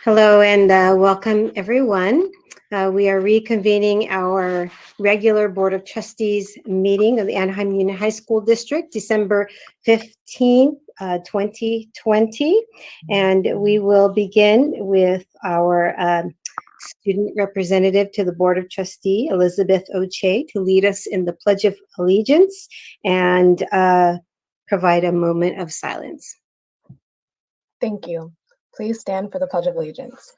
Hello and welcome everyone. We are reconvening our regular Board of Trustees meeting of the Anaheim Union High School District, December 15th, 2020. And we will begin with our student representative to the Board of Trustees, Elizabeth Oche, to lead us in the Pledge of Allegiance and provide a moment of silence. Thank you. Please stand for the Pledge of Allegiance.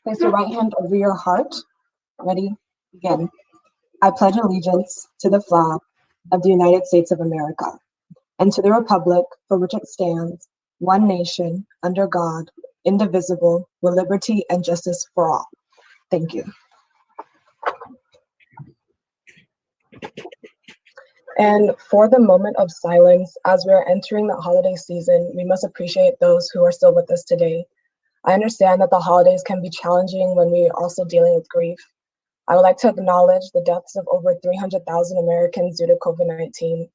Place your right hand over your heart. Ready? Begin. I pledge allegiance to the flag of the United States of America and to the republic for which it stands, one nation, under God, indivisible, with liberty and justice for all. Thank you. And for the moment of silence, as we are entering the holiday season, we must appreciate those who are still with us today. I understand that the holidays can be challenging when we are also dealing with grief. I would like to acknowledge the deaths of over 300,000 Americans due to COVID-19.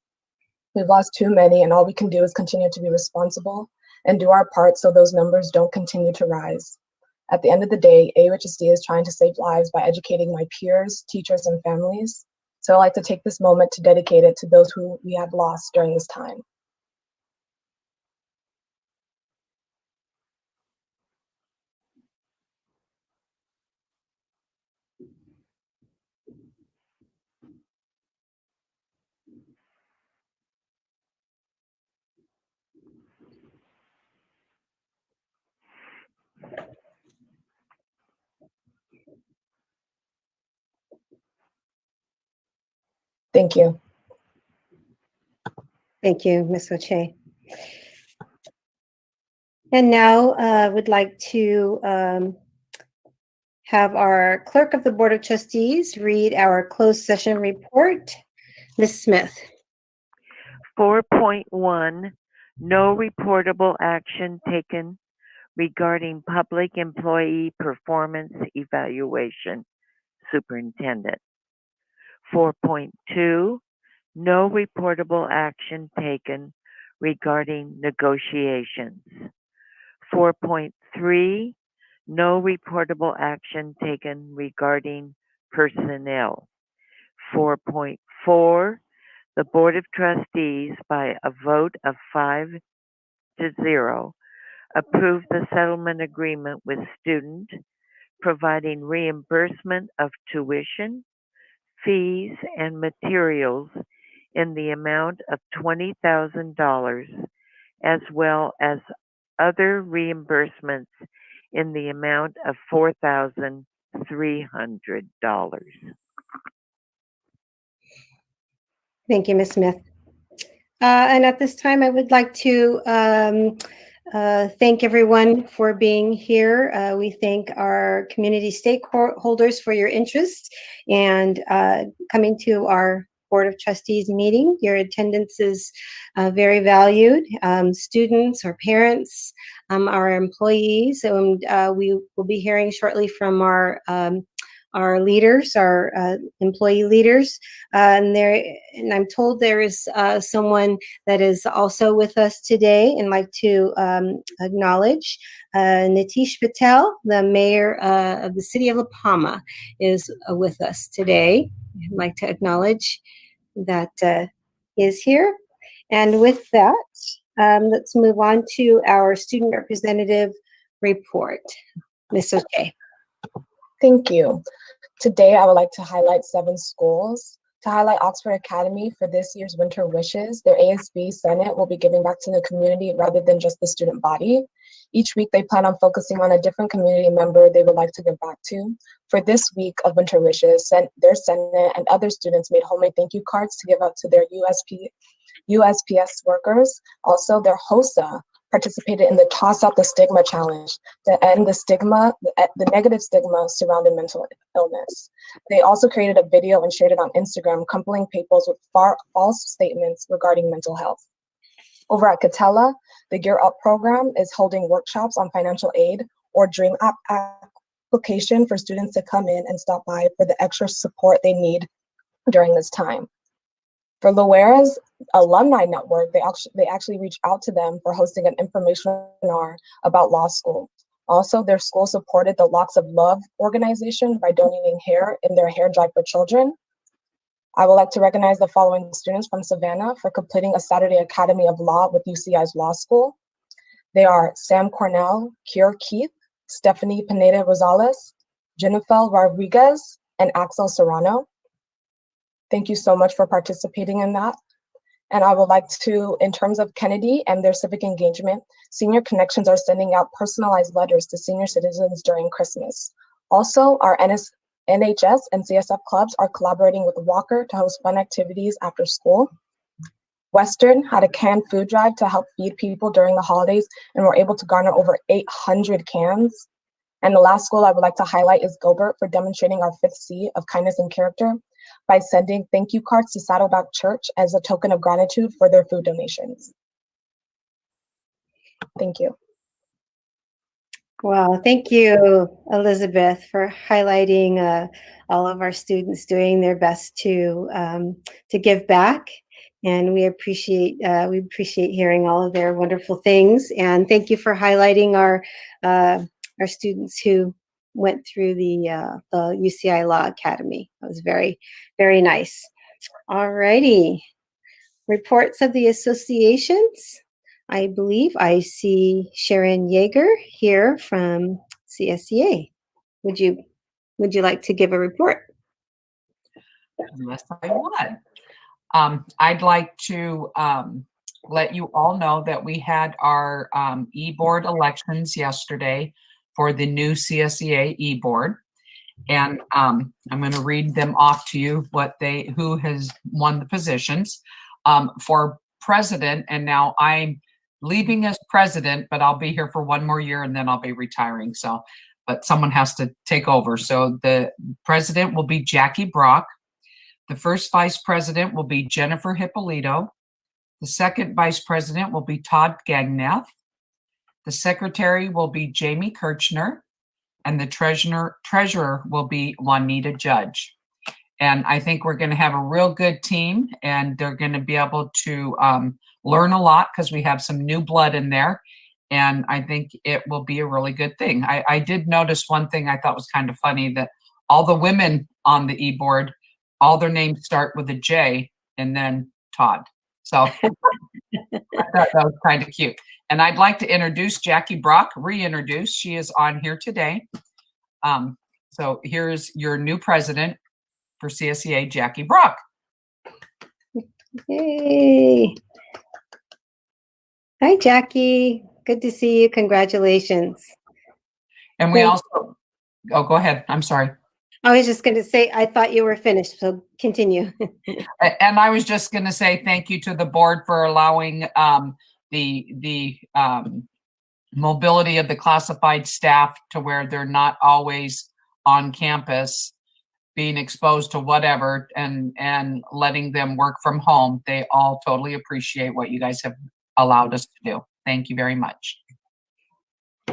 We've lost too many, and all we can do is continue to be responsible and do our part so those numbers don't continue to rise. At the end of the day, AUHSD is trying to save lives by educating my peers, teachers, and families. So I'd like to take this moment to dedicate it to those who we have lost during this time. Thank you. Thank you, Ms. Oche. And now I would like to have our clerk of the Board of Trustees read our closed session report. Ms. Smith. 4.1, no reportable action taken regarding public employee performance evaluation, superintendent. 4.2, no reportable action taken regarding negotiations. 4.3, no reportable action taken regarding personnel. 4.4, the Board of Trustees, by a vote of 5-0, approved the settlement agreement with student, providing reimbursement of tuition, fees, and materials in the amount of $20,000, as well as other reimbursements in the amount of $4,300. Thank you, Ms. Smith. And at this time, I would like to thank everyone for being here. We thank our community stakeholders for your interest and coming to our Board of Trustees meeting. Your attendance is very valued. Students, our parents, our employees, and we will be hearing shortly from our leaders, our employee leaders, and I'm told there is someone that is also with us today, and like to acknowledge Nitish Patel, the mayor of the city of La Palma, is with us today. I'd like to acknowledge that he is here. And with that, let's move on to our student representative report. Ms. Oche. Thank you. Today, I would like to highlight 7 schools. To highlight Oxford Academy for this year's Winter Wishes, their ASB Senate will be giving back to the community rather than just the student body. Each week, they plan on focusing on a different community member they would like to give back to. For this week of Winter Wishes, their Senate and other students made homemade thank you cards to give out to their USPS workers. Also, their HOSA participated in the Toss Out the Stigma Challenge to end the negative stigma surrounding mental illness. They also created a video and shared it on Instagram, coupling papers with false statements regarding mental health. Over at Catella, the Gear Up program is holding workshops on financial aid or Dream App application for students to come in and stop by for the extra support they need during this time. For Loera's alumni network, they actually reached out to them for hosting an informational seminar about law school. Also, their school supported the Locks of Love organization by donating hair in their hair drive for children. I would like to recognize the following students from Savannah for completing a Saturday Academy of Law with UCI's Law School. They are Sam Cornell, Kier Keith, Stephanie Pineda Rosales, Jennifer Rodriguez, and Axel Serrano. Thank you so much for participating in that. And I would like to, in terms of Kennedy and their civic engagement, Senior Connections are sending out personalized letters to senior citizens during Christmas. Also, our NHS and CSF clubs are collaborating with Walker to host fun activities after school. Western had a canned food drive to help feed people during the holidays and were able to garner over 800 cans. And the last school I would like to highlight is Gilbert for demonstrating our 5th C of kindness and character by sending thank you cards to Saddleback Church as a token of gratitude for their food donations. Thank you. Wow, thank you, Elizabeth, for highlighting all of our students doing their best to give back, and we appreciate hearing all of their wonderful things. And thank you for highlighting our students who went through the UCI Law Academy. That was very, very nice. All righty, reports of the associations. I believe I see Sharon Yeager here from CSEA. Would you like to give a report? Yes, I would. I'd like to let you all know that we had our e-board elections yesterday for the new CSEA e-board. And I'm going to read them off to you, who has won the positions. For president, and now I'm leaving as president, but I'll be here for 1 more year and then I'll be retiring. So, but someone has to take over. So the president will be Jackie Brock. The first vice president will be Jennifer Hippolito. The second vice president will be Todd Gagneth. The secretary will be Jamie Kirchner. And the treasurer will be Juanita Judge. And I think we're going to have a real good team, and they're going to be able to learn a lot because we have some new blood in there. And I think it will be a really good thing. I did notice one thing I thought was kind of funny, that all the women on the e-board, all their names start with a J and then Todd. So I thought that was kind of cute. And I'd like to introduce Jackie Brock, reintroduce. She is on here today. So here's your new president for CSEA, Jackie Brock. Yay. Hi, Jackie. Good to see you. Congratulations. And we also, oh, go ahead. I'm sorry. I was just going to say, I thought you were finished, so continue. And I was just going to say thank you to the board for allowing the mobility of the classified staff to where they're not always on campus being exposed to whatever and letting them work from home. They all totally appreciate what you guys have allowed us to do. Thank you very much.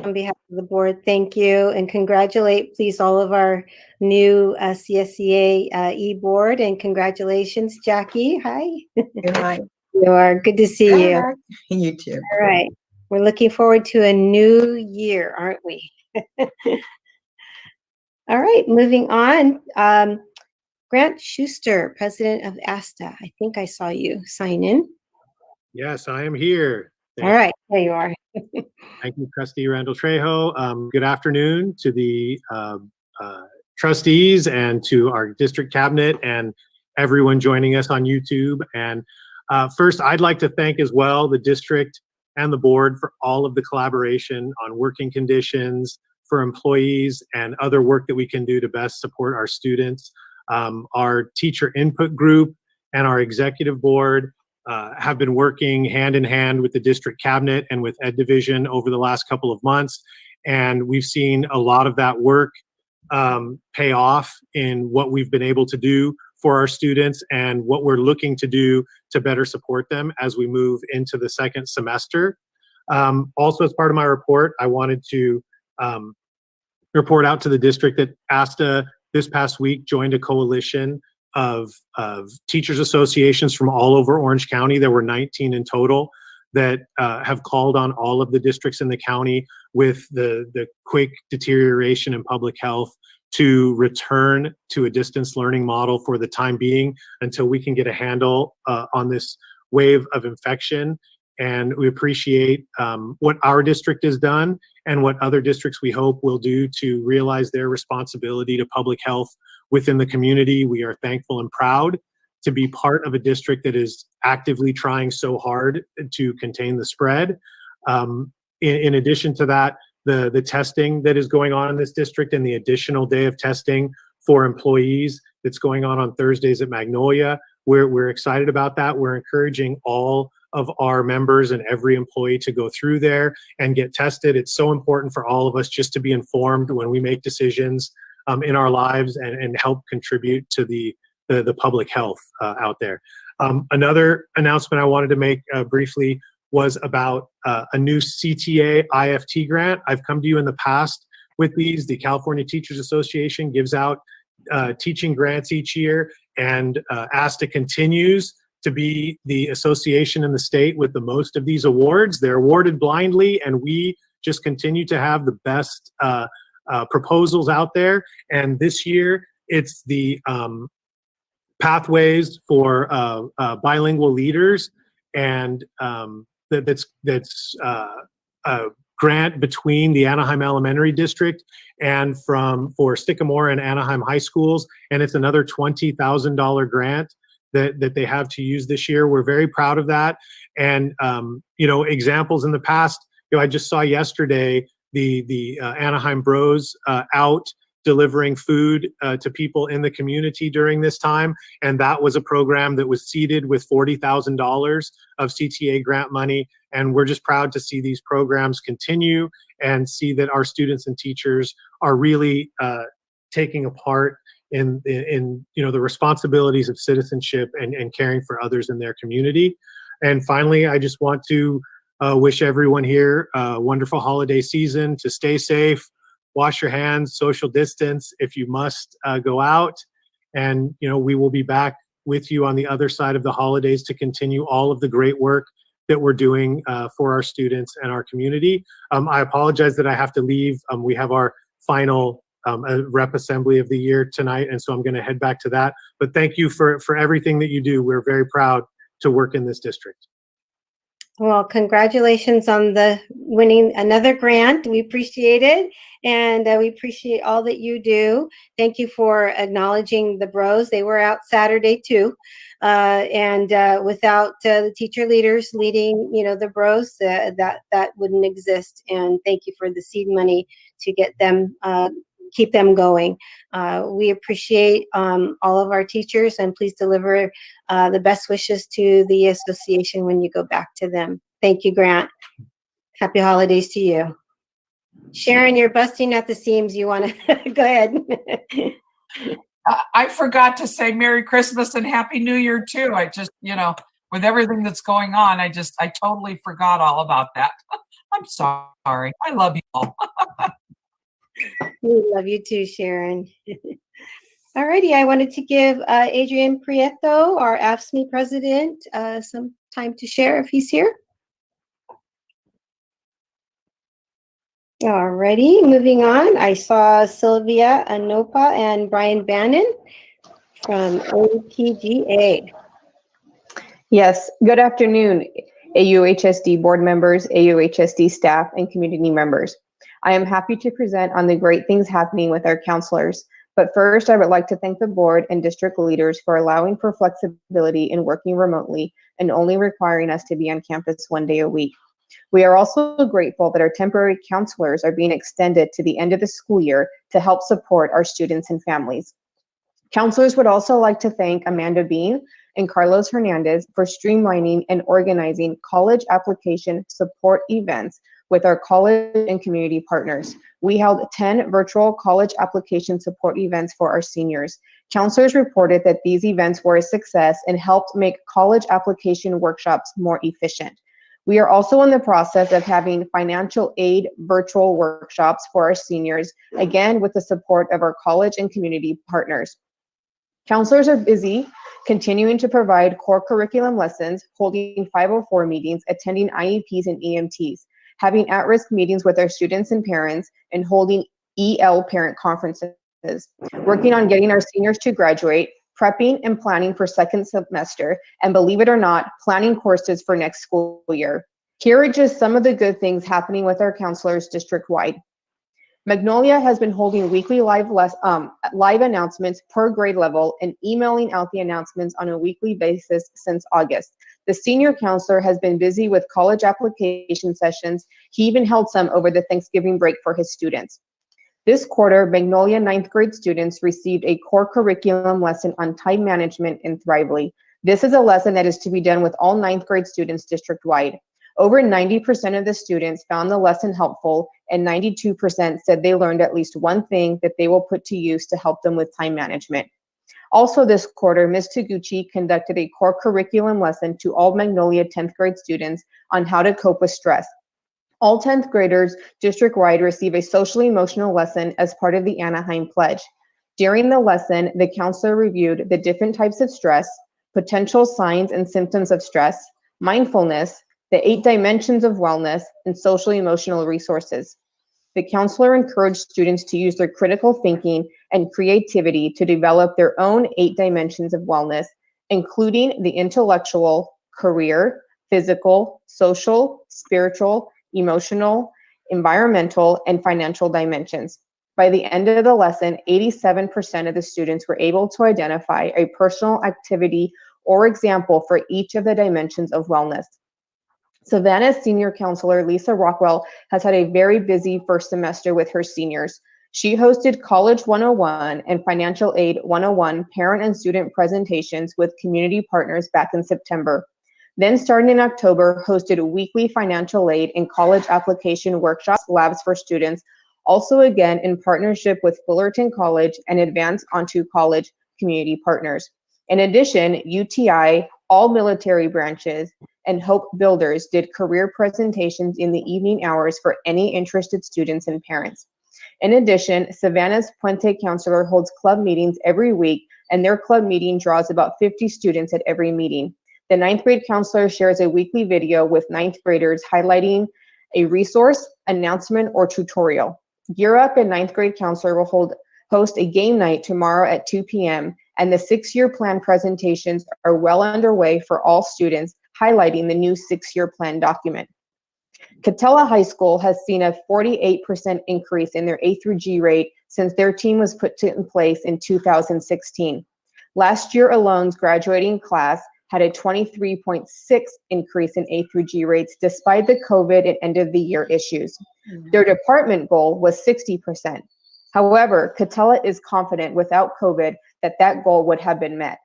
On behalf of the board, thank you, and congratulate, please, all of our new CSEA e-board, and congratulations, Jackie. Hi. Hi. You are. Good to see you. You too. All right. We're looking forward to a new year, aren't we? All right, moving on. Grant Schuster, president of ASTA. I think I saw you sign in. Yes, I am here. All right, there you are. Thank you, Trustee Randall Trejo. Good afternoon to the trustees and to our district cabinet and everyone joining us on YouTube. And first, I'd like to thank as well the district and the board for all of the collaboration on working conditions for employees and other work that we can do to best support our students. Our teacher input group and our executive board have been working hand in hand with the district cabinet and with Ed Division over the last couple of months. And we've seen a lot of that work pay off in what we've been able to do for our students and what we're looking to do to better support them as we move into the second semester. Also, as part of my report, I wanted to report out to the district that ASTA this past week joined a coalition of teachers associations from all over Orange County. There were 19 in total that have called on all of the districts in the county with the quick deterioration in public health to return to a distance learning model for the time being until we can get a handle on this wave of infection. And we appreciate what our district has done and what other districts we hope will do to realize their responsibility to public health within the community. We are thankful and proud to be part of a district that is actively trying so hard to contain the spread. In addition to that, the testing that is going on in this district and the additional day of testing for employees that's going on Thursdays at Magnolia, we're excited about that. We're encouraging all of our members and every employee to go through there and get tested. It's so important for all of us just to be informed when we make decisions in our lives and help contribute to the public health out there. Another announcement I wanted to make briefly was about a new CTA IFT grant. I've come to you in the past with these. The California Teachers Association gives out teaching grants each year, and ASTA continues to be the association in the state with the most of these awards. They're awarded blindly, and we just continue to have the best proposals out there. And this year, it's the Pathways for Bilingual Leaders, and that's a grant between the Anaheim Elementary District and for Sycamore and Anaheim High Schools, and it's another $20,000 grant that they have to use this year. We're very proud of that. And examples in the past, I just saw yesterday the Anaheim Bros out delivering food to people in the community during this time, and that was a program that was seeded with $40,000 of CTA grant money. And we're just proud to see these programs continue and see that our students and teachers are really taking a part in the responsibilities of citizenship and caring for others in their community. And finally, I just want to wish everyone here a wonderful holiday season, to stay safe, wash your hands, social distance if you must go out. And, we will be back with you on the other side of the holidays to continue all of the great work that we're doing for our students and our community. I apologize that I have to leave. We have our final rep assembly of the year tonight, and so I'm going to head back to that. But thank you for everything that you do. We're very proud to work in this district. Well, congratulations on the winning another grant. We appreciate it, and we appreciate all that you do. Thank you for acknowledging the bros. They were out Saturday too, and without the teacher leaders leading, the bros, that wouldn't exist. And thank you for the seed money to get them. Keep them going. We appreciate all of our teachers, and please deliver the best wishes to the association when you go back to them. Thank you, Grant. Happy holidays to you. Sharon, you're busting at the seams. You want to go ahead. I forgot to say Merry Christmas and Happy New Year too. I just, with everything that's going on, I totally forgot all about that. I'm sorry. I love you all. We love you too, Sharon. Alrighty, I wanted to give Adrian Prieto, our AFSCME president, some time to share if he's here. Alrighty, moving on. I saw Sylvia Anopa and Brian Bannon from APGA. Yes, good afternoon, AUHSD board members, AUHSD staff, and community members. I am happy to present on the great things happening with our counselors. But first, I would like to thank the board and district leaders for allowing for flexibility in working remotely and only requiring us to be on campus one day a week. We are also grateful that our temporary counselors are being extended to the end of the school year to help support our students and families. Counselors would also like to thank Amanda Bean and Carlos Hernandez for streamlining and organizing college application support events with our college and community partners. We held 10 virtual college application support events for our seniors. Counselors reported that these events were a success and helped make college application workshops more efficient. We are also in the process of having financial aid virtual workshops for our seniors, again with the support of our college and community partners. Counselors are busy continuing to provide core curriculum lessons, holding 504 meetings, attending IEPs and EMTs, having at-risk meetings with our students and parents, and holding EL parent conferences, working on getting our seniors to graduate, prepping and planning for second semester, and believe it or not, planning courses for next school year. Here are just some of the good things happening with our counselors district-wide. Magnolia has been holding weekly live announcements per grade level and emailing out the announcements on a weekly basis since August. The senior counselor has been busy with college application sessions. He even held some over the Thanksgiving break for his students. This quarter, Magnolia 9th grade students received a core curriculum lesson on time management in Thrively. This is a lesson that is to be done with all 9th grade students district-wide. Over 90% of the students found the lesson helpful, and 92% said they learned at least one thing that they will put to use to help them with time management. Also this quarter, Ms. Taguchi conducted a core curriculum lesson to all Magnolia 10th grade students on how to cope with stress. All 10th graders district-wide receive a social emotional lesson as part of the Anaheim Pledge. During the lesson, the counselor reviewed the different types of stress, potential signs and symptoms of stress, mindfulness, the 8 dimensions of wellness, and social emotional resources. The counselor encouraged students to use their critical thinking and creativity to develop their own 8 dimensions of wellness, including the intellectual, career, physical, social, spiritual, emotional, environmental, and financial dimensions. By the end of the lesson, 87% of the students were able to identify a personal activity or example for each of the dimensions of wellness. Savannah's senior counselor, Lisa Rockwell, has had a very busy first semester with her seniors. She hosted College 101 and Financial Aid 101 parent and student presentations with community partners back in September. Then starting in October, hosted weekly financial aid and college application workshops, labs for students, also again in partnership with Fullerton College and Advance Onto College community partners. In addition, UTI, all military branches, and Hope Builders did career presentations in the evening hours for any interested students and parents. In addition, Savannah's Puente counselor holds club meetings every week, and their club meeting draws about 50 students at every meeting. The 9th grade counselor shares a weekly video with 9th graders highlighting a resource, announcement, or tutorial. Gear Up and 9th grade counselor will host a game night tomorrow at 2 p.m., and the 6-year plan presentations are well underway for all students, highlighting the new 6-year plan document. Catella High School has seen a 48% increase in their A through G rate since their team was put in place in 2016. Last year alone's graduating class had a 23.6 increase in A through G rates despite the COVID and end of the year issues. Their department goal was 60%. However, Catella is confident without COVID that goal would have been met.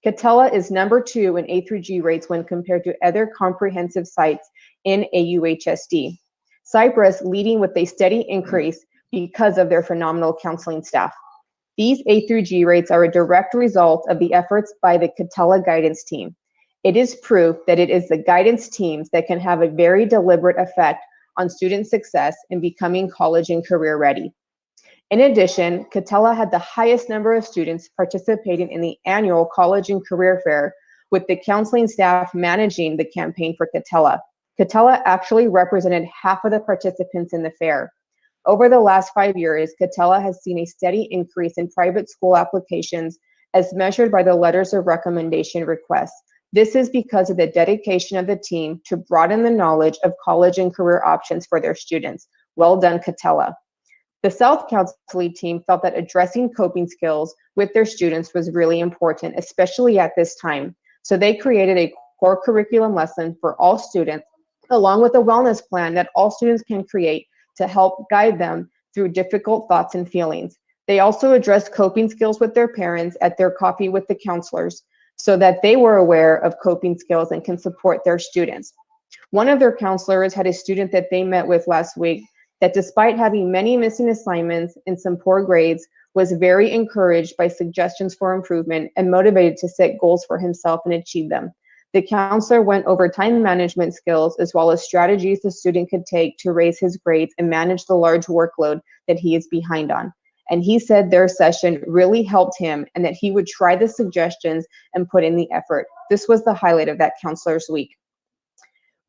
Catella is number 2 in A through G rates when compared to other comprehensive sites in AUHSD. Cypress leading with a steady increase because of their phenomenal counseling staff. These A through G rates are a direct result of the efforts by the Catella guidance team. It is proof that it is the guidance teams that can have a very deliberate effect on student success in becoming college and career ready. In addition, Catella had the highest number of students participating in the annual College and Career Fair, with the counseling staff managing the campaign for Catella. Catella actually represented half of the participants in the fair. Over the last 5 years, Catella has seen a steady increase in private school applications as measured by the letters of recommendation requests. This is because of the dedication of the team to broaden the knowledge of college and career options for their students. Well done, Catella. The South counseling team felt that addressing coping skills with their students was really important, especially at this time. So they created a core curriculum lesson for all students, along with a wellness plan that all students can create to help guide them through difficult thoughts and feelings. They also addressed coping skills with their parents at their coffee with the counselors so that they were aware of coping skills and can support their students. One of their counselors had a student that they met with last week that despite having many missing assignments and some poor grades, was very encouraged by suggestions for improvement and motivated to set goals for himself and achieve them. The counselor went over time management skills as well as strategies the student could take to raise his grades and manage the large workload that he is behind on. and he said their session really helped him and that he would try the suggestions and put in the effort. This was the highlight of that Counselor's Week.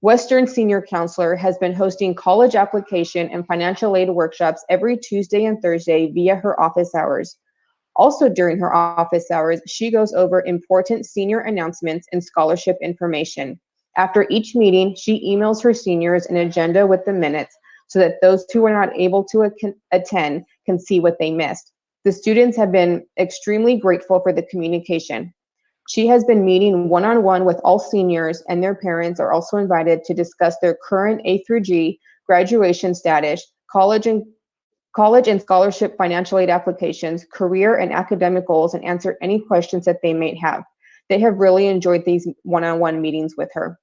Western Senior Counselor has been hosting college application and financial aid workshops every Tuesday and Thursday via her office hours. Also during her office hours, she goes over important senior announcements and scholarship information. After each meeting, she emails her seniors an agenda with the minutes so that those who are not able to attend can see what they missed. The students have been extremely grateful for the communication. She has been meeting one-on-one with all seniors, and their parents are also invited to discuss their current A through G graduation status, college and scholarship financial aid applications, career and academic goals, and answer any questions that they may have. They have really enjoyed these one-on-one meetings with her.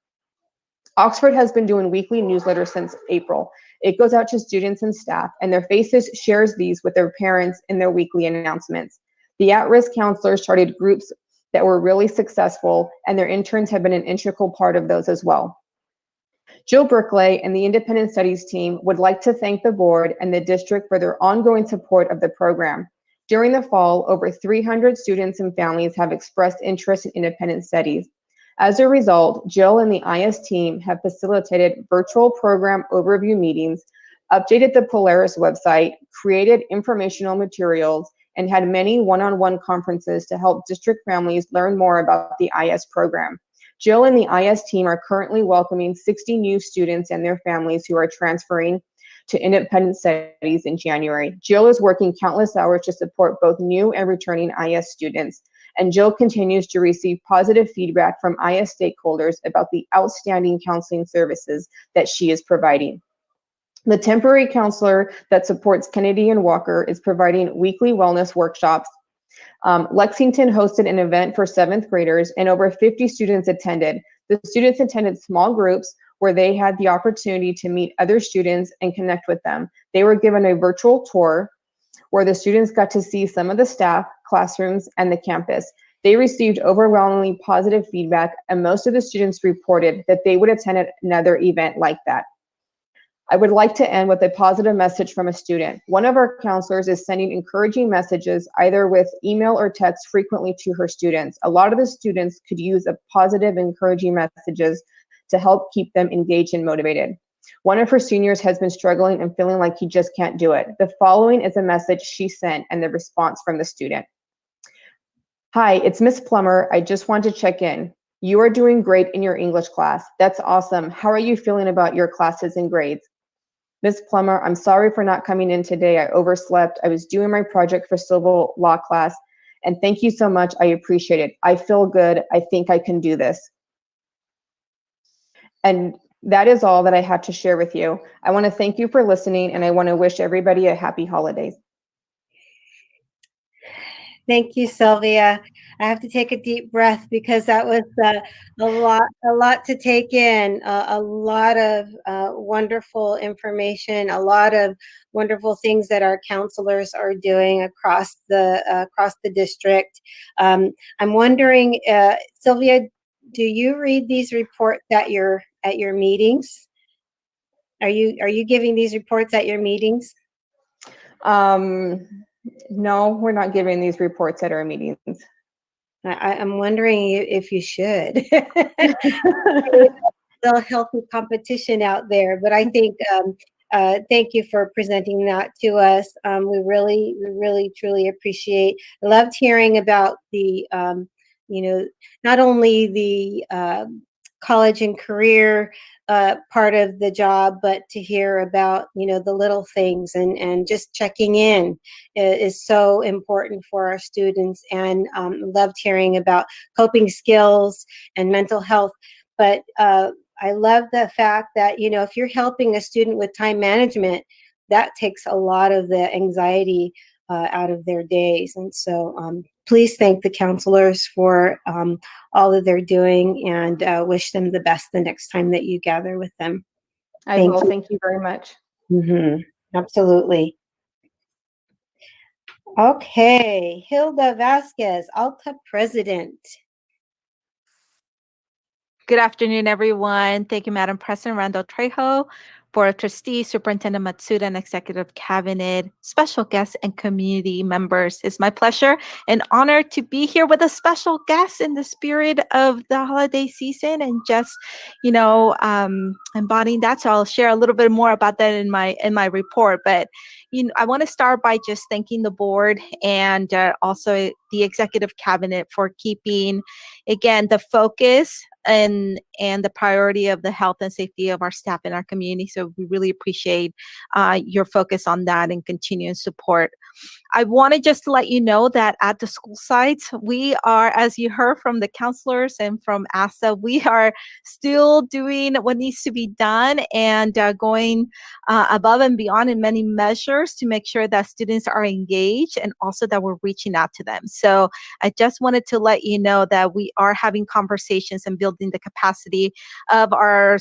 Oxford has been doing weekly newsletters since April. It goes out to students and staff, and their faces shares these with their parents in their weekly announcements. The at-risk counselors started groups that were really successful, and their interns have been an integral part of those as well. Jill Berkeley and the Independent Studies team would like to thank the board and the district for their ongoing support of the program. During the fall, over 300 students and families have expressed interest in independent studies. As a result, Jill and the IS team have facilitated virtual program overview meetings, updated the Polaris website, created informational materials, and had many one-on-one conferences to help district families learn more about the IS program. Jill and the IS team are currently welcoming 60 new students and their families who are transferring to independent studies in January. Jill is working countless hours to support both new and returning IS students, and Jill continues to receive positive feedback from IS stakeholders about the outstanding counseling services that she is providing. The temporary counselor that supports Kennedy and Walker is providing weekly wellness workshops. Lexington hosted an event for 7th graders, and over 50 students attended. The students attended small groups where they had the opportunity to meet other students and connect with them. They were given a virtual tour where the students got to see some of the staff, classrooms, and the campus. They received overwhelmingly positive feedback, and most of the students reported that they would attend another event like that. I would like to end with a positive message from a student. One of our counselors is sending encouraging messages either with email or text frequently to her students. A lot of the students could use a positive, encouraging messages to help keep them engaged and motivated. One of her seniors has been struggling and feeling like he just can't do it. The following is a message she sent and the response from the student. Hi, it's Miss Plummer. I just want to check in. You are doing great in your English class. That's awesome. How are you feeling about your classes and grades? Ms. Plummer, I'm sorry for not coming in today. I overslept. I was doing my project for civil law class, and thank you so much. I appreciate it. I feel good. I think I can do this. And that is all that I have to share with you. I want to thank you for listening, and I want to wish everybody a happy holidays. Thank you, Sylvia. I have to take a deep breath because that was a lot to take in, a lot of wonderful information, a lot of wonderful things that our counselors are doing across the district. I'm wondering, Sylvia, do you read these reports at your meetings? Are you giving these reports at your meetings? No, we're not giving these reports at our meetings. I'm wondering if you should. Still healthy competition out there, but I think thank you for presenting that to us. We really truly appreciate. I loved hearing about the not only the college and career part of the job, but to hear about the little things and just checking in is so important for our students. And loved hearing about coping skills and mental health. But I love the fact that if you're helping a student with time management, that takes a lot of the anxiety out of their days. And so please thank the counselors for all that they're doing, and wish them the best the next time that you gather with them. I will. Thank you very much. Mm-hmm. Absolutely. Okay, Hilda Vasquez, Alta President. Good afternoon, everyone. Thank you, Madam President Randall Trejo, Board of Trustees, Superintendent Matsuda, and Executive Cabinet, special guests, and community members. It's my pleasure and honor to be here with a special guest in the spirit of the holiday season and just, embodying that. So I'll share a little bit more about that in my report. But I want to start by just thanking the board and also the Executive Cabinet for keeping, again, the focus and the priority of the health and safety of our staff in our community. So we really appreciate your focus on that and continuing support. I wanted just to let you know that at the school sites, we are, as you heard from the counselors and from ASA, we are still doing what needs to be done and going above and beyond in many measures to make sure that students are engaged and also that we're reaching out to them. So I just wanted to let you know that we are having conversations and building the capacity of our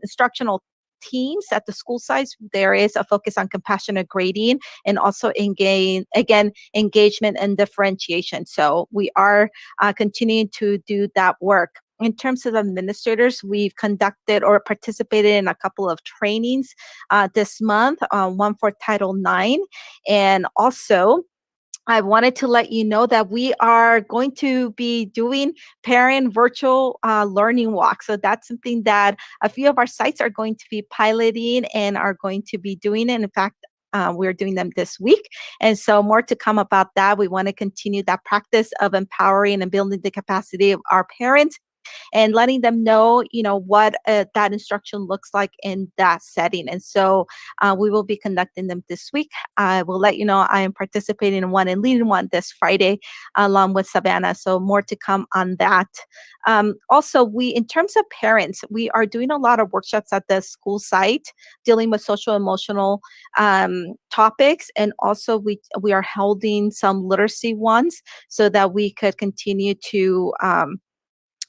instructional teams at the school sites. There is a focus on compassionate grading and also engagement and differentiation. So we are continuing to do that work. In terms of administrators, we've conducted or participated in a couple of trainings this month, one for Title IX, and also I wanted to let you know that we are going to be doing parent virtual learning walks. So that's something that a few of our sites are going to be piloting and are going to be doing. And in fact, we're doing them this week. And so more to come about that. We want to continue that practice of empowering and building the capacity of our parents and letting them know, what that instruction looks like in that setting. And so we will be conducting them this week. I will let you know I am participating in one and leading one this Friday along with Savannah. So more to come on that. Also, in terms of parents, we are doing a lot of workshops at the school site dealing with social emotional topics. And also we are holding some literacy ones so that we could continue to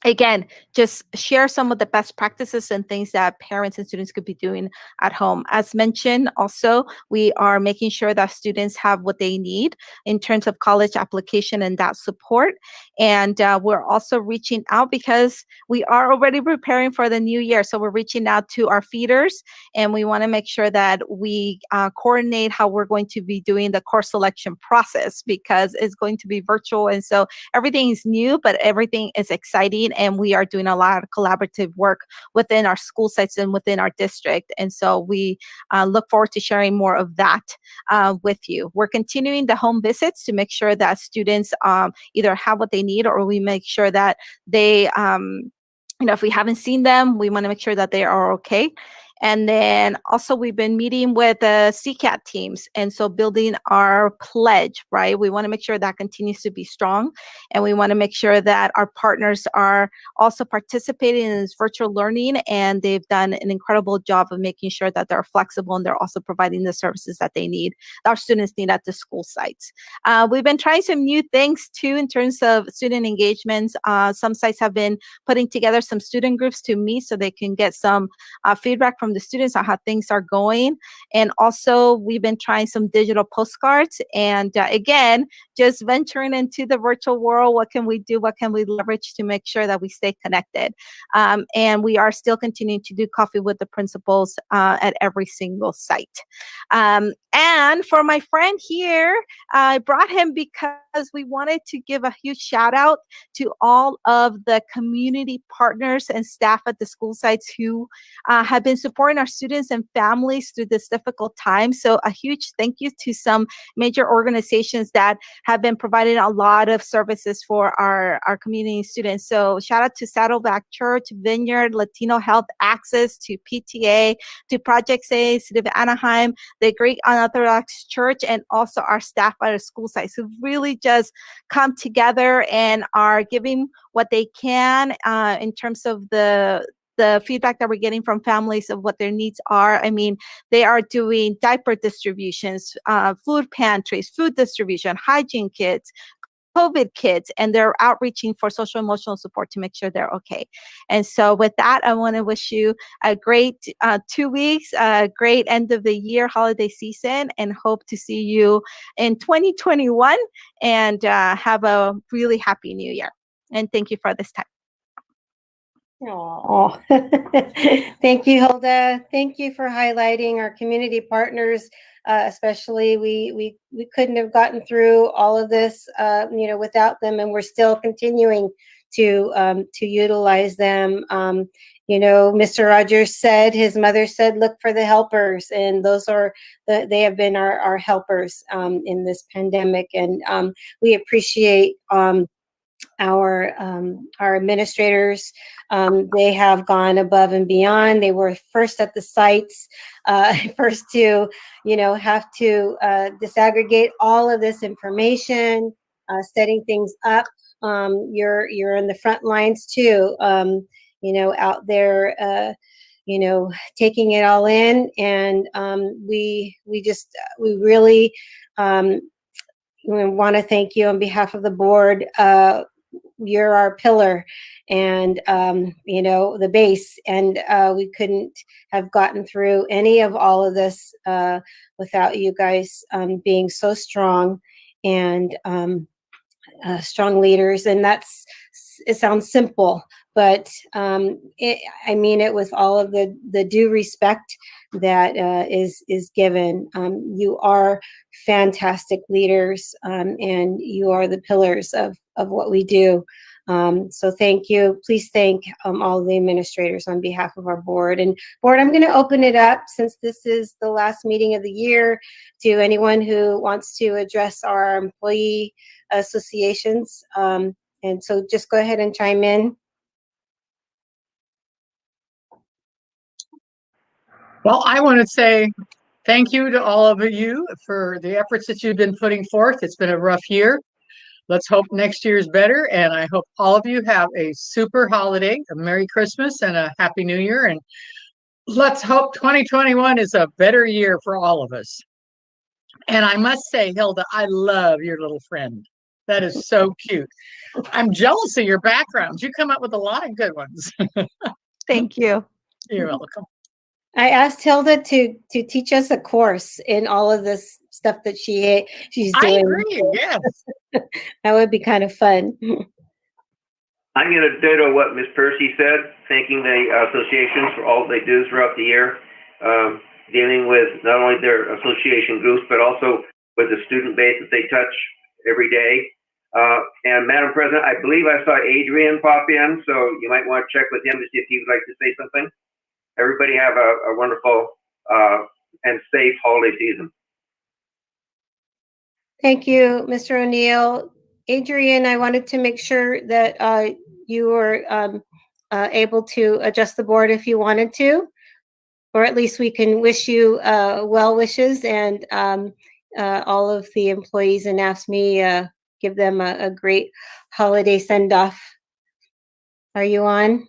again, just share some of the best practices and things that parents and students could be doing at home. As mentioned, also, we are making sure that students have what they need in terms of college application and that support. And we're also reaching out because we are already preparing for the new year. So we're reaching out to our feeders and we want to make sure that we coordinate how we're going to be doing the course selection process because it's going to be virtual. And so everything is new, but everything is exciting. And we are doing a lot of collaborative work within our school sites and within our district. And so we look forward to sharing more of that with you. We're continuing the home visits to make sure that students either have what they need or we make sure that they, if we haven't seen them, we want to make sure that they are okay. And then also we've been meeting with the CCAT teams. And so building our pledge, right? We want to make sure that continues to be strong. And we want to make sure that our partners are also participating in this virtual learning. And they've done an incredible job of making sure that they're flexible and they're also providing the services that they need, our students need at the school sites. We've been trying some new things too in terms of student engagements. Some sites have been putting together some student groups to meet so they can get some feedback from the students on how things are going. And also we've been trying some digital postcards and again, just venturing into the virtual world. What can we do? What can we leverage to make sure that we stay connected? And we are still continuing to do coffee with the principals at every single site. And for my friend here, I brought him because we wanted to give a huge shout out to all of the community partners and staff at the school sites who have been supporting our students and families through this difficult time. So a huge thank you to some major organizations that have been providing a lot of services for our community students. So shout out to Saddleback Church, Vineyard, Latino Health Access, to PTA, to Project A, City of Anaheim, the Greek Unorthodox Church, and also our staff at our school sites who really just come together and are giving what they can in terms of the feedback that we're getting from families of what their needs are. I mean, they are doing diaper distributions, food pantries, food distribution, hygiene kits, COVID kits, and they're outreaching for social emotional support to make sure they're okay. And so with that, I want to wish you a great 2 weeks, a great end of the year holiday season, and hope to see you in 2021 and have a really happy new year. And thank you for this time. Oh, thank you, Hilda. Thank you for highlighting our community partners. Especially, we couldn't have gotten through all of this, without them, and we're still continuing to utilize them. Mr. Rogers said, his mother said, "Look for the helpers," and those are they have been our helpers in this pandemic, and we appreciate our administrators. They have gone above and beyond. They were first at the sites, first to have to disaggregate all of this information, setting things up. You're in the front lines too, out there, taking it all in, and we really we want to thank you on behalf of the board. You're our pillar and the base, and we couldn't have gotten through any of all of this without you guys being so strong and strong leaders. And it sounds simple, but I mean it with all of the due respect that is given. You are fantastic leaders, and you are the pillars of what we do. So thank you. Please thank all of the administrators on behalf of our board. And board, I'm going to open it up, since this is the last meeting of the year, to anyone who wants to address our employee associations. And so just go ahead and chime in. Well, I want to say thank you to all of you for the efforts that you've been putting forth. It's been a rough year. Let's hope next year's better. And I hope all of you have a super holiday, a Merry Christmas and a Happy New Year. And let's hope 2021 is a better year for all of us. And I must say, Hilda, I love your little friend. That is so cute. I'm jealous of your background. You come up with a lot of good ones. Thank you. You're welcome. I asked Hilda to teach us a course in all of this stuff that she's doing. I agree, yes. That would be kind of fun. I'm going to ditto what Ms. Percy said, thanking the associations for all they do throughout the year, dealing with not only their association groups, but also with the student base that they touch every day. And Madam President, I believe I saw Adrian pop in, so you might want to check with him to see if he would like to say something. Everybody have a wonderful and safe holiday season. Thank you, Mr. O'Neill. Adrian, I wanted to make sure that you were able to adjust the board if you wanted to, or at least we can wish you well wishes, and all of the employees in AFSCME, give them a great holiday send-off. Are you on?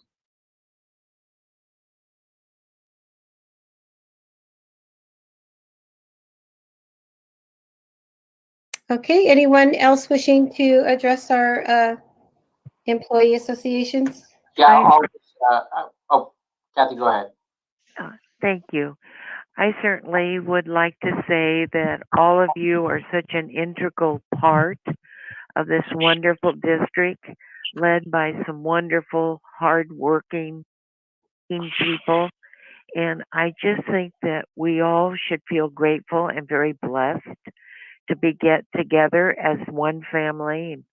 Okay, anyone else wishing to address our employee associations? Yeah, Kathy, go ahead. Thank you. I certainly would like to say that all of you are such an integral part of this wonderful district, led by some wonderful, hardworking people. And I just think that we all should feel grateful and very blessed to get together as one family and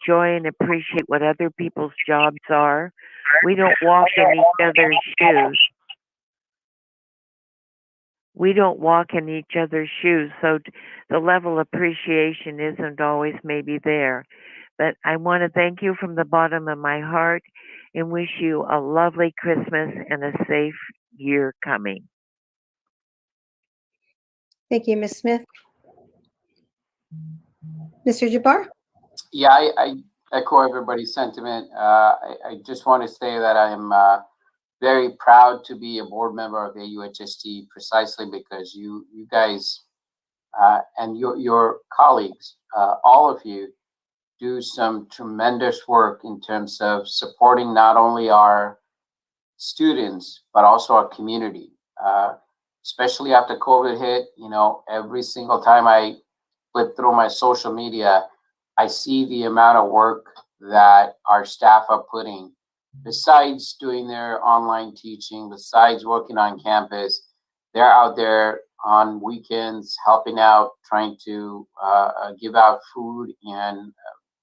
enjoy and appreciate what other people's jobs are. We don't walk in each other's shoes. We don't walk in each other's shoes, so the level of appreciation isn't always maybe there. But I want to thank you from the bottom of my heart and wish you a lovely Christmas and a safe year coming. Thank you, Ms. Smith. Mr. Jabbar? Yeah, I echo everybody's sentiment. I just want to say that I'm very proud to be a board member of AUHSD, precisely because you guys and your colleagues, all of you, do some tremendous work in terms of supporting not only our students, but also our community. Especially after COVID hit, every single time I flip through my social media, I see the amount of work that our staff are putting besides doing their online teaching, besides working on campus, they're out there on weekends helping out, trying to give out food and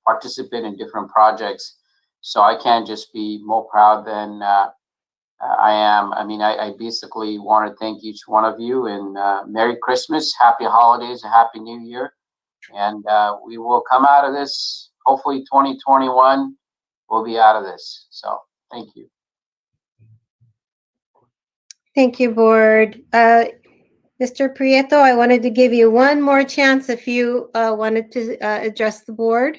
participate in different projects. So I can't just be more proud than I am. I mean, I basically want to thank each one of you, and Merry Christmas, Happy Holidays, a Happy New Year. And we will come out of this, hopefully 2021, we'll be out of this. So thank you. Thank you, Board. Mr. Prieto, I wanted to give you one more chance if you wanted to address the Board.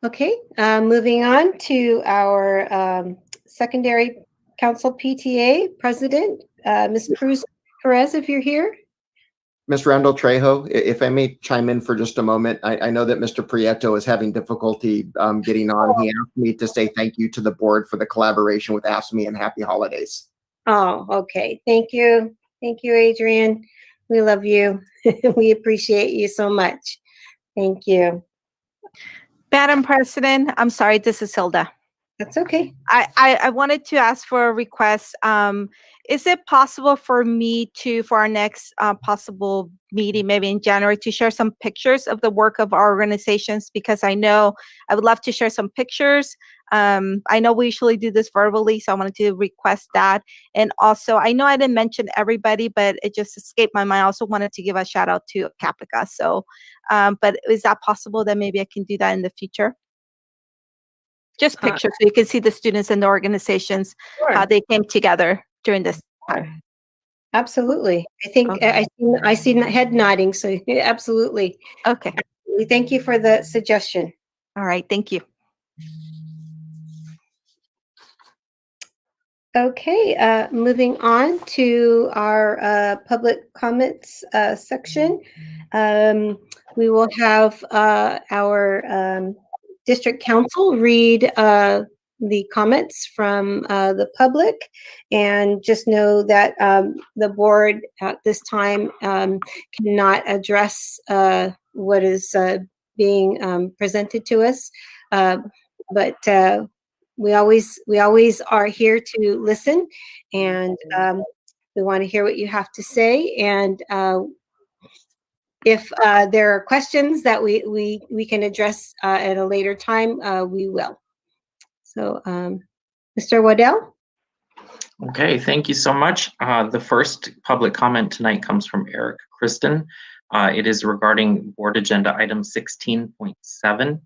Okay, moving on to our Secondary Council PTA President, Ms. Cruz Perez, if you're here. Ms. Randall Trejo, if I may chime in for just a moment, I know that Mr. Prieto is having difficulty getting on. He asked me to say thank you to the board for the collaboration with AFSCME and happy holidays. Oh, okay. Thank you. Thank you, Adrian. We love you. We appreciate you so much. Thank you. Madam President, I'm sorry, this is Hilda. That's okay. I wanted to ask for a request. Is it possible for me to, for our next possible meeting, maybe in January, to share some pictures of the work of our organizations? Because I know I would love to share some pictures. I know we usually do this verbally, so I wanted to request that. And also, I know I didn't mention everybody, but it just escaped my mind. I also wanted to give a shout out to Caprica. So, but is that possible that maybe I can do that in the future? Just pictures so you can see the students and the organizations, Sure. how they came together during this time. Absolutely. I think Okay. I see head nodding, so absolutely. Okay. We thank you for the suggestion. All right. Thank you. Okay, moving on to our public comments section. We will have our district council read the comments from the public, and just know that the board at this time cannot address what is being presented to us, but we always are here to listen, and we want to hear what you have to say. And if there are questions that we can address at a later time, we will. So, Mr. Waddell? Okay, thank you so much. The first public comment tonight comes from Eric Kristen. It is regarding board agenda item 16.7.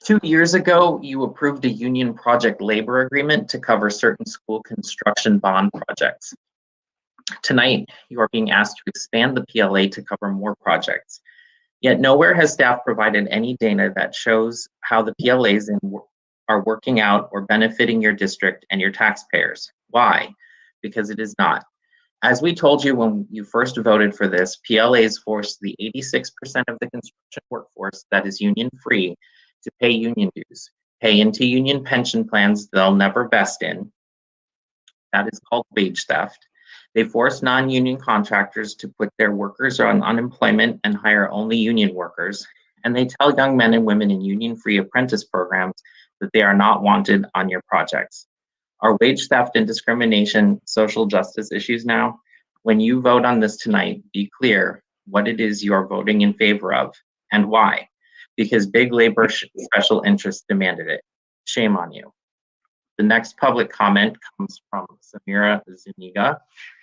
2 years ago, you approved a union project labor agreement to cover certain school construction bond projects. Tonight, you are being asked to expand the PLA to cover more projects. Yet nowhere has staff provided any data that shows how the PLAs are working out or benefiting your district and your taxpayers. Why? Because it is not. As we told you when you first voted for this, PLAs force the 86% of the construction workforce that is union-free to pay union dues, pay into union pension plans they'll never vest in. That is called wage theft. They force non-union contractors to put their workers on unemployment and hire only union workers. And they tell young men and women in union-free apprentice programs that they are not wanted on your projects. Are wage theft and discrimination social justice issues now? When you vote on this tonight, be clear what it is you are voting in favor of and why. Because big labor special interests demanded it. Shame on you. The next public comment comes from Samira Zuniga.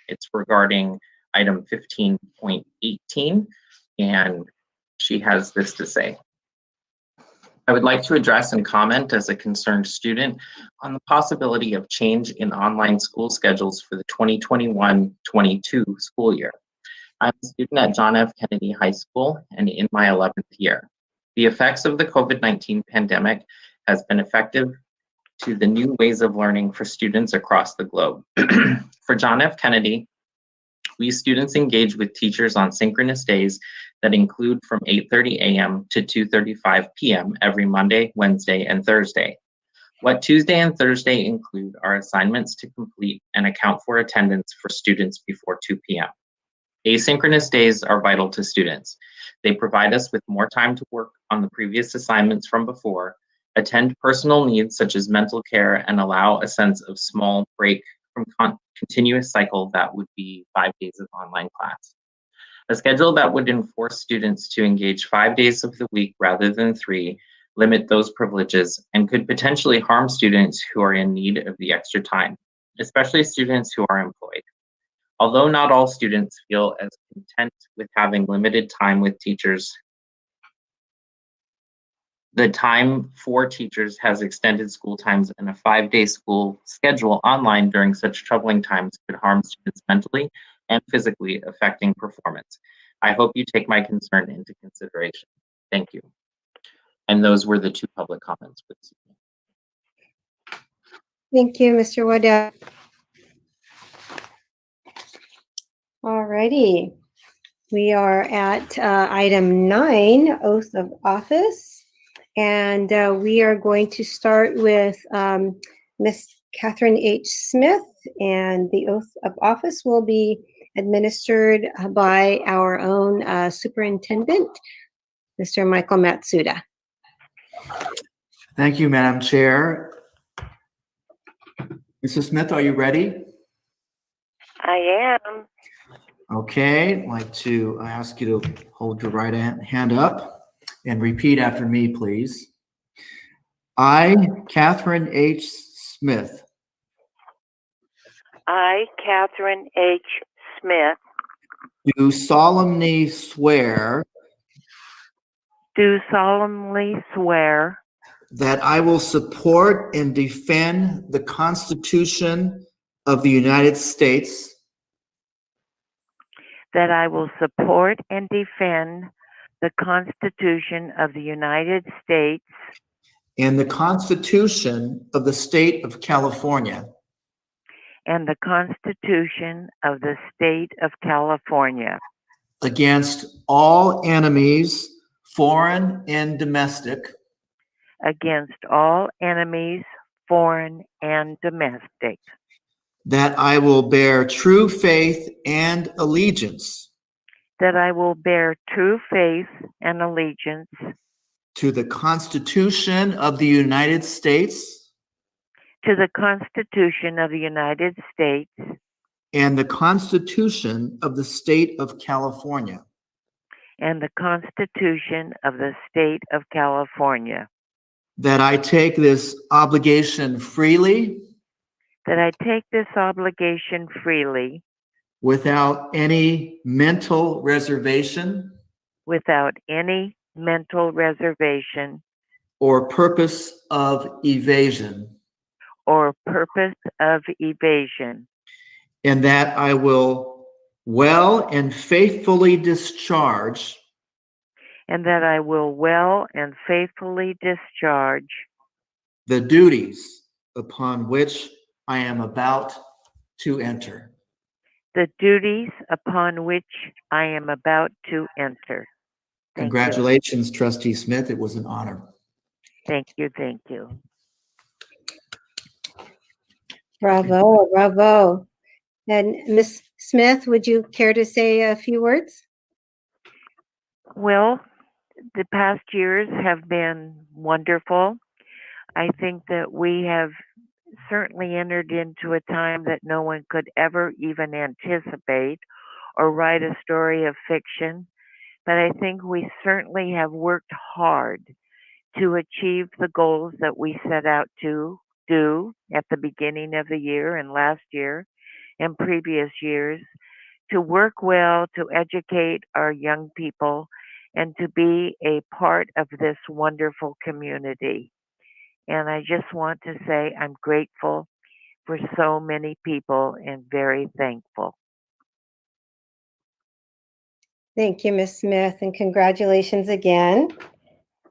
It's regarding item 15.18, and she has this to say. I would like to address and comment as a concerned student on the possibility of change in online school schedules for the 2021-22 school year. I'm a student at John F. Kennedy High School and in my 11th year. The effects of the COVID-19 pandemic has been effective to the new ways of learning for students across the globe. For John F. Kennedy, we students engage with teachers on synchronous days that include from 8:30 a.m. to 2:35 p.m. every Monday, Wednesday, and Thursday. What Tuesday and Thursday include are assignments to complete and account for attendance for students before 2 p.m. Asynchronous days are vital to students. They provide us with more time to work on the previous assignments from before, attend personal needs such as mental care, and allow a sense of small break from continuous cycle that would be 5 days of online class. A schedule that would enforce students to engage 5 days of the week rather than 3, limit those privileges, and could potentially harm students who are in need of the extra time, especially students who are employed. Although not all students feel as content with having limited time with teachers, the time for teachers has extended school times, and a 5-day school schedule online during such troubling times could harm students mentally and physically, affecting performance. I hope you take my concern into consideration. Thank you. And those were the 2 public comments for this evening. Thank you, Mr. Waddell. All righty. We are at item 9, oath of office. And we are going to start with Ms. Catherine H. Smith, and the oath of office will be administered by our own superintendent, Mr. Michael Matsuda. Thank you, Madam Chair. Mrs. Smith, are you ready? I am. Okay, I'd like to ask you to hold your right hand up and repeat after me, please. I, Catherine H. Smith, I, Catherine H. Smith, do solemnly swear that I will support and defend the Constitution of the United States that I will support and defend the Constitution of the United States and the Constitution of the State of California and the Constitution of the State of California against all enemies, foreign and domestic, against all enemies, foreign and domestic, that I will bear true faith and allegiance that I will bear true faith and allegiance to the Constitution of the United States to the Constitution of the United States and the Constitution of the State of California, and the Constitution of the State of California, that I take this obligation freely that I take this obligation freely without any mental reservation without any mental reservation or purpose of evasion, or purpose of evasion, and that I will well and faithfully discharge and that I will well and faithfully discharge the duties upon which I am about to enter. the duties upon which I am about to enter. Thank Congratulations, Trustee Smith. It was an honor. you. Thank you. Bravo, bravo. And Ms. Smith, would you care to say a few words? Well, the past years have been wonderful. I think that we have certainly entered into a time that no one could ever even anticipate or write a story of fiction. But I think we certainly have worked hard to achieve the goals that we set out to do at the beginning of the year and last year and previous years, to work well, to educate our young people, and to be a part of this wonderful community. And I just want to say I'm grateful for so many people and very thankful. Thank you, Ms. Smith, and congratulations again.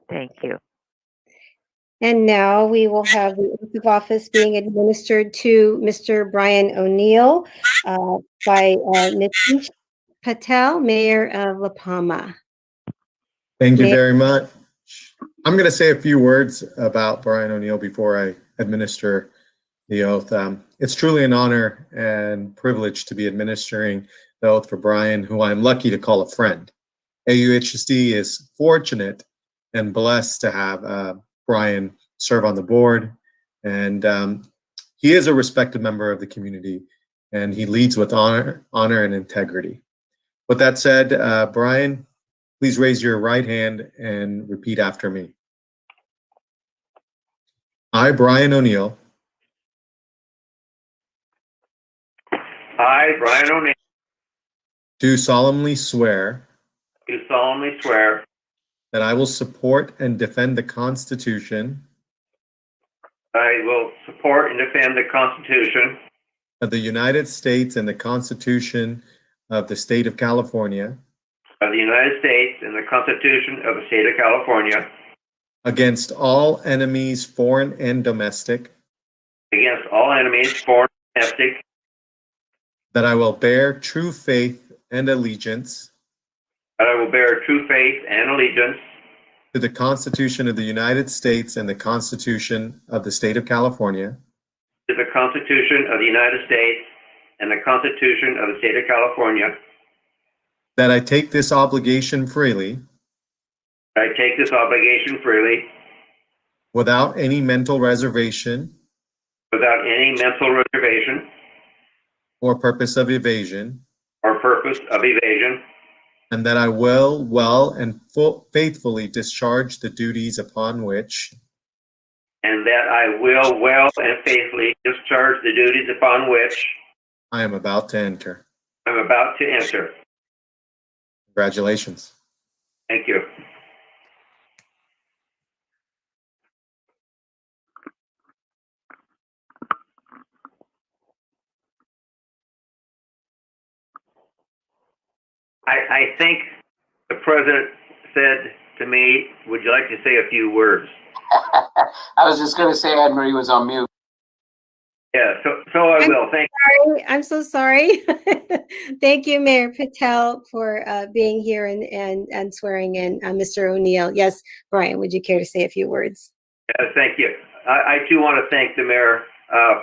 Thank you. And now we will have the oath of office being administered to Mr. Brian O'Neill by Nitish Patel, Mayor of La Palma. Thank you Mayor. very much. I'm going to say a few words about Brian O'Neill before I administer the oath. It's truly an honor and privilege to be administering the oath for Brian, who I am lucky to call a friend. AUHSD is fortunate and blessed to have Brian serve on the board, and he is a respected member of the community, and he leads with honor and integrity. With that said, Brian, please raise your right hand and repeat after me. I, Brian O'Neill. I, Brian O'Neill, Do solemnly swear do solemnly swear that I will support and defend the Constitution I will support and defend the Constitution of the United States and the Constitution of the State of California of the United States and the Constitution of the State of California against all enemies, foreign and domestic, against all enemies, foreign and domestic, that I will bear true faith and allegiance that I will bear true faith and allegiance to the Constitution of the United States and the Constitution of the State of California, to the Constitution of the United States and the Constitution of the State of California, that I take this obligation freely I take this obligation freely without any mental reservation without any mental reservation or purpose of evasion, or purpose of evasion, and that I will well and faithfully discharge the duties upon which and that I will well and faithfully discharge the duties upon which I am about to enter. I'm about to enter. Congratulations. Thank you. I think the president said to me, would you like to say a few words? I was just going to say Anne Marie was on mute. Yeah, so I will. Thank you. I'm so sorry. Thank you, Mayor Patel, for being here and swearing in Mr. O'Neill. Yes, Brian, would you care to say a few words? Thank you. I too want to thank the mayor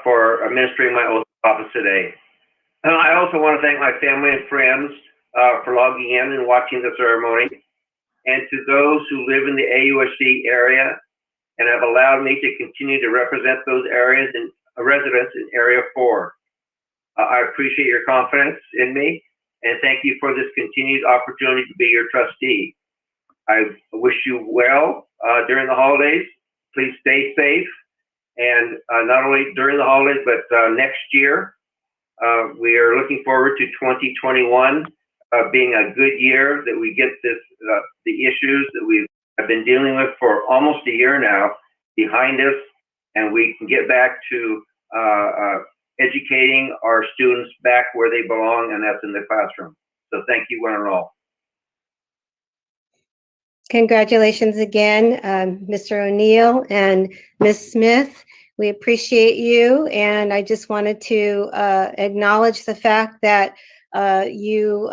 for administering my oath of office today. And I also want to thank my family and friends for logging in and watching the ceremony, and to those who live in the AUHSD area and have allowed me to continue to represent those areas and residents in Area 4. I appreciate your confidence in me, and thank you for this continued opportunity to be your trustee. I wish you well during the holidays. Please stay safe, and not only during the holidays, but next year. We are looking forward to 2021 being a good year, that we get the issues that we have been dealing with for almost a year now behind us, and we can get back to educating our students back where they belong, and that's in the classroom. So thank you, one and all. Congratulations again, Mr. O'Neill and Ms. Smith. We appreciate you, and I just wanted to acknowledge the fact that you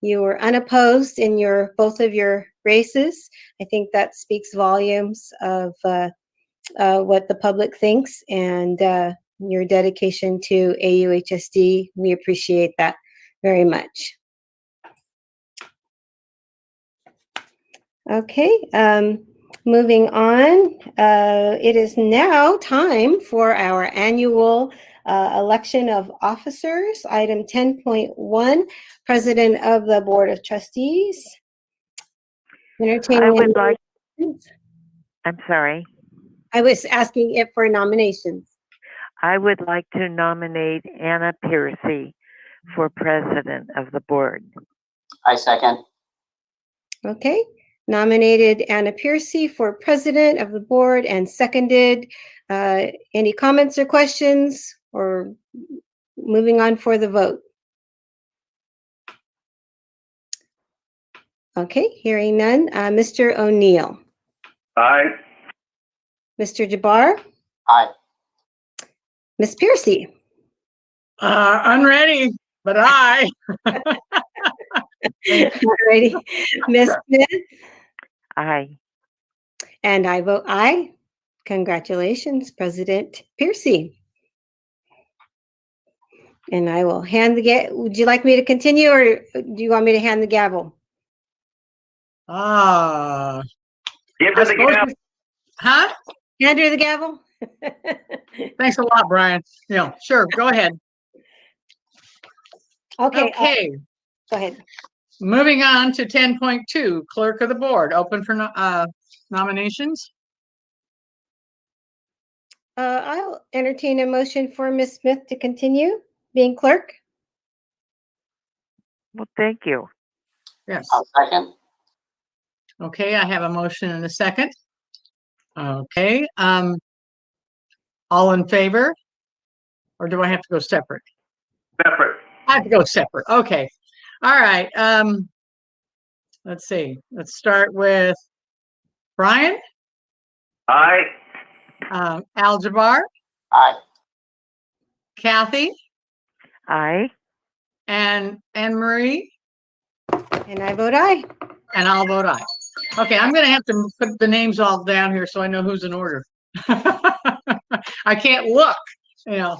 were unopposed in both of your races. I think that speaks volumes of what the public thinks, and your dedication to AUHSD. We appreciate that very much. Okay, moving on. It is now time for our annual election of officers. Item 10.1, President of the Board of Trustees. I would like, I'm sorry. I was asking it for nominations. I would like to nominate Anna Piercy for President of the Board. I second. Okay. Nominated Anna Piercy for President of the Board and seconded. Any comments or questions, or moving on for the vote? Okay, hearing none. Mr. O'Neill. Aye. Mr. Jabbar. Aye. Ms. Piercy. Unready, but aye. Alrighty. Ms. Smith. Aye. And I vote aye. Congratulations, President Piercy. And I will hand would you like me to continue, or do you want me to hand the gavel? Give her I the suppose gavel. Huh? Hand her the gavel? Thanks a lot, Brian. Yeah, sure. Go ahead. Okay. Okay. Go ahead. Moving on to 10.2, Clerk of the Board. Open for nominations. I'll entertain a motion for Ms. Smith to continue being clerk. Well, thank you. Yes. I'll second. Okay, I have a motion and a second. Okay. All in favor? Or do I have to go separate? Separate. I have to go separate. Okay. All right. Let's see. Let's start with Brian. Aye. Al-Jabbar. Aye. Kathy. Aye. And Anne Marie. And I vote aye. And I'll vote aye. Okay, I'm going to have to put the names all down here so I know who's in order. I can't look, you know.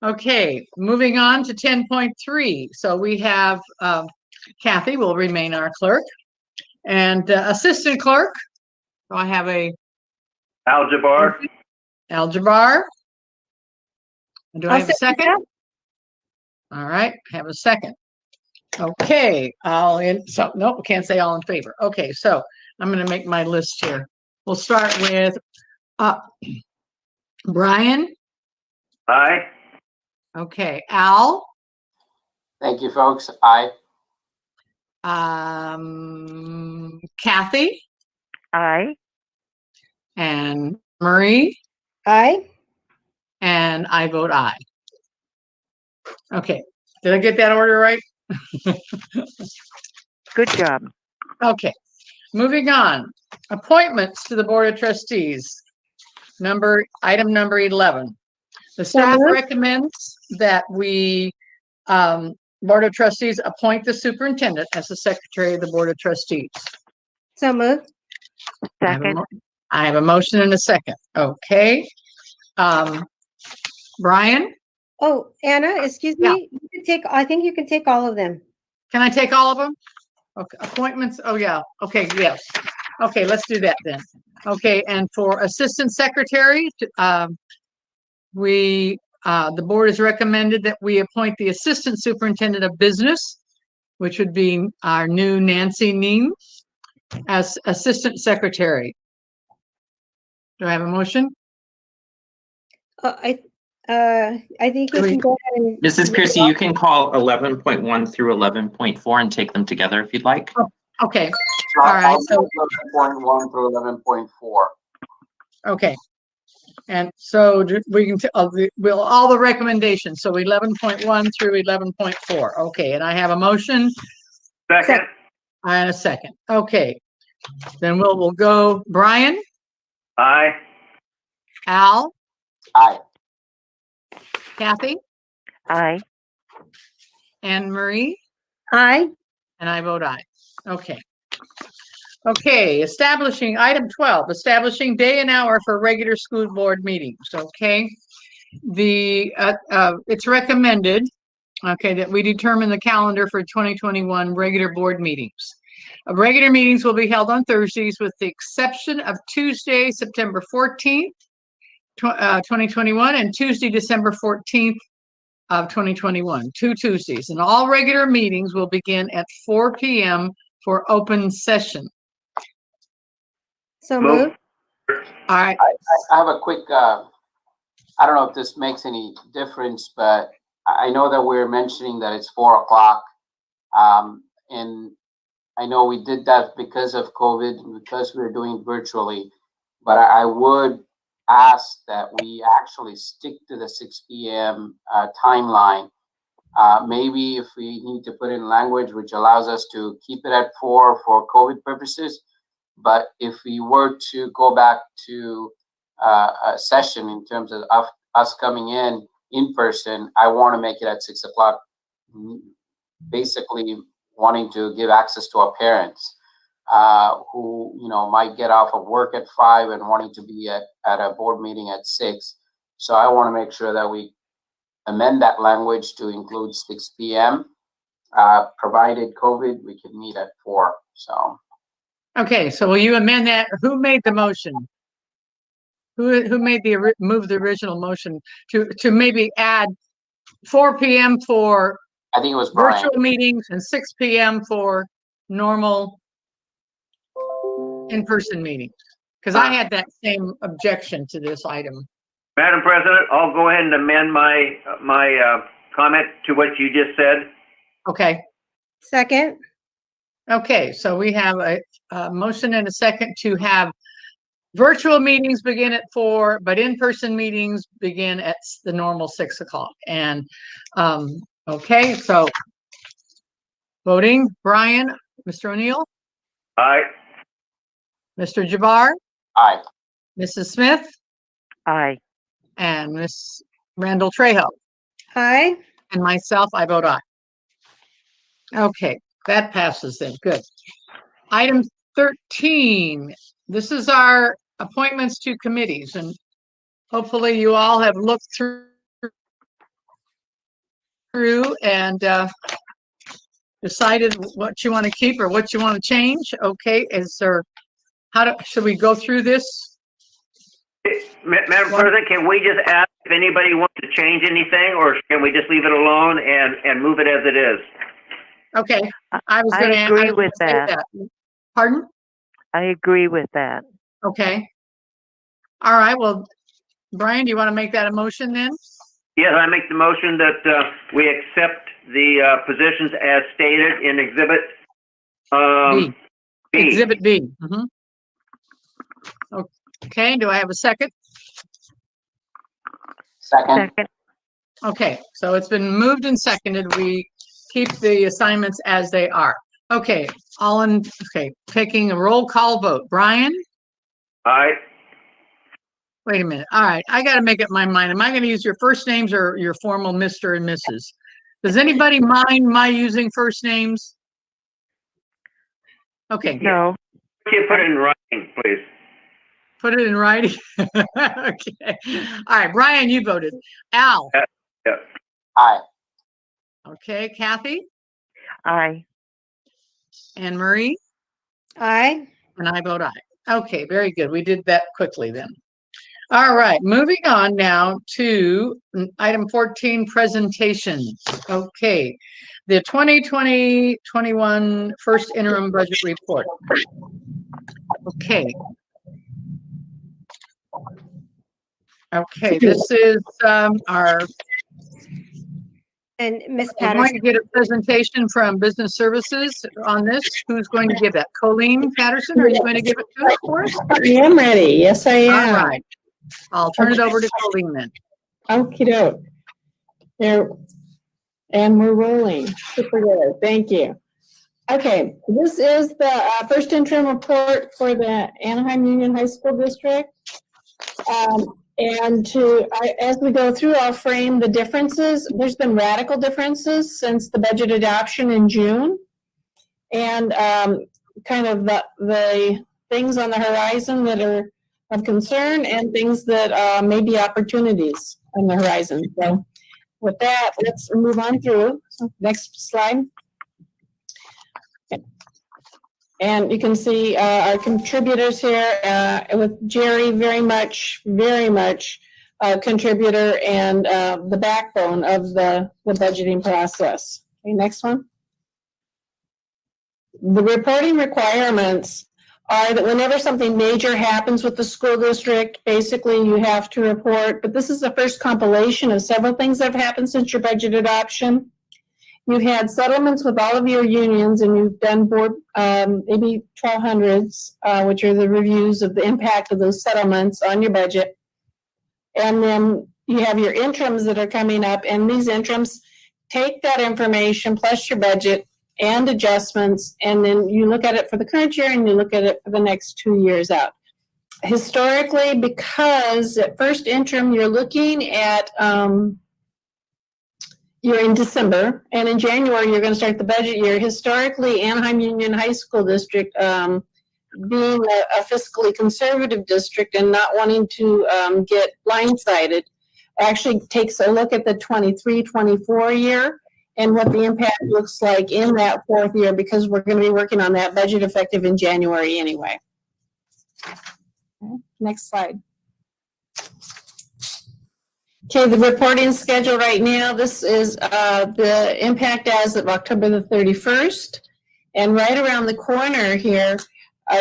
Okay, moving on to 10.3. So we have Kathy will remain our clerk. And assistant clerk, so I have a Al-Jabbar. Al-Jabbar. Do I I'll have a second second? All right, have a second. Okay, nope, can't say all in favor. Okay, so I'm going to make my list here. We'll start with Brian. Aye. Okay, Al. Thank you, folks. Aye. Kathy. Aye. And Marie. Aye. And I vote aye. Okay, did I get that order right? Good job. Okay, moving on. Appointments to the Board of Trustees. Item number 11. The staff recommends that we, Board of Trustees, appoint the superintendent as the secretary of the Board of Trustees. So moved. Second. I have a motion and a second. Okay. Brian? Oh, Anna, excuse me. You can take, I think you can take all of them. Can I take all of them? Okay, appointments. Oh, yeah. Okay, yes. Okay, let's do that then. Okay, and for assistant secretary, the board has recommended that we appoint the assistant superintendent of business, which would be our new Nancy Neem, as assistant secretary. Do I have a motion? I think you can go ahead and. Mrs. Piercy, you can call 11.1 through 11.4 and take them together if you'd like. Oh, okay. All right. So 11.1 through 11.4. okay. And so we can all the recommendations. So 11.1 through 11.4. Okay. And I have a motion. Second. And a second. Okay. Then we'll go Brian. Aye. Al. Aye. Kathy. Aye. Anne Marie. Aye. And I vote aye. Okay. Okay, item 12, establishing day and hour for regular school board meetings. Okay. It's recommended, okay, that we determine the calendar for 2021 regular board meetings. Regular meetings will be held on Thursdays with the exception of Tuesday, September 14th, 2021, and Tuesday, December 14th of 2021, 2 Tuesdays. And all regular meetings will begin at 4 p.m. for open session. So moved. All right. I have a quick, I don't know if this makes any difference, but I know that we're mentioning that it's 4 o'clock. And I know we did that because of COVID, because we're doing virtually, but I would ask that we actually stick to the 6 p.m. Timeline. Maybe if we need to put in language which allows us to keep it at 4 for COVID purposes, but if we were to go back to a session in terms of us coming in person, I want to make it at 6 o'clock, basically wanting to give access to our parents who, might get off of work at 5 and wanting to be at a board meeting at 6. So I want to make sure that we amend that language to include 6 p.m. Provided COVID, we could meet at 4. So. Okay, so will you amend that? Who made the motion? Who made move the original motion to maybe add 4 p.m. for I think it was Brian. virtual meetings and 6 p.m. for normal in-person meetings? Because I had that same objection to this item. Madam President, I'll go ahead and amend my comment to what you just said. Okay. Second. Okay, so we have a motion and a second to have virtual meetings begin at 4, but in-person meetings begin at the normal 6 o'clock. And okay, so voting, Brian, Mr. O'Neill? Aye. Mr. Jabbar? Aye. Mrs. Smith? Aye. And Ms. Randall Trejo? Aye. And myself, I vote aye. Okay, that passes then. Good. Item 13. This is our appointments to committees, and hopefully you all have looked through and decided what you want to keep or what you want to change. Okay, should we go through this? Madam President, can we just ask if anybody wants to change anything, or can we just leave it alone and move it as it is? Okay, I agree with that. Pardon? I agree with that. Okay. All right, well, Brian, do you want to make that a motion then? Yes, I make the motion that we accept the positions as stated in Exhibit B. B. Exhibit B. Okay, do I have a second? Second. Okay, so it's been moved and seconded. We keep the assignments as they are. Okay, taking a roll call vote. Brian? Aye. Wait a minute. All right, I got to make up my mind. Am I going to use your first names or your formal Mr. and Mrs.? Does anybody mind my using first names? Okay. No. Can you put it in writing, please? Put it in writing. Okay. All right, Brian, you voted. Al? Yeah. Aye. Okay, Kathy? Aye. Anne Marie? Aye. And I vote aye. Okay, very good. We did that quickly then. All right, moving on now to item 14, presentations. Okay, the 2020-21 first interim budget report. Okay. Okay, this is our. And Ms. We're going to Patterson. get a presentation from Business Services on this. Who's going to give that? Colleen Patterson, are you going to give it to us for us? I am ready. Yes, I am. All right. I'll turn it over to Colleen then. Okie doke. There, and we're rolling. Super good. Thank you. Okay, this is the first interim report for the Anaheim Union High School District. As we go through, I'll frame the differences. There's been radical differences since the budget adoption in June. And kind of the things on the horizon that are of concern and things that may be opportunities on the horizon. So with that, let's move on through. So next slide. And you can see our contributors here with Jerry, very much a contributor and the backbone of the budgeting process. Okay, next one. The reporting requirements are that whenever something major happens with the school district, basically you have to report, but this is the first compilation of several things that have happened since your budget adoption. You've had settlements with all of your unions, and you've done board AB 1200s, which are the reviews of the impact of those settlements on your budget. And then you have your interims that are coming up, and these interims take that information plus your budget and adjustments, and then you look at it for the current year and you look at it for the next 2 years out. Historically, because at first interim you're looking at you're in December, and in January you're going to start the budget year. Historically, Anaheim Union High School District, being a fiscally conservative district and not wanting to get blindsided, actually takes a look at the 23-24 year and what the impact looks like in that fourth year, because we're going to be working on that budget effective in January anyway. Okay, next slide. Okay, the reporting schedule right now, this is the impact as of October the 31st. And right around the corner here,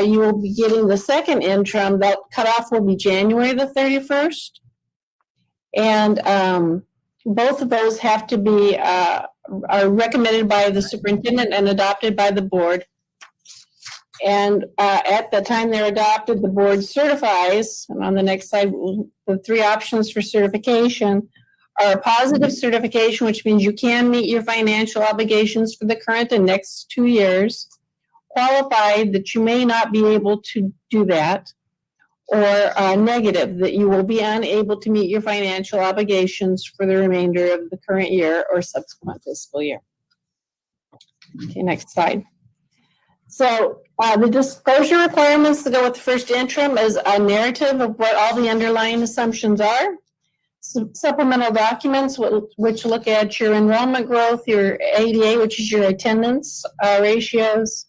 you will be getting the second interim. That cutoff will be January the 31st. And both of those have to be, are recommended by the superintendent and adopted by the board. And at the time they're adopted, the board certifies, and on the next slide, the three options for certification are a positive certification, which means you can meet your financial obligations for the current and next 2 years, qualified that you may not be able to do that, or negative, that you will be unable to meet your financial obligations for the remainder of the current year or subsequent fiscal year. Okay, next slide. So the disclosure requirements to go with the first interim is a narrative of what all the underlying assumptions are. Supplemental documents, which look at your enrollment growth, your ADA, which is your attendance ratios,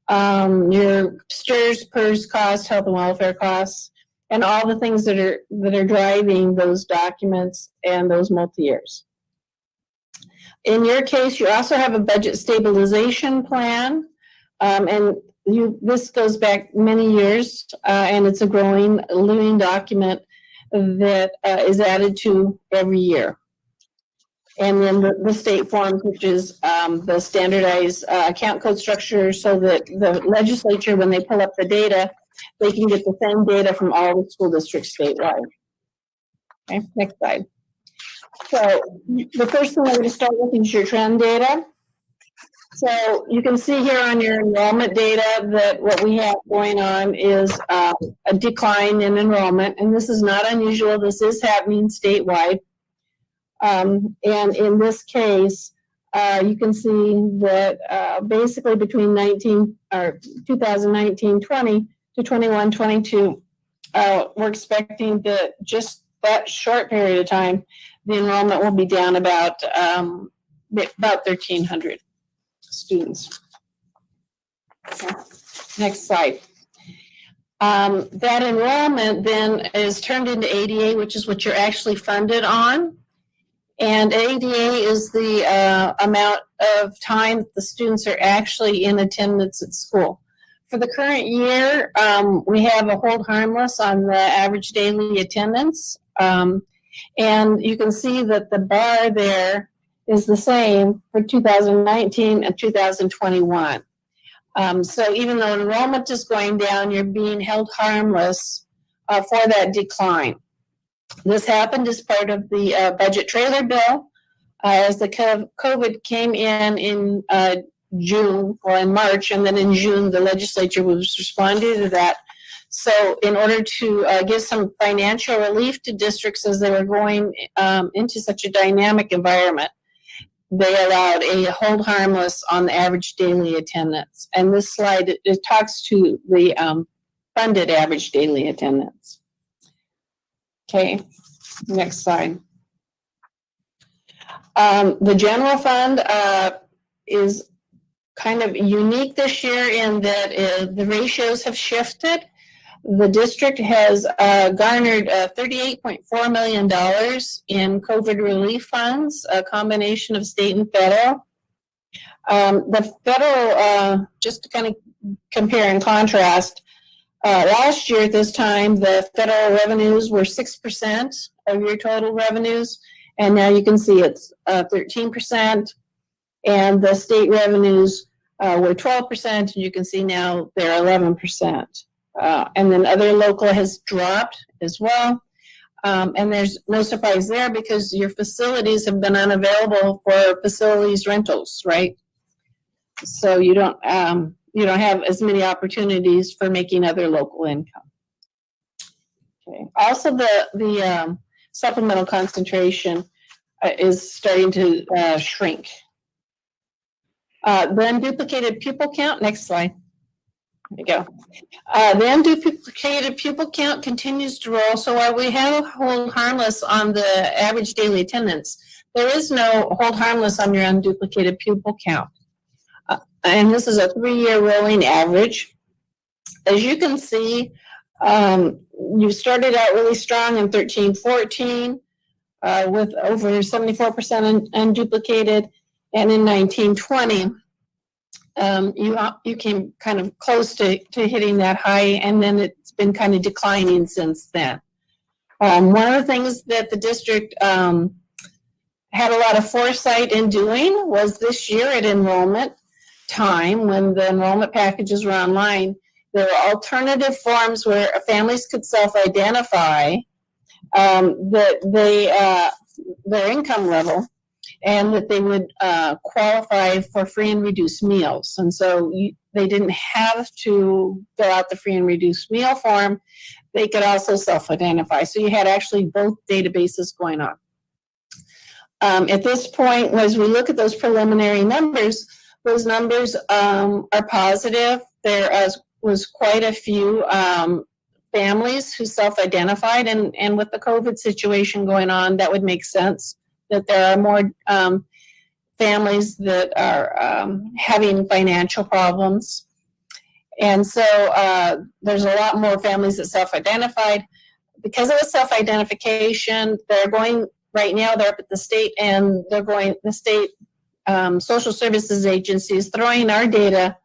your STRS, PERS costs, health and welfare costs, and all the things that are driving those documents and those multi-years. In your case, you also have a budget stabilization plan. And this goes back many years, and it's a growing, living document that is added to every year. And then the state forms, which is the standardized account code structure, so that the legislature, when they pull up the data, they can get the same data from all the school districts statewide. Okay, next slide. So the first thing I'm going to start with is your trend data. So you can see here on your enrollment data that what we have going on is a decline in enrollment, and this is not unusual. This is happening statewide. And in this case, you can see that basically between 2019-20 to 21-22, we're expecting that just that short period of time, the enrollment will be down about 1,300 students. Okay. Next slide. That enrollment then is turned into ADA, which is what you're actually funded on. And ADA is the amount of time the students are actually in attendance at school. For the current year, we have a hold harmless on the average daily attendance. And you can see that the bar there is the same for 2019 and 2021. So even though enrollment is going down, you're being held harmless for that decline. This happened as part of the budget trailer bill. As the COVID came in June, or in March, and then in June, the legislature was responding to that. So in order to give some financial relief to districts as they were going into such a dynamic environment, they allowed a hold harmless on the average daily attendance. And this slide, it talks to the funded average daily attendance. Okay, next slide. The general fund is kind of unique this year in that the ratios have shifted. The district has garnered $38.4 million in COVID relief funds, a combination of state and federal. The federal, just to kind of compare and contrast, last year at this time, the federal revenues were 6% of your total revenues, and now you can see it's 13%, and the state revenues were 12%, and you can see now they're 11%. And then other local has dropped as well. And there's no surprise there because your facilities have been unavailable for facilities rentals, right? So you don't have as many opportunities for making other local income. Okay. Also, the supplemental concentration is starting to shrink. The unduplicated pupil count, next slide. There you go. The unduplicated pupil count continues to roll, so while we have hold harmless on the average daily attendance, there is no hold harmless on your unduplicated pupil count. And this is a 3-year rolling average. As you can see, you started out really strong in 13-14 with over 74% unduplicated, and in 19-20, you came kind of close to hitting that high, and then it's been kind of declining since then. One of the things that the district had a lot of foresight in doing was this year at enrollment time, when the enrollment packages were online, there were alternative forms where families could self-identify that their income level, and that they would qualify for free and reduced meals. And so they didn't have to fill out the free and reduced meal form. They could also self-identify. So you had actually both databases going on. At this point, as we look at those preliminary numbers, those numbers are positive. There was quite a few families who self-identified, and with the COVID situation going on, that would make sense that there are more families that are having financial problems. And so there's a lot more families that self-identified. Because of the self-identification, they're going, right now they're up at the state, and they're going, the state social services agencies throwing our data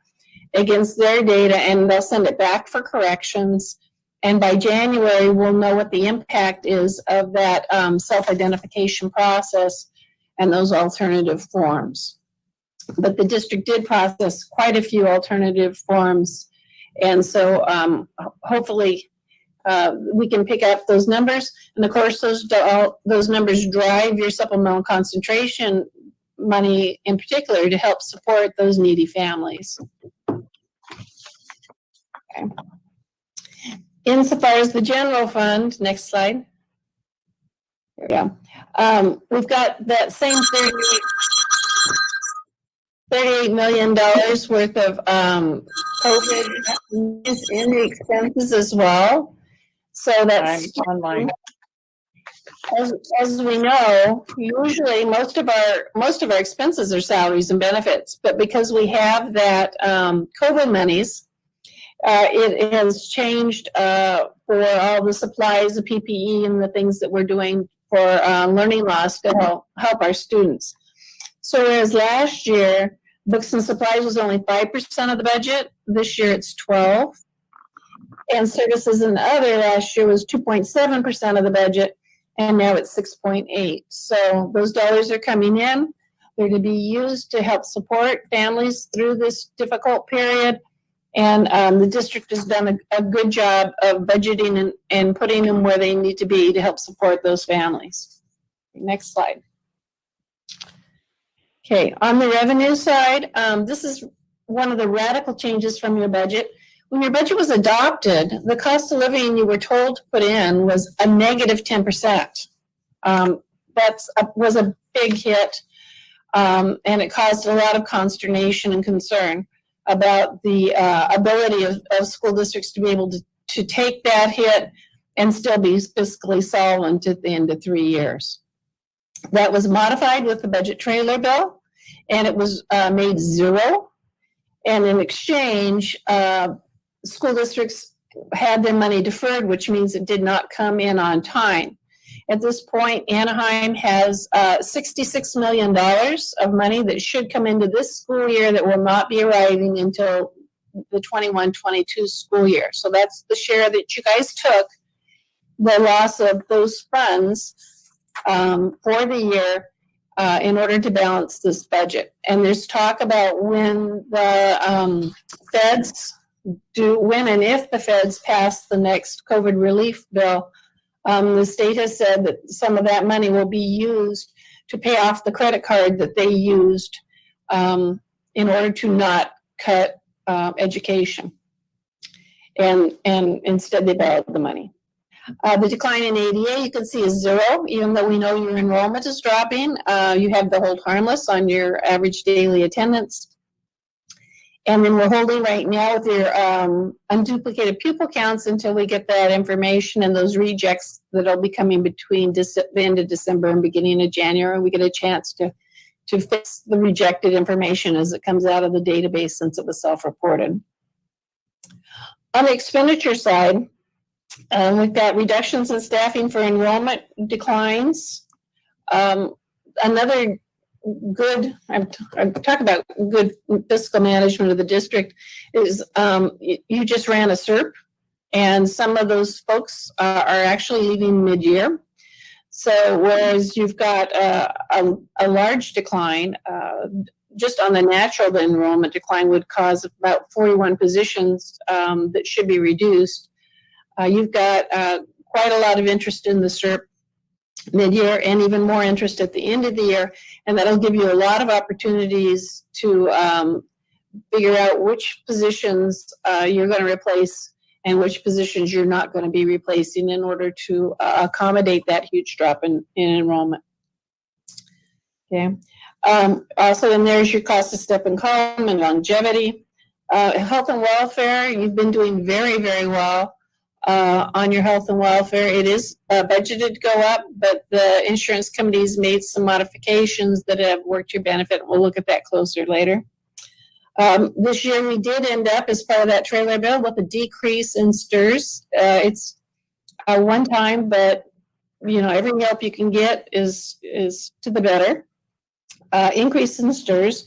against their data, and they'll send it back for corrections. And by January, we'll know what the impact is of that self-identification process and those alternative forms. But the district did process quite a few alternative forms. And so hopefully we can pick up those numbers. And of course, those numbers drive your supplemental concentration money in particular to help support those needy families. Okay. Insofar as the general fund, next slide. There we go. We've got that same $38 million worth of COVID is in the expenses as well. So that's online. As we know, usually most of our expenses are salaries and benefits, but because we have that COVID monies, it has changed for all the supplies, the PPE, and the things that we're doing for learning loss to help our students. So whereas last year, books and supplies was only 5% of the budget, this year it's 12%. And services and other last year was 2.7% of the budget, and now it's 6.8%. So those dollars are coming in. They're to be used to help support families through this difficult period. And the district has done a good job of budgeting and putting them where they need to be to help support those families. Next slide. Okay, on the revenue side, this is one of the radical changes from your budget. When your budget was adopted, the cost of living you were told to put in was a negative 10%. That was a big hit, and it caused a lot of consternation and concern about the ability of school districts to be able to take that hit and still be fiscally solvent at the end of 3 years. That was modified with the budget trailer bill, and it was made zero. And in exchange, school districts had their money deferred, which means it did not come in on time. At this point, Anaheim has $66 million of money that should come into this school year that will not be arriving until the 21-22 school year. So that's the share that you guys took, the loss of those funds for the year in order to balance this budget. And there's talk about when the feds when and if the feds pass the next COVID relief bill. The state has said that some of that money will be used to pay off the credit card that they used in order to not cut education. And instead they borrowed the money. The decline in ADA, you can see, is zero, even though we know your enrollment is dropping. You have the hold harmless on your average daily attendance. And then we're holding right now with your unduplicated pupil counts until we get that information and those rejects that'll be coming between the end of December and beginning of January. We get a chance to fix the rejected information as it comes out of the database since it was self-reported. On the expenditure side, we've got reductions in staffing for enrollment declines. Another good, I'm talking about good fiscal management of the district, is you just ran a SERP, and some of those folks are actually leaving mid-year. So whereas you've got a large decline, just on the natural enrollment decline would cause about 41 positions that should be reduced. You've got quite a lot of interest in the SERP mid-year and even more interest at the end of the year, and that'll give you a lot of opportunities to figure out which positions you're going to replace and which positions you're not going to be replacing in order to accommodate that huge drop in enrollment. Okay. Also, and there's your cost of step and column and longevity. Health and welfare, you've been doing very, very well on your health and welfare. It is budgeted to go up, but the insurance companies made some modifications that have worked to your benefit. We'll look at that closer later. This year we did end up, as part of that trailer bill, with a decrease in STRS. It's a one-time, but you know, every help you can get is to the better. Increase in STRS,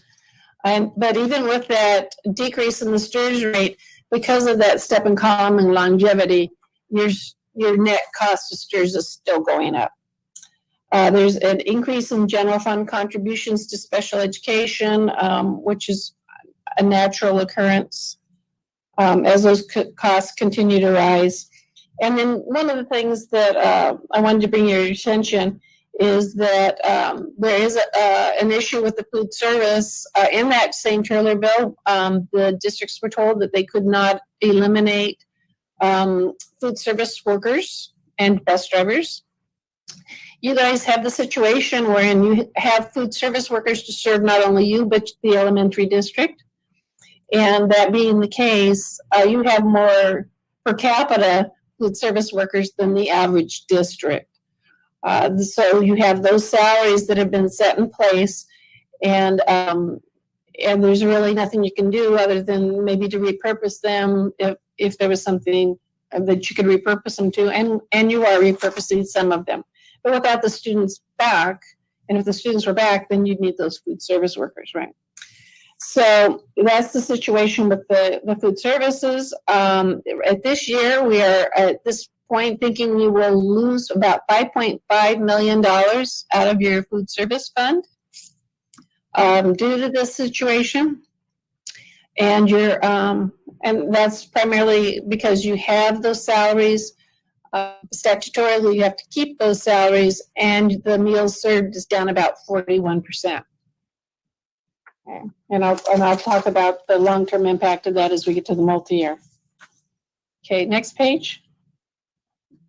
but even with that decrease in the STRS rate, because of that step and column and longevity, your net cost of STRS is still going up. There's an increase in general fund contributions to special education, which is a natural occurrence as those costs continue to rise. And then one of the things that I wanted to bring your attention is that there is an issue with the food service. In that same trailer bill, the districts were told that they could not eliminate food service workers and bus drivers. You guys have the situation wherein you have food service workers to serve not only you, but the elementary district. And that being the case, you have more per capita food service workers than the average district. So you have those salaries that have been set in place, and there's really nothing you can do other than maybe to repurpose them if there was something that you could repurpose them to, and you are repurposing some of them. But without the students back, and if the students were back, then you'd need those food service workers, right? So that's the situation with the food services. At this year, we are at this point thinking you will lose about $5.5 million out of your food service fund due to this situation. And you're and that's primarily because you have those salaries. Statutorily, you have to keep those salaries, and the meals served is down about 41%. Okay. And I'll talk about the long-term impact of that as we get to the multi-year. Okay, next page.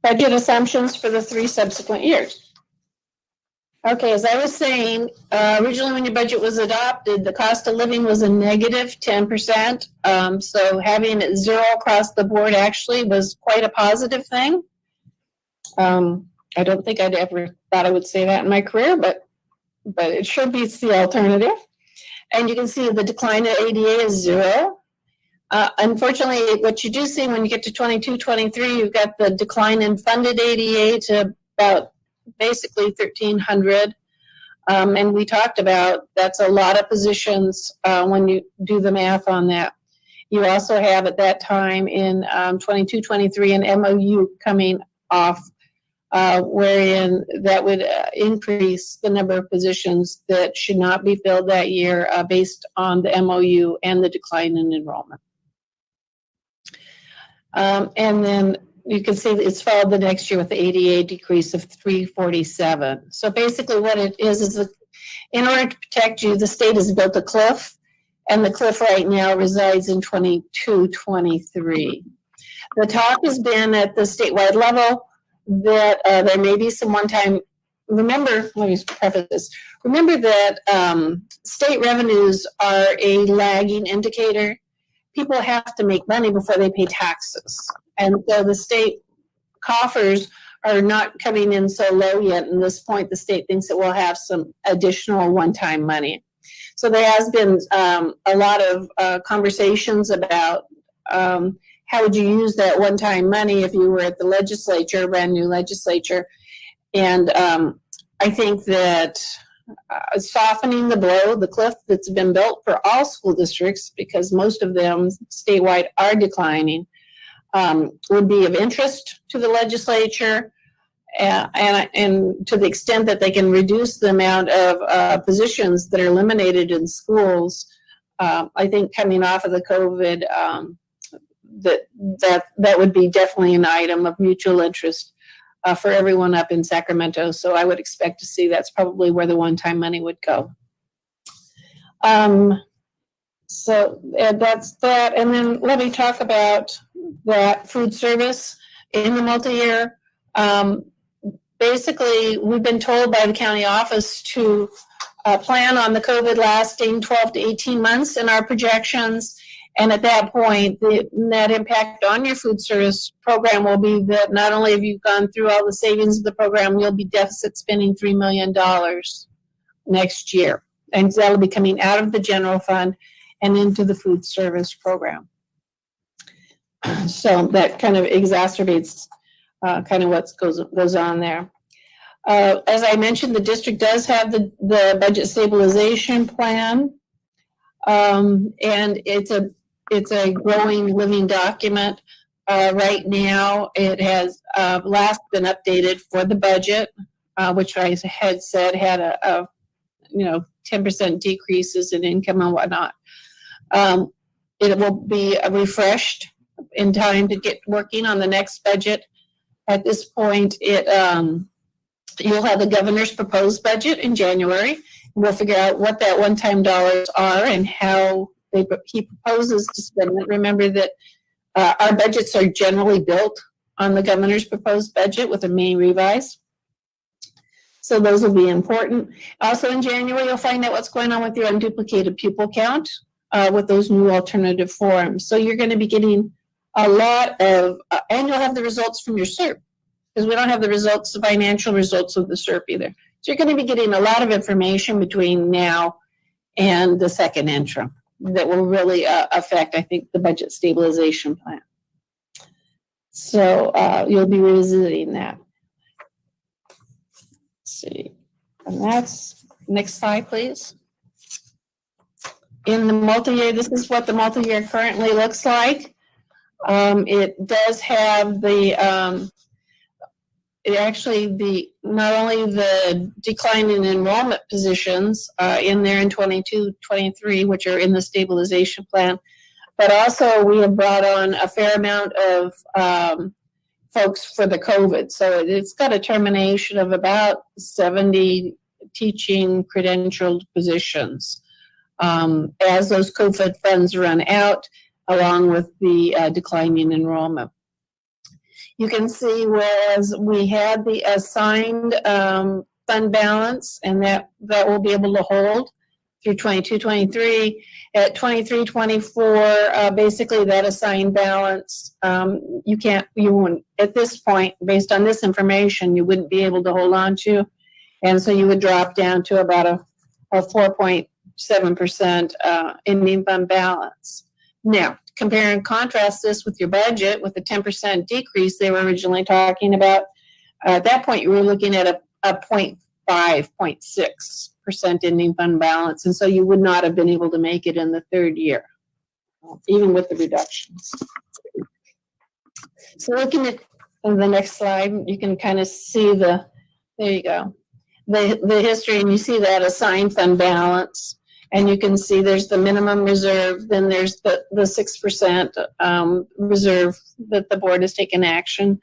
Budget assumptions for the 3 subsequent years. Okay, as I was saying, originally when your budget was adopted, the cost of living was a negative 10%. So having it 0 across the board actually was quite a positive thing. I don't think I'd ever thought I would say that in my career, but it sure beats the alternative. And you can see the decline at ADA is 0. Unfortunately, what you do see when you get to 22-23, you've got the decline in funded ADA to about basically 1,300. And we talked about that's a lot of positions when you do the math on that. You also have at that time in 22-23 an MOU coming off, wherein that would increase the number of positions that should not be filled that year based on the MOU and the decline in enrollment. And then you can see that it's followed the next year with the ADA decrease of 347. So basically what it is in order to protect you, the state has built a cliff, and the cliff right now resides in 22-23. The talk has been at the statewide level that there may be some one-time remember, let me preface this. Remember that state revenues are a lagging indicator. People have to make money before they pay taxes. And so the state coffers are not coming in so low yet. At this point, the state thinks it will have some additional one-time money. So there has been a lot of conversations about how would you use that one-time money if you were at the legislature, brand new legislature. And I think that softening the blow, the cliff that's been built for all school districts, because most of them statewide are declining, would be of interest to the legislature. And to the extent that they can reduce the amount of positions that are eliminated in schools, I think coming off of the COVID, that would be definitely an item of mutual interest for everyone up in Sacramento. So I would expect to see that's probably where the one-time money would go. So that's that. And then let me talk about that food service in the multi-year. Basically, we've been told by the county office to plan on the COVID lasting 12 to 18 months in our projections. And at that point, the net impact on your food service program will be that not only have you gone through all the savings of the program, you'll be deficit spending $3 million next year. And that'll be coming out of the general fund and into the food service program. So that kind of exacerbates kind of what goes on there. As I mentioned, the district does have the budget stabilization plan. And it's a growing living document. Right now, it has last been updated for the budget, which I had said had a 10% decreases in income and whatnot. It will be refreshed in time to get working on the next budget. At this point, you'll have the governor's proposed budget in January. We'll figure out what that one-time dollars are and how he proposes to spend it. Remember that our budgets are generally built on the governor's proposed budget with a May revise. So those will be important. Also in January, you'll find out what's going on with your unduplicated pupil count with those new alternative forms. So you're going to be getting a lot of, and you'll have the results from your SERP, because we don't have the results, the financial results of the SERP either. So you're going to be getting a lot of information between now and the second interim that will really affect, I think, the budget stabilization plan. So you'll be revisiting that. Let's see, and that's, next slide, please. In the multi-year, this is what the multi-year currently looks like. It does have the, not only the decline in enrollment positions in there in 22-23, which are in the stabilization plan, but also we have brought on a fair amount of folks for the COVID. So it's got a termination of about 70 teaching credentialed positions as those COVID funds run out, along with the declining enrollment. You can see whereas we had the assigned fund balance, and that will be able to hold through 22-23. At 23-24, basically that assigned balance, you wouldn't, at this point, based on this information, you wouldn't be able to hold on to. And so you would drop down to about a 4.7% ending fund balance. Now, compare and contrast this with your budget with the 10% decrease they were originally talking about. At that point, you were looking at a 0.6% ending fund balance. And so you would not have been able to make it in the third year, even with the reductions. So looking at the next slide, you can kind of see there you go, the history, and you see that assigned fund balance. And you can see there's the minimum reserve, then there's the 6% reserve that the board has taken action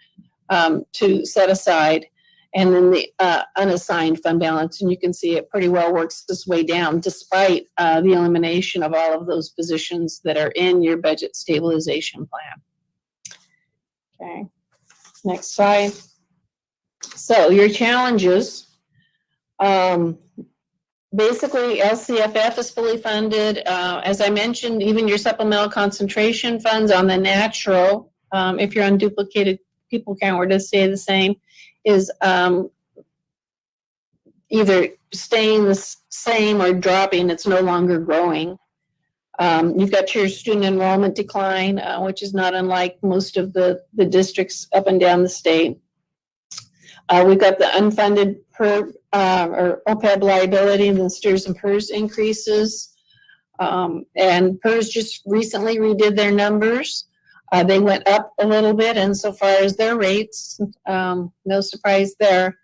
to set aside, and then the unassigned fund balance. And you can see it pretty well works its way down despite the elimination of all of those positions that are in your budget stabilization plan. Okay, next slide. So your challenges Basically, LCFF is fully funded. As I mentioned, even your supplemental concentration funds on the natural, if you're on duplicated people count, were to stay the same, is either staying the same or dropping. It's no longer growing. You've got your student enrollment decline, which is not unlike most of the districts up and down the state. We've got the unfunded or OPEB liability, and the STRS and PERS increases. And PERS just recently redid their numbers. They went up a little bit insofar as their rates. No surprise there.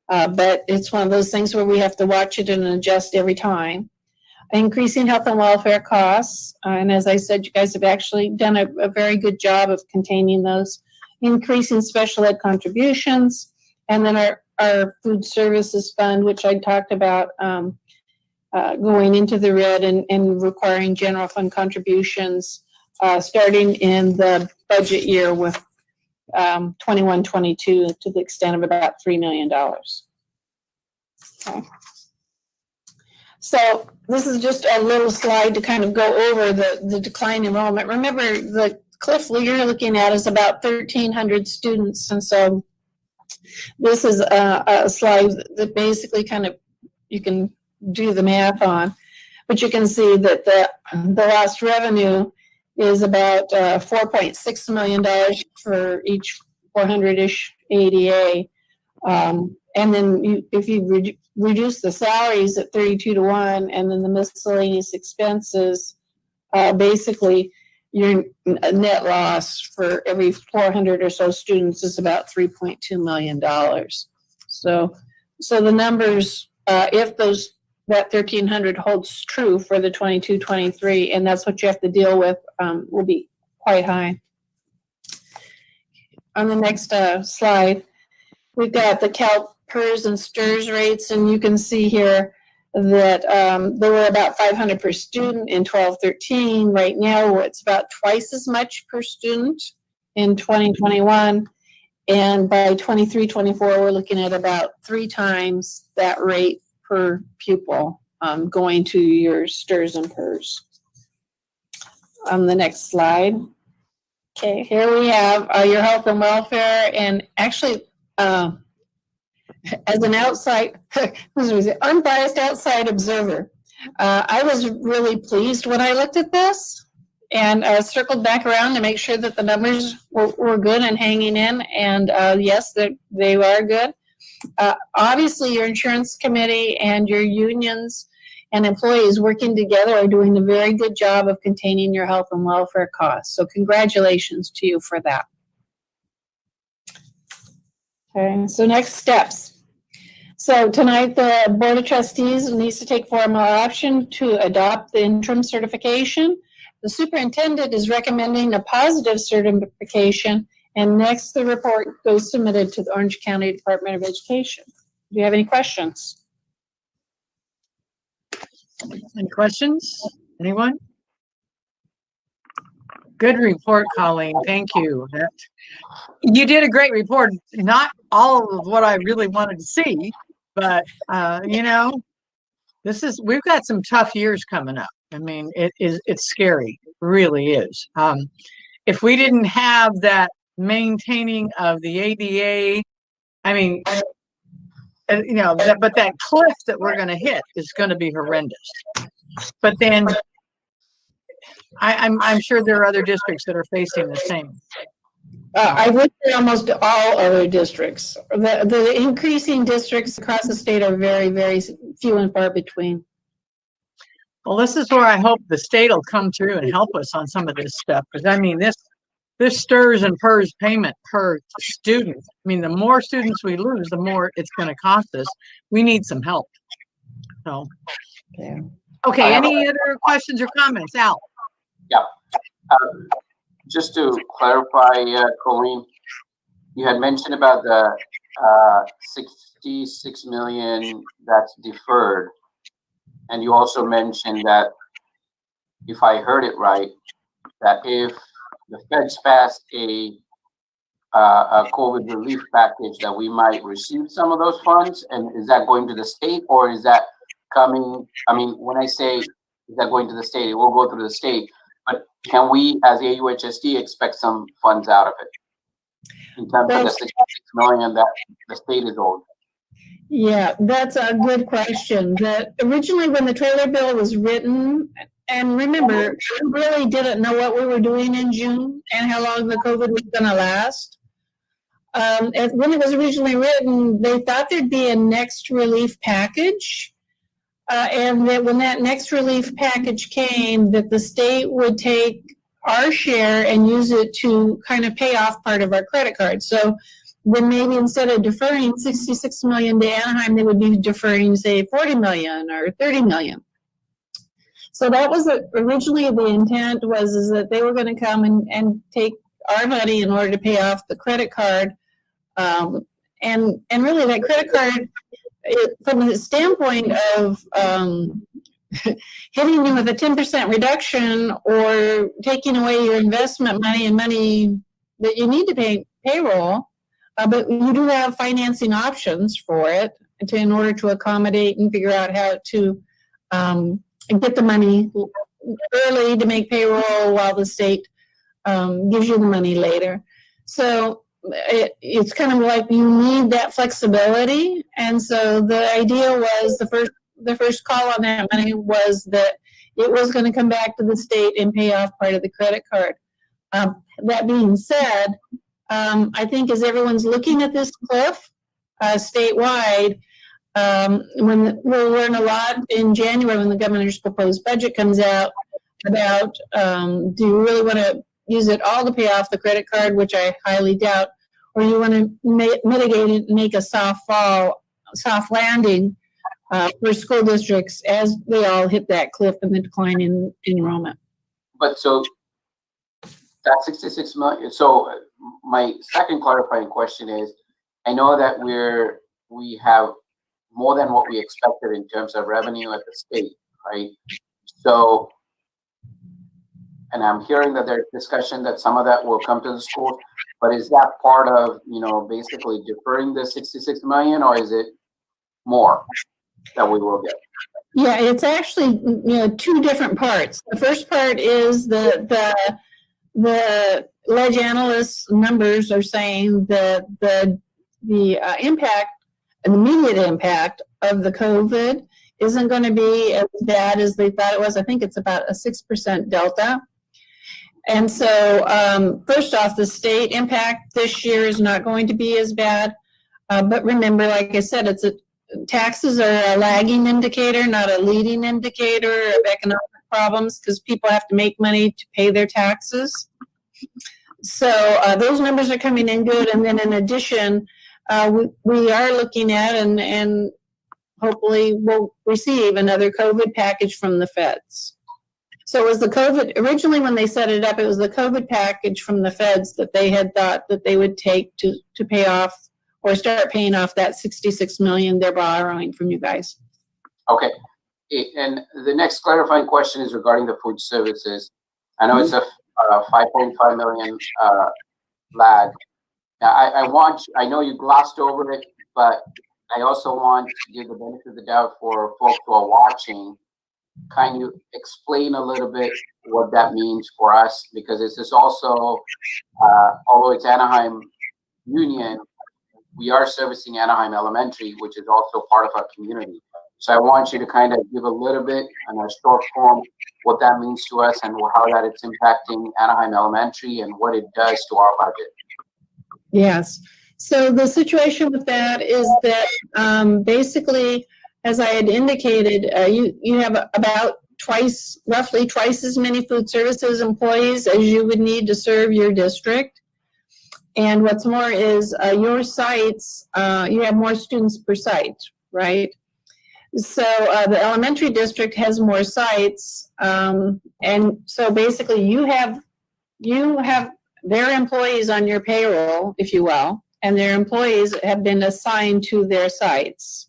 But it's one of those things where we have to watch it and adjust every time. Increasing health and welfare costs. And as I said, you guys have actually done a very good job of containing those. Increasing special ed contributions. And then our food services fund, which I talked about, going into the red and requiring general fund contributions starting in the budget year with 21-22 to the extent of about $3 million. Okay. So this is just a little slide to kind of go over the decline enrollment. Remember, the cliff you're looking at is about 1,300 students, and so this is a slide that basically kind of you can do the math on, but you can see that the lost revenue is about $4.6 million for each 400-ish ADA. And then if you reduce the salaries at 32-1 and then the miscellaneous expenses, basically your net loss for every 400 or so students is about $3.2 million. So the numbers, if that 1,300 holds true for the 22-23, and that's what you have to deal with, will be quite high. On the next slide, we've got the Cal PERS and STRS rates, and you can see here that they were about 500 per student in 12-13. Right now, it's about twice as much per student in 2021. And by 23-24, we're looking at about 3 times that rate per pupil going to your STRS and PERS. On the next slide. Okay, here we have your health and welfare, and actually, as an unbiased outside observer, I was really pleased when I looked at this and circled back around to make sure that the numbers were good and hanging in, and yes, they are good. Obviously, your insurance committee and your unions and employees working together are doing a very good job of containing your health and welfare costs. So congratulations to you for that. Okay, so next steps. So tonight, the Board of Trustees needs to take formal action to adopt the interim certification. The superintendent is recommending a positive certification, and next the report goes submitted to the Orange County Department of Education. Do you have any questions? Any questions? Anyone? Good report, Colleen. Thank you. You did a great report. Not all of what I really wanted to see, but you know, we've got some tough years coming up. I mean, it's scary. It really is. If we didn't have that maintaining of the ADA, I mean, you know, but that cliff that we're going to hit is going to be horrendous. But then I'm sure there are other districts that are facing the same. I would say almost all other districts. The increasing districts across the state are very, very few and far between. Well, this is where I hope the state will come through and help us on some of this stuff. Because I mean, this STRS and PERS payment per student. I mean, the more students we lose, the more it's going to cost us. We need some help. So, yeah. Okay. Any other questions or comments, Al? Yeah. Just to clarify, Colleen, you had mentioned about the 66 million that's deferred, and you also mentioned that, if I heard it right, that if the feds pass a a COVID relief package that we might receive some of those funds? And is that going to the state, or is that coming? I mean, when I say is that going to the state, it will go through the state. But can we, as AUHSD, expect some funds out of it in terms of the 66 million that the state is owed? Yeah, that's a good question. That originally, when the trailer bill was written, and remember, we really didn't know what we were doing in June and how long the COVID was going to last. When it was originally written, they thought there'd be a next relief package, and that when that next relief package came, that the state would take our share and use it to kind of pay off part of our credit card. So then maybe instead of deferring 66 million to Anaheim, they would be deferring, say, 40 million or 30 million. So that was originally the intent is that they were going to come and take our money in order to pay off the credit card. And really that credit card, from the standpoint of hitting you with a 10% reduction or taking away your investment money and money that you need to pay payroll, but you do have financing options for it in order to accommodate and figure out how to get the money early to make payroll while the state gives you the money later. So it's kind of like you need that flexibility. And so the idea was the first call on that money was that it was going to come back to the state and pay off part of the credit card. That being said, I think as everyone's looking at this cliff statewide, we'll learn a lot in January when the governor's proposed budget comes out about do you really want to use it all to pay off the credit card, which I highly doubt, or you want to mitigate it and make a soft landing for school districts as they all hit that cliff and the decline in enrollment. But so that 66 million. So my second clarifying question is, I know that we have more than what we expected in terms of revenue at the state, right? So, and I'm hearing that there's discussion that some of that will come to the schools, but is that part of, basically deferring the 66 million, or is it more that we will get? Yeah, it's actually, two different parts. The first part is the ledge analysts numbers are saying that the impact, an immediate impact of the COVID isn't going to be as bad as they thought it was. I think it's about a 6% delta. And so first off, the state impact this year is not going to be as bad. But remember, like I said, taxes are a lagging indicator, not a leading indicator of economic problems, because people have to make money to pay their taxes. So those numbers are coming in good. And then in addition, we are looking at and hopefully we'll receive another COVID package from the feds. So it was the COVID, originally when they set it up, it was the COVID package from the feds that they had thought that they would take to pay off or start paying off that 66 million they're borrowing from you guys. Okay. And the next clarifying question is regarding the food services. I know it's a 5.5 million lag. Now, I know you glossed over it, but I also want to give the benefit of the doubt for folks who are watching. Can you explain a little bit what that means for us? Because this is also, although it's Anaheim Union, we are servicing Anaheim Elementary, which is also part of our community. So I want you to kind of give a little bit in a short form what that means to us and how that it's impacting Anaheim Elementary and what it does to our budget. Yes. So the situation with that is that basically, as I had indicated, you have about roughly twice as many food services employees as you would need to serve your district. And what's more is your sites, you have more students per site, right? So the elementary district has more sites. And so basically you have their employees on your payroll, if you will, and their employees have been assigned to their sites.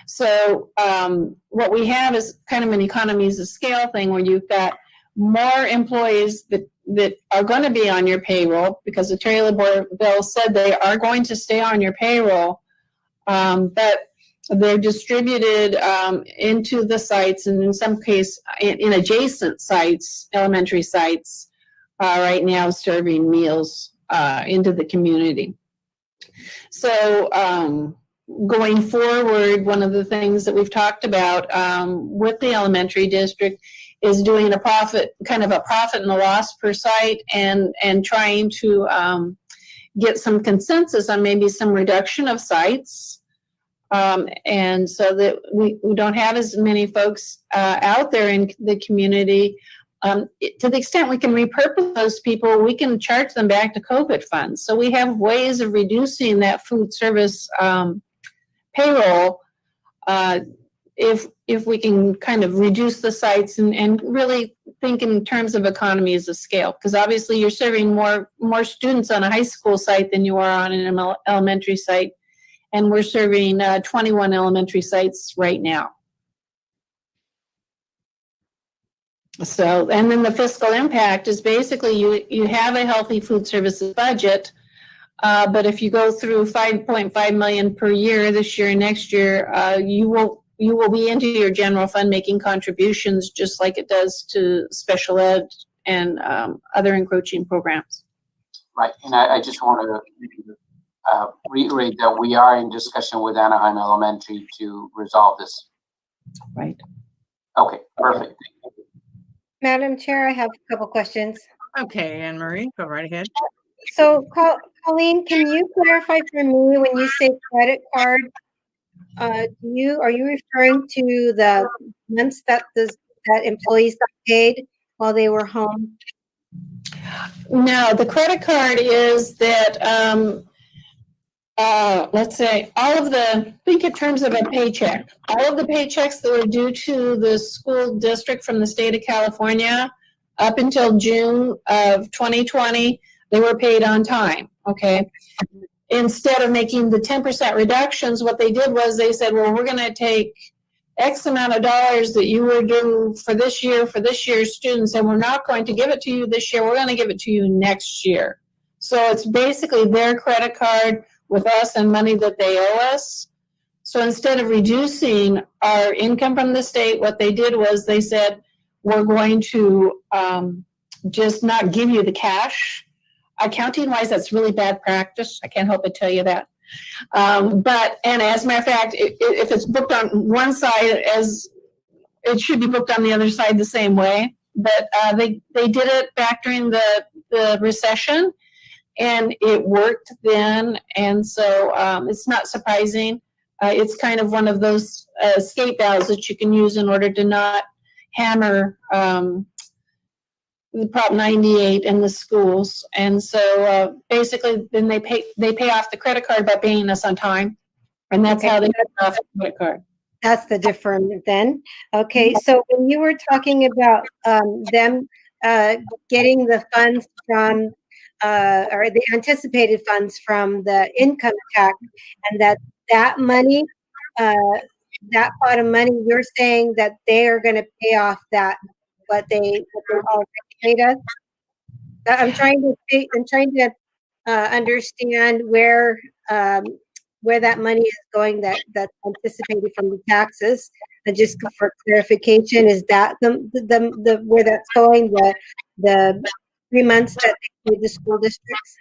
So what we have is kind of an economies of scale thing where you've got more employees that that are going to be on your payroll, because the Trailer Board bill said they are going to stay on your payroll, but they're distributed into the sites, and in some case in adjacent sites, elementary sites, right now serving meals into the community. So going forward, one of the things that we've talked about with the elementary district is doing a profit and a loss per site, and trying to get some consensus on maybe some reduction of sites. And so that we don't have as many folks out there in the community. To the extent we can repurpose those people, we can charge them back to COVID funds. So we have ways of reducing that food service payroll if we can kind of reduce the sites and really think in terms of economies of scale. Because obviously you're serving more students on a high school site than you are on an elementary site. And we're serving 21 elementary sites right now. So, and then the fiscal impact is basically you have a healthy food services budget, but if you go through 5.5 million per year this year and next year, you will be into your general fund making contributions, just like it does to special ed and other encroaching programs. Right, and I just want to reiterate that we are in discussion with Anaheim Elementary to resolve this. Right. Okay, perfect. Madam Chair, I have a couple questions. Okay, Anne Marie, go right ahead. So, Colleen, can you clarify for me when you say credit card? Are you referring to the months that employees got paid while they were home? No, the credit card is that let's say think in terms of a paycheck. All of the paychecks that were due to the school district from the state of California up until June of 2020, they were paid on time, okay? Instead of making the 10% reductions, what they did was they said, well, we're gonna take X amount of dollars that you were due for this year's students, and we're not going to give it to you this year, we're gonna give it to you next year. So it's basically their credit card with us and money that they owe us. So instead of reducing our income from the state, what they did was they said, we're going to just not give you the cash. Accounting wise, that's really bad practice. I can't help but tell you that. And as a matter of fact, if it's booked on one side, as it should be booked on the other side the same way. But they did it back during the recession, and it worked then. And so it's not surprising. It's kind of one of those escape valves that you can use in order to not hammer the Prop 98 in the schools. And so basically then they pay off the credit card by paying us on time. And that's how they pay off the credit card. That's the difference then. Okay, so when you were talking about them getting the funds from, or the anticipated funds from the income tax, and that money, that pot of money, you're saying that they are going to pay off what they already paid us? I'm trying to understand where that money is going that's anticipated from the taxes. And just for clarification, is that the where that's going, the 3 months that they paid the school districts?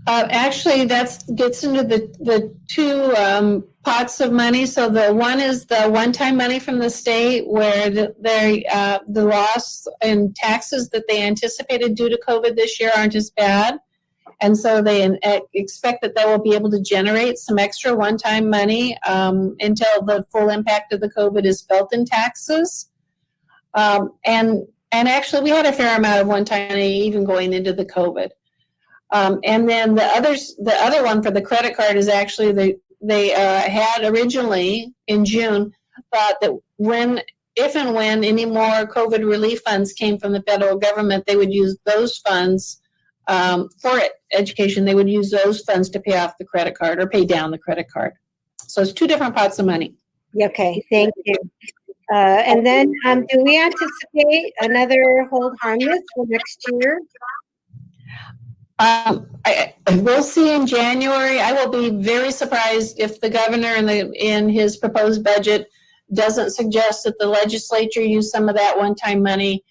Actually, that gets into the two pots of money. So the one is the one-time money from the state, where the loss in taxes that they anticipated due to COVID this year aren't as bad. And so they expect that they will be able to generate some extra one-time money until the full impact of the COVID is felt in taxes. And actually, we had a fair amount of one-time money even going into the COVID. And then the other one for the credit card is actually they had originally in June thought that if and when any more COVID relief funds came from the federal government, they would use those funds for education. They would use those funds to pay off the credit card or pay down the credit card. So it's two different pots of money. Okay, thank you. And then, do we anticipate another hold harmless for next year? We'll see in January. I will be very surprised if the governor in his proposed budget doesn't suggest that the legislature use some of that one-time money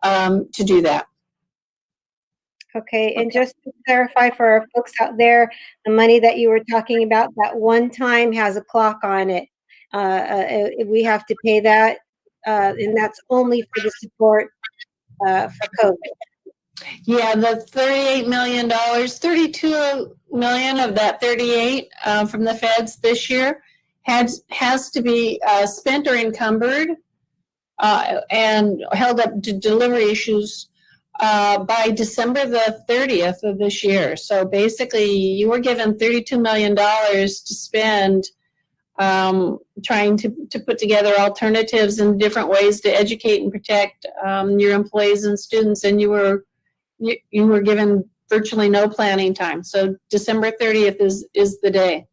to do that. Okay, and just to clarify for our folks out there, the money that you were talking about, that one time has a clock on it. We have to pay that, and that's only for the support for COVID. Yeah, the $38 million, 32 million of that 38 from the feds this year has to be spent or encumbered and held up to delivery issues by December the 30th of this year. So basically, you were given $32 million to spend trying to put together alternatives and different ways to educate and protect your employees and students, and you were given virtually no planning time. So December 30th is the day.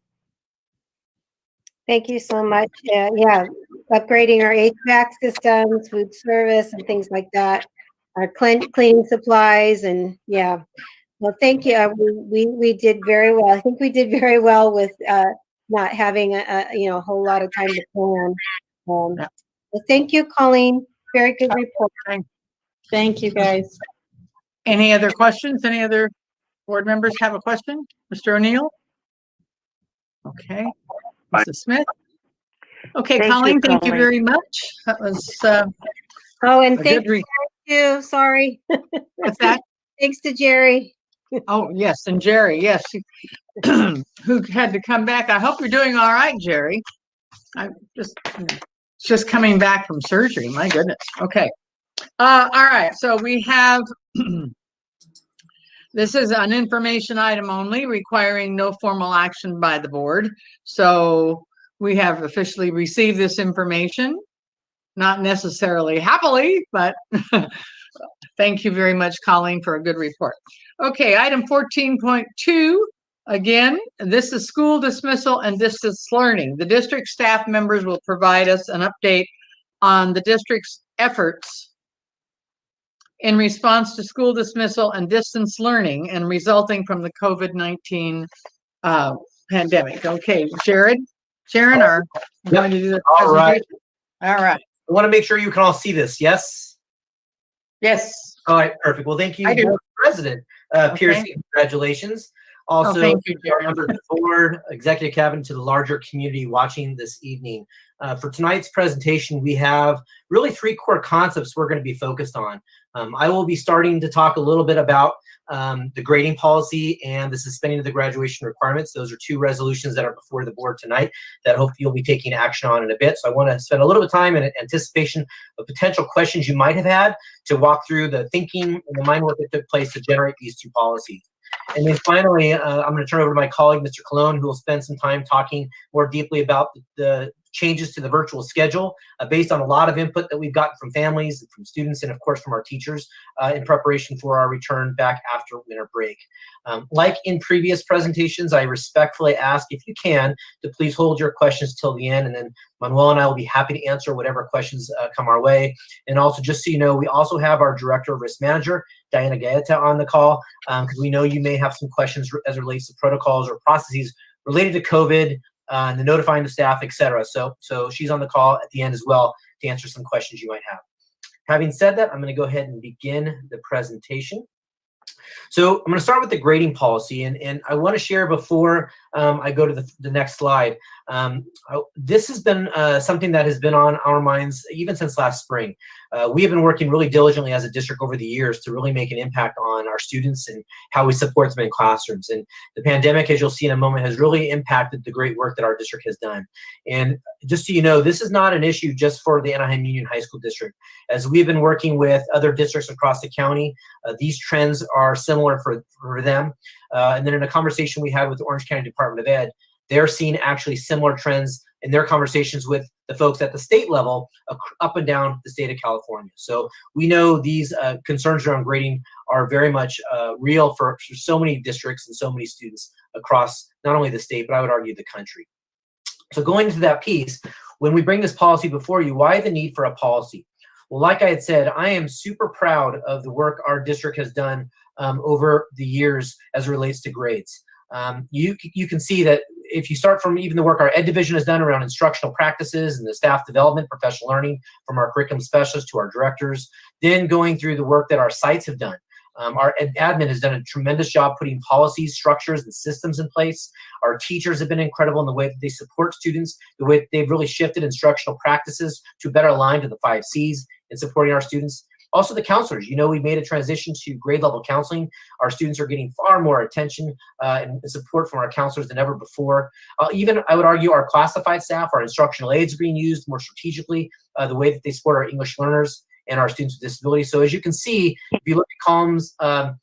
Thank you so much. Yeah, upgrading our HVAC systems, food service, and things like that. Our cleaning supplies, and yeah. Well, thank you. We did very well. I think we did very well with not having a whole lot of time to plan. Well, thank you, Colleen. Very good report. Thank you, guys. Any other questions? Any other board members have a question? Mr. O'Neill? Okay. Mrs. Smith? Okay, Colleen, thank you very much. That was and thank you. Sorry. What's that? Thanks to Jerry. Oh, yes, and Jerry, yes, who had to come back. I hope you're doing all right, Jerry. I'm just coming back from surgery. My goodness. Okay. All right. So we have, this is an information item only requiring no formal action by the board. So we have officially received this information, not necessarily happily, but thank you very much, Colleen, for a good report. Okay, item 14.2. Again, this is school dismissal and distance learning. The district staff members will provide us an update on the district's efforts in response to school dismissal and distance learning and resulting from the COVID-19 pandemic. Okay, Sharon are going to do the All right. All right. I want to make sure you can all see this. Yes? Yes. All right, perfect. Well, thank you, Board President Piercy. Congratulations. Also, thank you, our members of the board, executive cabinet, to the larger community watching this evening. For tonight's presentation, we have really three core concepts we're going to be focused on. I will be starting to talk a little bit about the grading policy and the suspending of the graduation requirements. Those are two resolutions that are before the board tonight that hopefully you'll be taking action on in a bit. So I want to spend a little bit of time in anticipation of potential questions you might have had to walk through the thinking and the mind work that took place to generate these two policies. And then finally, I'm going to turn over to my colleague, Mr. Colon, who will spend some time talking more deeply about the changes to the virtual schedule based on a lot of input that we've gotten from families, from students, and of course from our teachers in preparation for our return back after winter break. Like in previous presentations, I respectfully ask, if you can, to please hold your questions till the end, and then Manuel and I will be happy to answer whatever questions come our way. And also, just so you know, we also have our Director of Risk Manager, Diana Gaeta, on the call, because we know you may have some questions as it relates to protocols or processes related to COVID, and the notifying the staff, etc. So she's on the call at the end as well to answer some questions you might have. Having said that, I'm going to go ahead and begin the presentation. So I'm going to start with the grading policy, and I want to share before I go to the next slide. This has been something that has been on our minds even since last spring. We have been working really diligently as a district over the years to really make an impact on our students and how we support them in classrooms. And the pandemic, as you'll see in a moment, has really impacted the great work that our district has done. And just so you know, this is not an issue just for the Anaheim Union High School District. As we've been working with other districts across the county, these trends are similar for them. And then in a conversation we had with the Orange County Department of Ed, they're seeing actually similar trends in their conversations with the folks at the state level up and down the state of California. So we know these concerns around grading are very much real for so many districts and so many students across not only the state, but I would argue the country. So going into that piece, when we bring this policy before you, why the need for a policy? Well, like I had said, I am super proud of the work our district has done over the years as it relates to grades. You can see that if you start from even the work our Ed Division has done around instructional practices and the staff development, professional learning, from our curriculum specialists to our directors, then going through the work that our sites have done. Our admin has done a tremendous job putting policies, structures, and systems in place. Our teachers have been incredible in the way that they support students, the way that they've really shifted instructional practices to better align to the 5 C's in supporting our students. Also the counselors, we've made a transition to grade level counseling. Our students are getting far more attention and support from our counselors than ever before. Even, I would argue, our classified staff, our instructional aides are being used more strategically, the way that they support our English learners and our students with disabilities. So as you can see, if you look at columns, the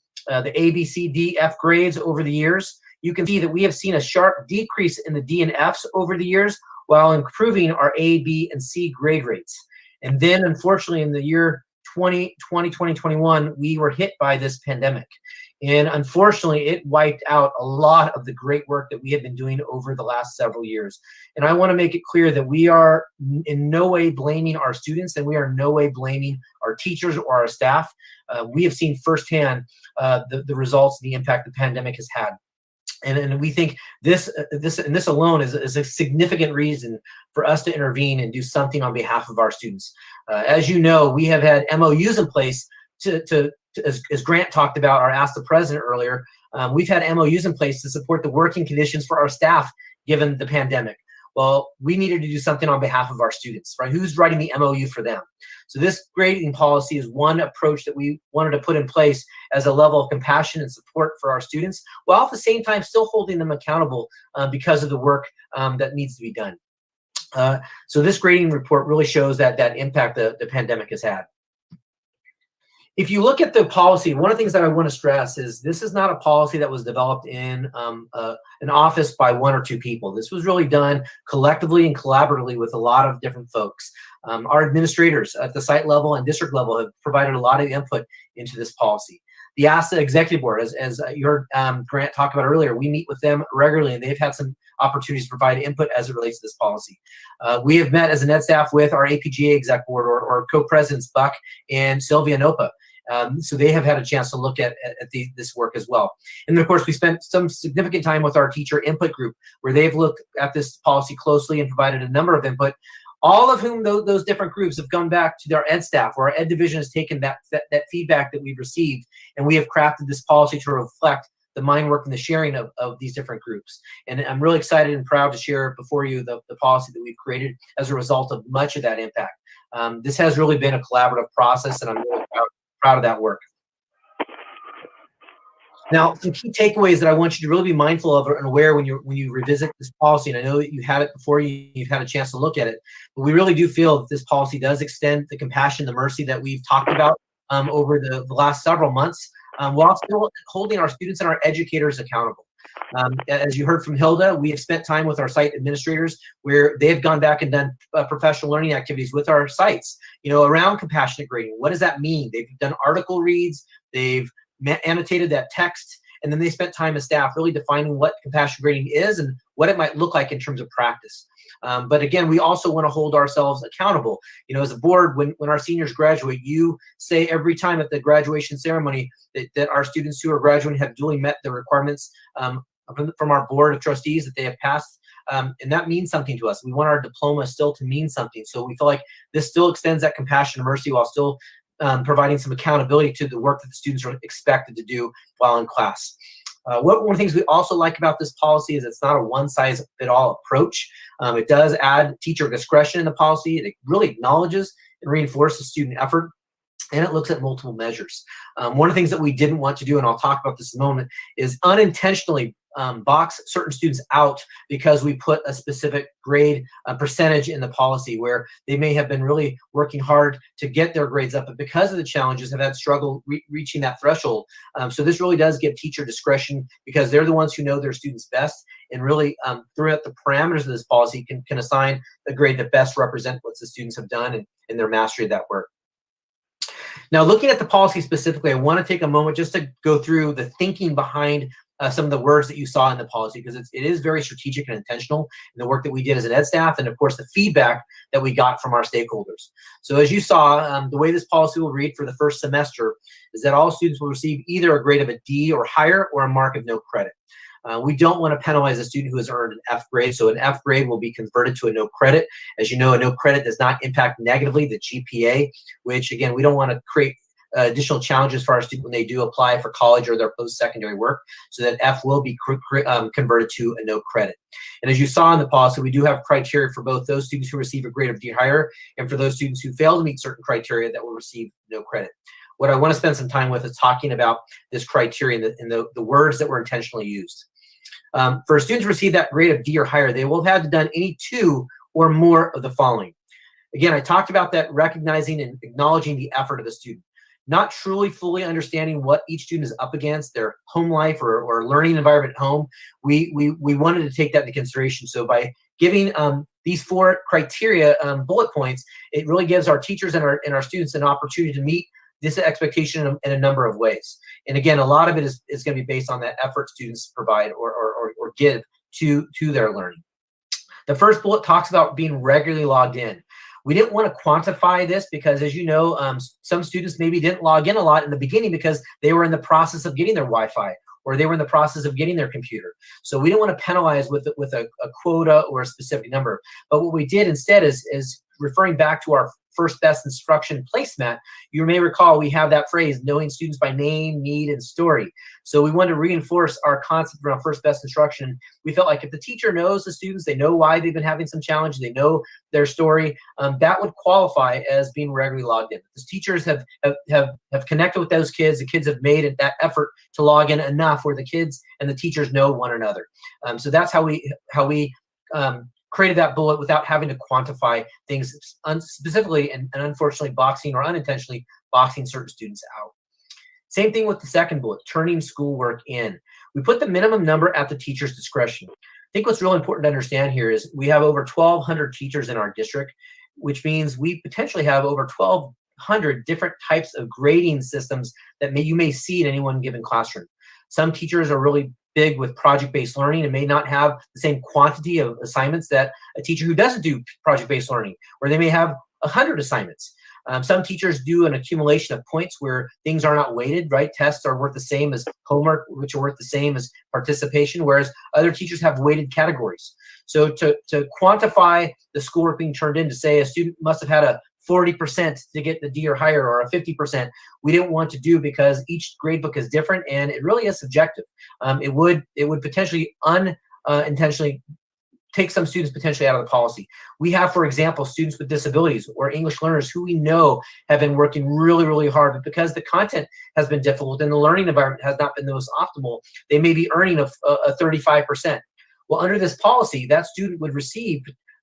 A, B, C, D, F grades over the years, you can see that we have seen a sharp decrease in the D and Fs over the years while improving our A, B, and C grade rates. And then unfortunately in the year 2021, we were hit by this pandemic. And unfortunately, it wiped out a lot of the great work that we have been doing over the last several years. And I want to make it clear that we are in no way blaming our students, and we are in no way blaming our teachers or our staff. We have seen firsthand the results and the impact the pandemic has had. And we think this alone is a significant reason for us to intervene and do something on behalf of our students. As you know, we have had MOUs in place as Grant talked about or asked the president earlier, we've had MOUs in place to support the working conditions for our staff given the pandemic. Well, we needed to do something on behalf of our students, right? Who's writing the MOU for them? So this grading policy is one approach that we wanted to put in place as a level of compassion and support for our students, while at the same time still holding them accountable because of the work that needs to be done. So this grading report really shows that impact the pandemic has had. If you look at the policy, one of the things that I want to stress is this is not a policy that was developed in an office by 1 or 2 people. This was really done collectively and collaboratively with a lot of different folks. Our administrators at the site level and district level have provided a lot of input into this policy. The ASA Executive Board, as you heard Grant talk about earlier, we meet with them regularly, and they've had some opportunities to provide input as it relates to this policy. We have met as a NED staff with our APGA Exec Board or co-presidents Buck and Sylvia Nopa. So they have had a chance to look at this work as well. And then of course, we spent some significant time with our teacher input group, where they've looked at this policy closely and provided a number of input, all of whom those different groups have gone back to their ed staff, where our ed division has taken that feedback that we've received, and we have crafted this policy to reflect the mind work and the sharing of these different groups. And I'm really excited and proud to share before you the policy that we've created as a result of much of that impact. This has really been a collaborative process, and I'm really proud of that work. Now, some key takeaways that I want you to really be mindful of and aware when you revisit this policy, and I know that you had it before you've had a chance to look at it, but we really do feel that this policy does extend the compassion, the mercy that we've talked about over the last several months, while still holding our students and our educators accountable. As you heard from Hilda, we have spent time with our site administrators where they've gone back and done professional learning activities with our sites, around compassionate grading. What does that mean? They've done article reads, they've annotated that text, and then they spent time as staff really defining what compassionate grading is and what it might look like in terms of practice. But again, we also want to hold ourselves accountable. As a board, when our seniors graduate, you say every time at the graduation ceremony that our students who are graduating have duly met the requirements from our board of trustees that they have passed. And that means something to us. We want our diploma still to mean something. So we feel like this still extends that compassion and mercy while still providing some accountability to the work that the students are expected to do while in class. One of the things we also like about this policy is it's not a one-size-fit-all approach. It does add teacher discretion in the policy. It really acknowledges and reinforces student effort, and it looks at multiple measures. One of the things that we didn't want to do, and I'll talk about this in a moment, is unintentionally box certain students out because we put a specific grade percentage in the policy where they may have been really working hard to get their grades up, but because of the challenges have had struggle reaching that threshold. So this really does give teacher discretion because they're the ones who know their students best, and really throughout the parameters of this policy can assign the grade that best represent what the students have done and their mastery of that work. Now, looking at the policy specifically, I want to take a moment just to go through the thinking behind some of the words that you saw in the policy, because it is very strategic and intentional in the work that we did as an ed staff, and of course the feedback that we got from our stakeholders. So as you saw, the way this policy will read for the first semester is that all students will receive either a grade of a D or higher or a mark of no credit. We don't want to penalize a student who has earned an F grade, so an F grade will be converted to a no credit. As you know, a no credit does not impact negatively the GPA, which again, we don't want to create additional challenges for our students when they do apply for college or their post-secondary work, so that F will be converted to a no credit. And as you saw in the policy, we do have criteria for both those students who receive a grade of D or higher and for those students who fail to meet certain criteria that will receive no credit. What I want to spend some time with is talking about this criteria and the words that were intentionally used. For students who receive that grade of D or higher, they will have done any two or more of the following. Again, I talked about that recognizing and acknowledging the effort of the student. Not truly fully understanding what each student is up against, their home life or learning environment at home, we wanted to take that into consideration. So by giving these 4 criteria bullet points, it really gives our teachers and our students an opportunity to meet this expectation in a number of ways. And again, a lot of it is going to be based on that effort students provide or give to their learning. The first bullet talks about being regularly logged in. We didn't want to quantify this because, as you know, some students maybe didn't log in a lot in the beginning because they were in the process of getting their Wi-Fi or they were in the process of getting their computer. So we didn't want to penalize with a quota or a specific number. But what we did instead is referring back to our first best instruction placemat. You may recall we have that phrase, knowing students by name, need, and story. So we wanted to reinforce our concept around first best instruction. We felt like if the teacher knows the students, they know why they've been having some challenges, they know their story, that would qualify as being regularly logged in. The teachers have connected with those kids, the kids have made that effort to log in enough where the kids and the teachers know one another. So that's how we created that bullet without having to quantify things specifically and unfortunately boxing or unintentionally boxing certain students out. Same thing with the second bullet, turning schoolwork in. We put the minimum number at the teacher's discretion. I think what's really important to understand here is we have over 1,200 teachers in our district, which means we potentially have over 1,200 different types of grading systems that you may see in any one given classroom. Some teachers are really big with project-based learning and may not have the same quantity of assignments that a teacher who doesn't do project-based learning, where they may have 100 assignments. Some teachers do an accumulation of points where things are not weighted, right? Tests are worth the same as homework, which are worth the same as participation, whereas other teachers have weighted categories. So to quantify the schoolwork being turned in, to say a student must have had a 40% to get the D or higher or a 50%, we didn't want to do because each gradebook is different and it really is subjective. It would potentially unintentionally take some students potentially out of the policy. We have, for example, students with disabilities or English learners who we know have been working really, really hard, but because the content has been difficult and the learning environment has not been the most optimal, they may be earning a 35%. Well, under this policy, that student would receive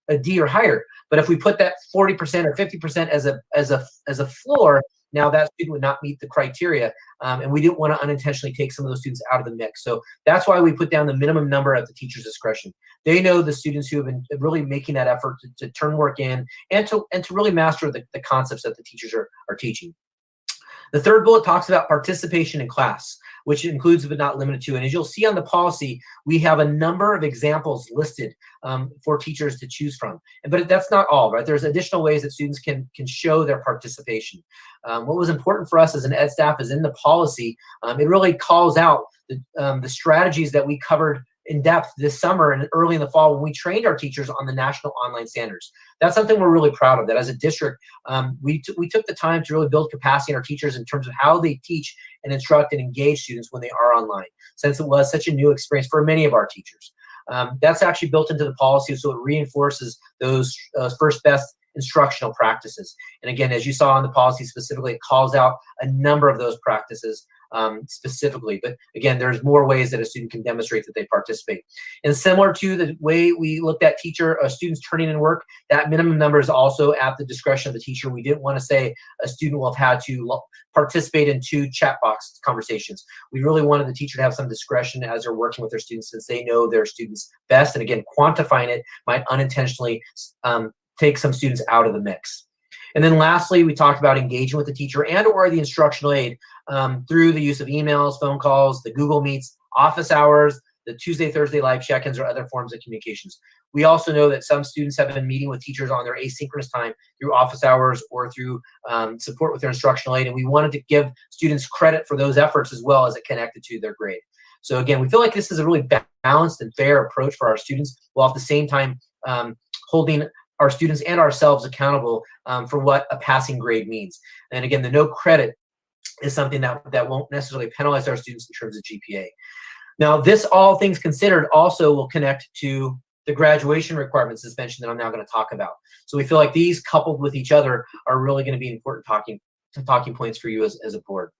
a D or higher. But if we put that 40% or 50% as a floor, now that student would not meet the criteria, and we didn't want to unintentionally take some of those students out of the mix. So that's why we put down the minimum number at the teacher's discretion. They know the students who have been really making that effort to turn work in and to really master the concepts that the teachers are teaching. The third bullet talks about participation in class, which includes but not limited to. And as you'll see on the policy, we have a number of examples listed for teachers to choose from. But that's not all, right? There's additional ways that students can show their participation. What was important for us as an ed staff is in the policy, it really calls out the strategies that we covered in depth this summer and early in the fall when we trained our teachers on the national online standards. That's something we're really proud of, that as a district, we took the time to really build capacity in our teachers in terms of how they teach and instruct and engage students when they are online, since it was such a new experience for many of our teachers. That's actually built into the policy, so it reinforces those first best instructional practices. And again, as you saw in the policy specifically, it calls out a number of those practices specifically. But again, there's more ways that a student can demonstrate that they participate. And similar to the way we looked at students turning in work, that minimum number is also at the discretion of the teacher. We didn't want to say a student will have had to participate in 2 chat box conversations. We really wanted the teacher to have some discretion as they're working with their students, since they know their students best. And again, quantifying it might unintentionally take some students out of the mix. And then lastly, we talked about engaging with the teacher and or the instructional aide through the use of emails, phone calls, the Google Meets, office hours, the Tuesday, Thursday live check-ins, or other forms of communications. We also know that some students have been meeting with teachers on their asynchronous time through office hours or through support with their instructional aid, and we wanted to give students credit for those efforts as well as it connected to their grade. So again, we feel like this is a really balanced and fair approach for our students, while at the same time holding our students and ourselves accountable for what a passing grade means. And again, the no credit is something that won't necessarily penalize our students in terms of GPA. Now, this, all things considered, also will connect to the graduation requirement suspension that I'm now going to talk about. So we feel like these, coupled with each other, are really going to be important talking points for you as a board.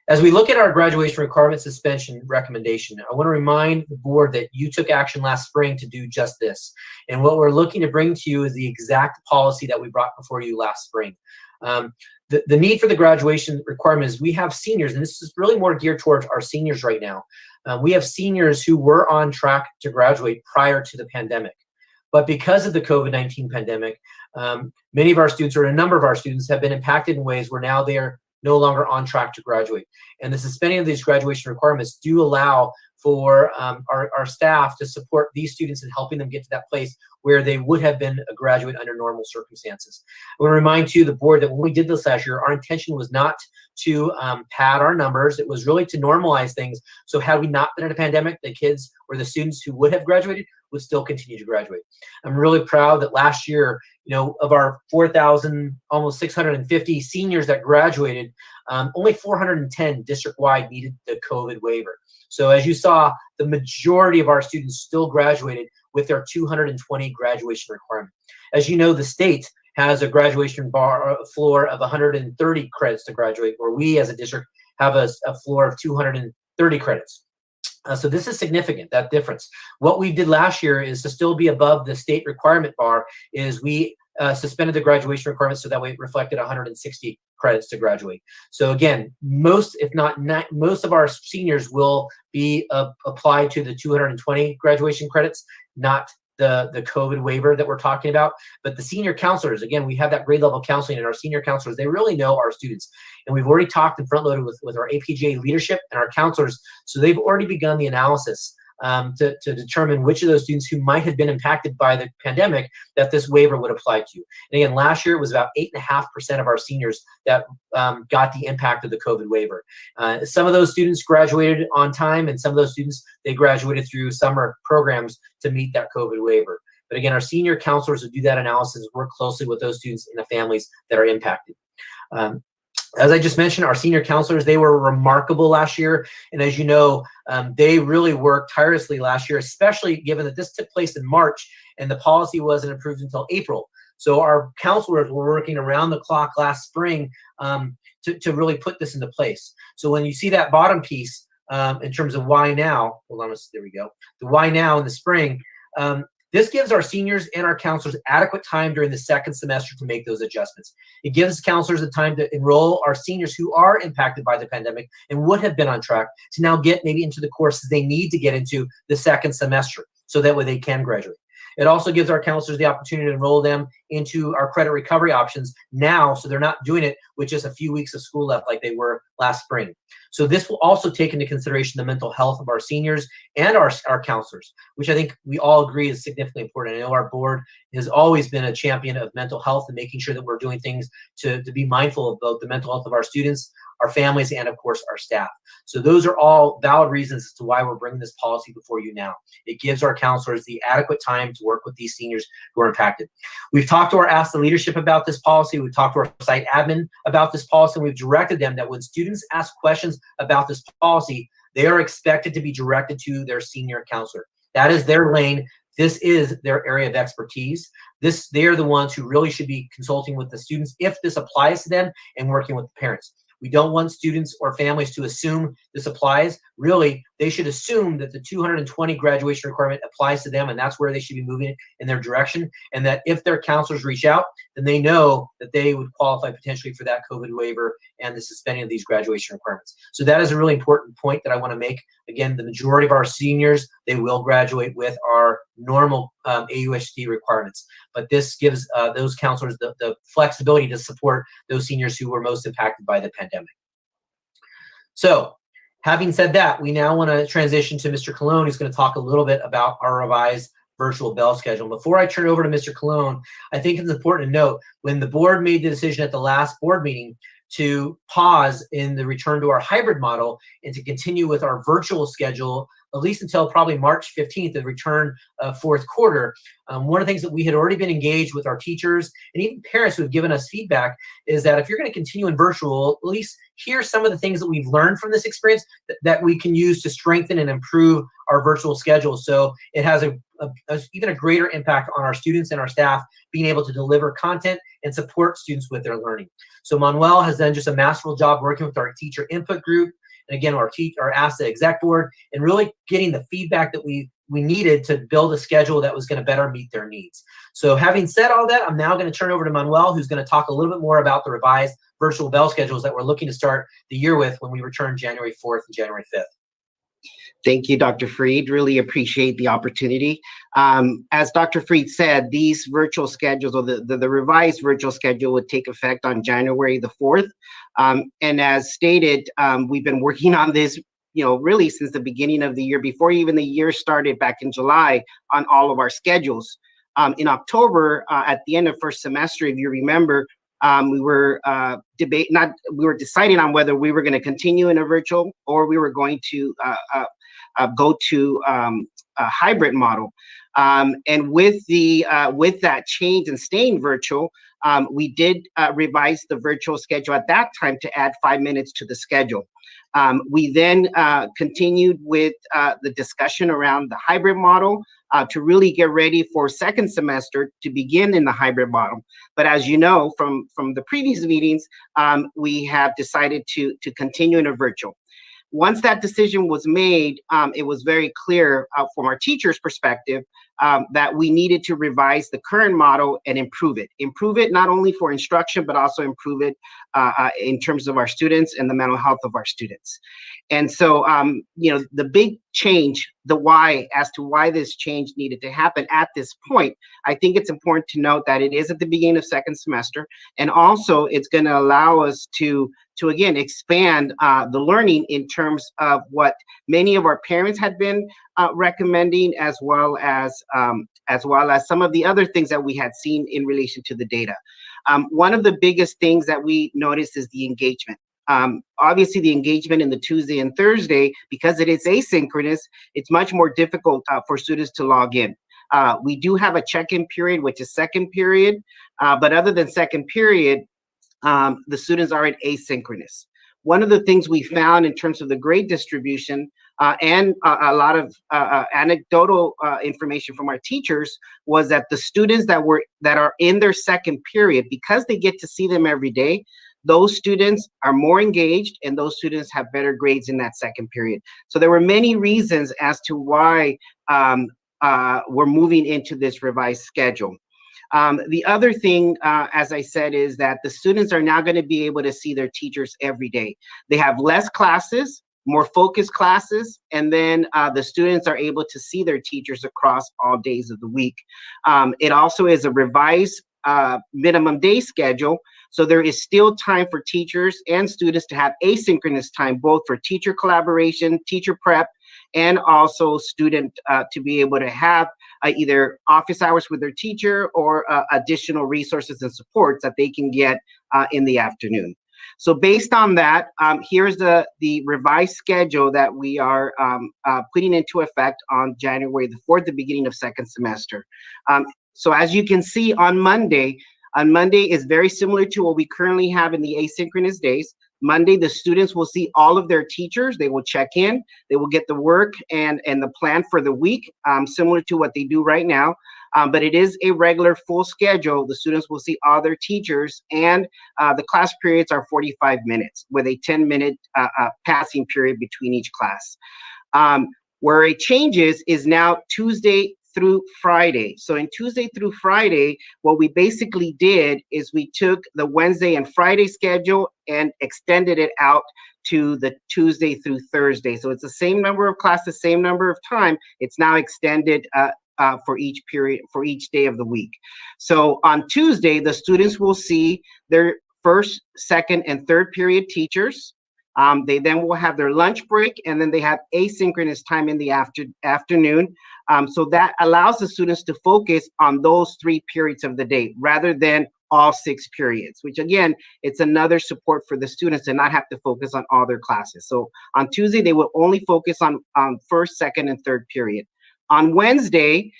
As we look at our graduation requirement suspension recommendation, I want to remind the board that you took action last spring to do just this. And what we're looking to bring to you is the exact policy that we brought before you last spring. The need for the graduation requirement is we have seniors, and this is really more geared towards our seniors right now. We have seniors who were on track to graduate prior to the pandemic. But because of the COVID-19 pandemic, many of our students, or a number of our students, have been impacted in ways where now they are no longer on track to graduate. And the suspending of these graduation requirements do allow for our staff to support these students in helping them get to that place where they would have been a graduate under normal circumstances. I want to remind too the board that when we did this last year, our intention was not to pad our numbers. It was really to normalize things. So had we not been in a pandemic, the kids or the students who would have graduated would still continue to graduate. I'm really proud that last year, of our 4,000, almost 650 seniors that graduated, only 410 district-wide needed the COVID waiver. So as you saw, the majority of our students still graduated with their 220 graduation requirement. As you know, the state has a graduation floor of 130 credits to graduate, where we as a district have a floor of 230 credits. So this is significant, that difference. What we did last year is to still be above the state requirement bar, is we suspended the graduation requirements so that way it reflected 160 credits to graduate. So again, most, if not most of our seniors will be applied to the 220 graduation credits, not the COVID waiver that we're talking about. But the senior counselors, again, we have that grade level counseling, and our senior counselors, they really know our students. And we've already talked and front loaded with our APGA leadership and our counselors. So they've already begun the analysis to determine which of those students who might have been impacted by the pandemic that this waiver would apply to. And again, last year it was about 8.5% of our seniors that got the impact of the COVID waiver. Some of those students graduated on time, and some of those students, they graduated through summer programs to meet that COVID waiver. But again, our senior counselors who do that analysis work closely with those students and the families that are impacted. As I just mentioned, our senior counselors, they were remarkable last year. And as you know, they really worked tirelessly last year, especially given that this took place in March and the policy wasn't approved until April. So our counselors were working around the clock last spring to really put this into place. So when you see that bottom piece in terms of why now, hold on, there we go. The why now in the spring, this gives our seniors and our counselors adequate time during the second semester to make those adjustments. It gives counselors the time to enroll our seniors who are impacted by the pandemic and would have been on track to now get maybe into the courses they need to get into the second semester, so that way they can graduate. It also gives our counselors the opportunity to enroll them into our credit recovery options now, so they're not doing it with just a few weeks of school left like they were last spring. So this will also take into consideration the mental health of our seniors and our counselors, which I think we all agree is significantly important. I know our board has always been a champion of mental health and making sure that we're doing things to be mindful of both the mental health of our students, our families, and of course our staff. So those are all valid reasons as to why we're bringing this policy before you now. It gives our counselors the adequate time to work with these seniors who are impacted. We've talked to our ASTA leadership about this policy. We've talked to our site admin about this policy, and we've directed them that when students ask questions about this policy, they are expected to be directed to their senior counselor. That is their lane. This is their area of expertise. They're the ones who really should be consulting with the students if this applies to them and working with the parents. We don't want students or families to assume this applies. Really, they should assume that the 220 graduation requirement applies to them, and that's where they should be moving in their direction. And that if their counselors reach out, then they know that they would qualify potentially for that COVID waiver and the suspending of these graduation requirements. So that is a really important point that I want to make. Again, the majority of our seniors, they will graduate with our normal AUHSD requirements. But this gives those counselors the flexibility to support those seniors who were most impacted by the pandemic. So Having said that, we now want to transition to Mr. Colon, who's going to talk a little bit about our revised virtual bell schedule. Before I turn it over to Mr. Colon, I think it's important to note when the board made the decision at the last board meeting to pause in the return to our hybrid model and to continue with our virtual schedule, at least until probably March 15th, the return of fourth quarter. One of the things that we had already been engaged with our teachers and even parents who have given us feedback is that if you're going to continue in virtual, at least here's some of the things that we've learned from this experience that we can use to strengthen and improve our virtual schedule. So it has even a greater impact on our students and our staff being able to deliver content and support students with their learning. So Manuel has done just a masterful job working with our teacher input group, and again, our ASTA exec board, and really getting the feedback that we needed to build a schedule that was going to better meet their needs. So having said all that, I'm now going to turn over to Manuel, who's going to talk a little bit more about the revised virtual bell schedules that we're looking to start the year with when we return January 4th and January 5th. Thank you, Dr. Freed. Really appreciate the opportunity. As Dr. Freed said, these virtual schedules, or the revised virtual schedule, would take effect on January the 4th. And as stated, we've been working on this, really since the beginning of the year, before even the year started back in July, on all of our schedules. In October, at the end of first semester, if you remember, we were deciding on whether we were going to continue in a virtual or we were going to go to a hybrid model. And with that change and staying virtual, we did revise the virtual schedule at that time to add 5 minutes to the schedule. We then continued with the discussion around the hybrid model to really get ready for second semester to begin in the hybrid model. But as you know from the previous meetings, we have decided to continue in a virtual. Once that decision was made, it was very clear from our teachers' perspective that we needed to revise the current model and improve it. Improve it not only for instruction, but also improve it in terms of our students and the mental health of our students. And so, the big change, the why, as to why this change needed to happen at this point, I think it's important to note that it is at the beginning of second semester, and also it's going to allow us to again expand the learning in terms of what many of our parents had been recommending, as well as some of the other things that we had seen in relation to the data. One of the biggest things that we noticed is the engagement. Obviously, the engagement in the Tuesday and Thursday, because it is asynchronous, it's much more difficult for students to log in. We do have a check-in period, which is second period, but other than second period, the students are asynchronous. One of the things we found in terms of the grade distribution and a lot of anecdotal information from our teachers was that the students that are in their second period, because they get to see them every day, those students are more engaged and those students have better grades in that second period. So there were many reasons as to why we're moving into this revised schedule. The other thing, as I said, is that the students are now going to be able to see their teachers every day. They have less classes, more focused classes, and then the students are able to see their teachers across all days of the week. It also is a revised minimum day schedule, so there is still time for teachers and students to have asynchronous time, both for teacher collaboration, teacher prep, and also student to be able to have either office hours with their teacher or additional resources and supports that they can get in the afternoon. So based on that, here's the revised schedule that we are putting into effect on January the 4th, the beginning of second semester. So as you can see on Monday is very similar to what we currently have in the asynchronous days. Monday, the students will see all of their teachers. They will check in. They will get the work and the plan for the week, similar to what they do right now. But it is a regular full schedule. The students will see all their teachers, and the class periods are 45 minutes with a 10-minute passing period between each class. Where it changes is now Tuesday through Friday. So in Tuesday through Friday, what we basically did is we took the Wednesday and Friday schedule and extended it out to the Tuesday through Thursday. So it's the same number of classes, same number of time. It's now extended for each period, for each day of the week. So on Tuesday, the students will see their first, second, and third period teachers. They then will have their lunch break, and then they have asynchronous time in the afternoon. So that allows the students to focus on those 3 periods of the day rather than all 6 periods, which again, it's another support for the students to not have to focus on all their classes. So on Tuesday, they will only focus on first, second, and third period. On Wednesday,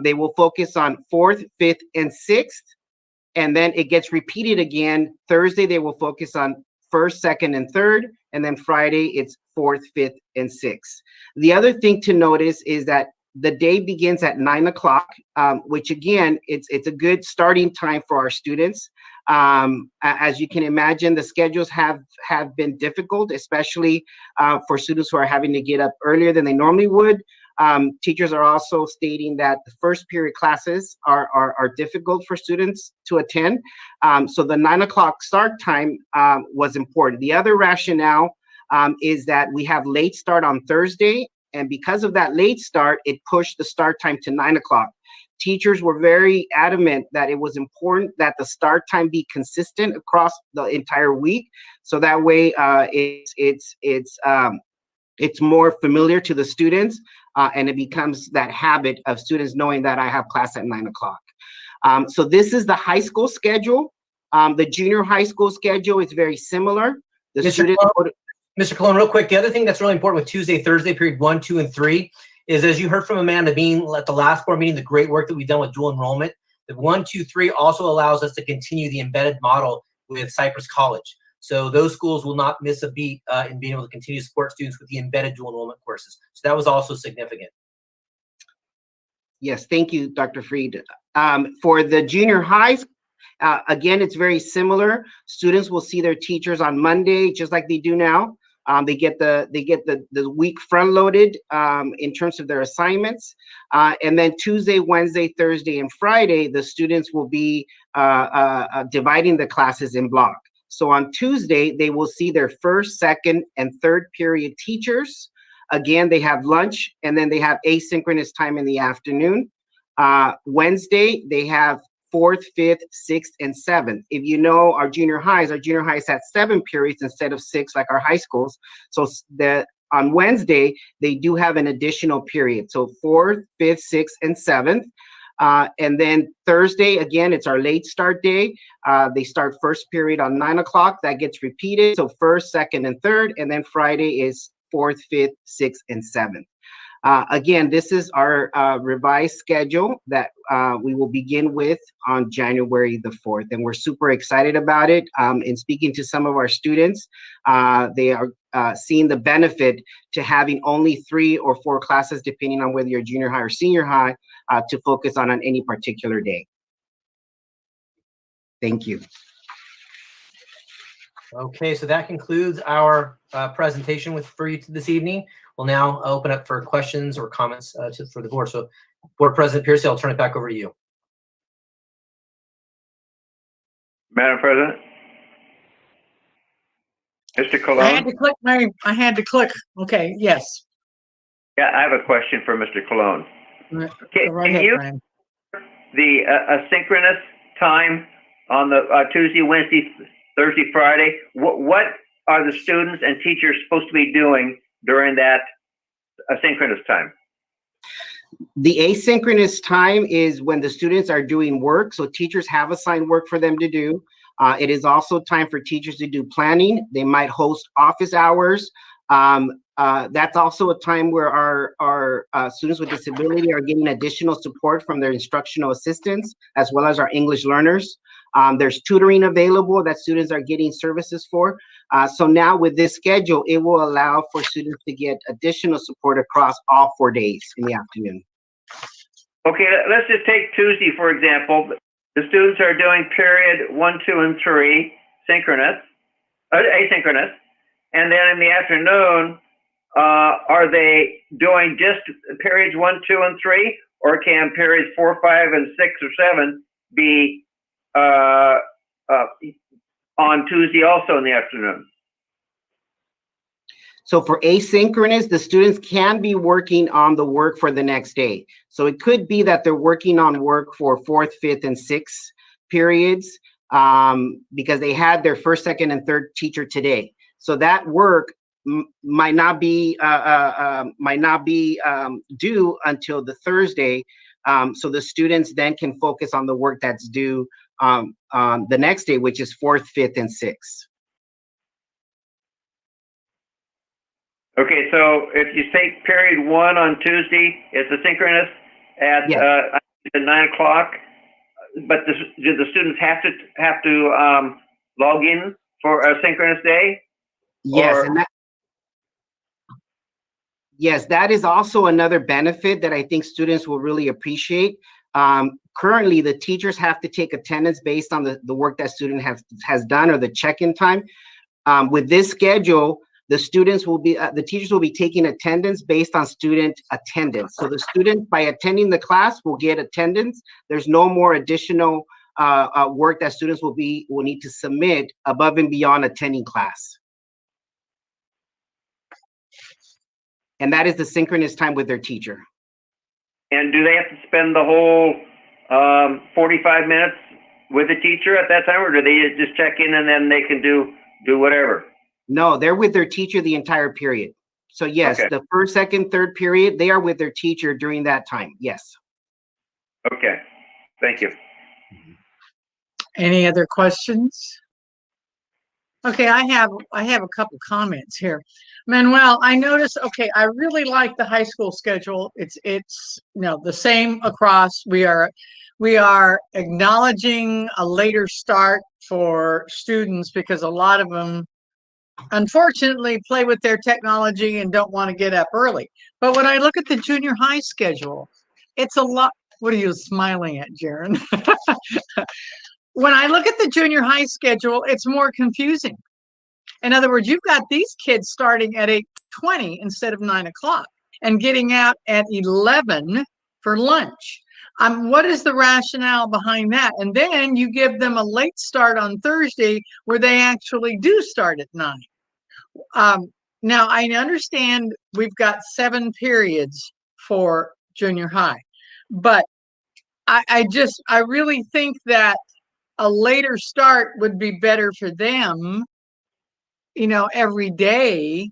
they will focus on 4th, 5th, and 6th, and then it gets repeated again. Thursday, they will focus on first, second, and third, and then Friday, it's 4th, 5th, and 6th. The other thing to notice is that the day begins at 9 o'clock, which again, it's a good starting time for our students. As you can imagine, the schedules have been difficult, especially for students who are having to get up earlier than they normally would. Teachers are also stating that the first period classes are difficult for students to attend. So the 9 o'clock start time was important. The other rationale is that we have late start on Thursday. And because of that late start, it pushed the start time to 9 o'clock. Teachers were very adamant that it was important that the start time be consistent across the entire week. So that way it's more familiar to the students, and it becomes that habit of students knowing that I have class at 9 o'clock. So this is the high school schedule. The junior high school schedule is very similar. Mr. Colon, real quick, the other thing that's really important with Tuesday, Thursday, period 1, 2, and 3 is, as you heard from Amanda being at the last board meeting, the great work that we've done with dual enrollment, the 1, 2, 3 also allows us to continue the embedded model with Cypress College. So those schools will not miss a beat in being able to continue to support students with the embedded dual enrollment courses. So that was also significant. Yes, thank you, Dr. Freed. For the junior highs, again, it's very similar. Students will see their teachers on Monday, just like they do now. They get the week front loaded in terms of their assignments, and then Tuesday, Wednesday, Thursday, and Friday, the students will be dividing the classes in block. So on Tuesday, they will see their first, second, and third period teachers. Again, they have lunch, and then they have asynchronous time in the afternoon. Wednesday, they have 4th, 5th, 6th, and 7th. If you know our junior highs had 7 periods instead of 6 like our high schools. So on Wednesday, they do have an additional period. So 4th, 5th, 6th, and 7th. And then Thursday, again, it's our late start day. They start first period on 9 o'clock. That gets repeated. So first, second, and third. And then Friday is 4th, 5th, 6th, and 7th. Again, this is our revised schedule that we will begin with on January the 4th, and we're super excited about it. In speaking to some of our students, they are seeing the benefit to having only 3 or 4 classes, depending on whether you're junior high or senior high, to focus on any particular day. Thank you. Okay, so that concludes our presentation for you this evening. We'll now open up for questions or comments for the board. So, Board President Piercy, I'll turn it back over to you. Madam President? Mr. Colon? I had to click. Okay, yes. Yeah, I have a question for Mr. Colon. Can you, the asynchronous time on the Tuesday, Wednesday, Thursday, Friday, what are the students and teachers supposed to be doing during that asynchronous time? The asynchronous time is when the students are doing work. So teachers have assigned work for them to do. It is also time for teachers to do planning. They might host office hours. That's also a time where our students with disability are getting additional support from their instructional assistants, as well as our English learners. There's tutoring available that students are getting services for. So now with this schedule, it will allow for students to get additional support across all 4 days in the afternoon. Okay, let's just take Tuesday, for example. The students are doing period 1, 2, and 3 asynchronous. And then in the afternoon, are they doing just periods 1, 2, and 3? Or can periods 4, 5, and 6 or 7 be on Tuesday also in the afternoon? So for asynchronous, the students can be working on the work for the next day. So it could be that they're working on work for 4th, 5th, and 6th periods because they had their first, second, and third teacher today. So that work might not be due until the Thursday. So the students then can focus on the work that's due on the next day, which is 4th, 5th, and 6th. Okay, so if you take period 1 on Tuesday, it's asynchronous at 9 o'clock. But do the students have to log in for a synchronous day? Yes, and that is also another benefit that I think students will really appreciate. Currently, the teachers have to take attendance based on the work that student has done or the check-in time. With this schedule, the teachers will be taking attendance based on student attendance. So the student, by attending the class, will get attendance. There's no more additional work that students will need to submit above and beyond attending class. And that is the synchronous time with their teacher. And do they have to spend the whole 45 minutes with the teacher at that time, or do they just check in and then they can do whatever? No, they're with their teacher the entire period. So yes, Okay. The 1st, 2nd, 3rd period, they are with their teacher during that time. Yes. Okay, thank you. Any other questions? Okay, I have a couple comments here. Manuel, I noticed, okay, I really like the high school schedule. It's the same across. We are acknowledging a later start for students because a lot of them unfortunately play with their technology and don't want to get up early. But when I look at the junior high schedule, it's a lot. What are you smiling at, Jaron? When I look at the junior high schedule, it's more confusing. In other words, you've got these kids starting at 8:20 instead of 9 o'clock and getting out at 11 for lunch. What is the rationale behind that? And then you give them a late start on Thursday where they actually do start at 9. Now, I understand we've got 7 periods for junior high, but I really think that a later start would be better for them, every day,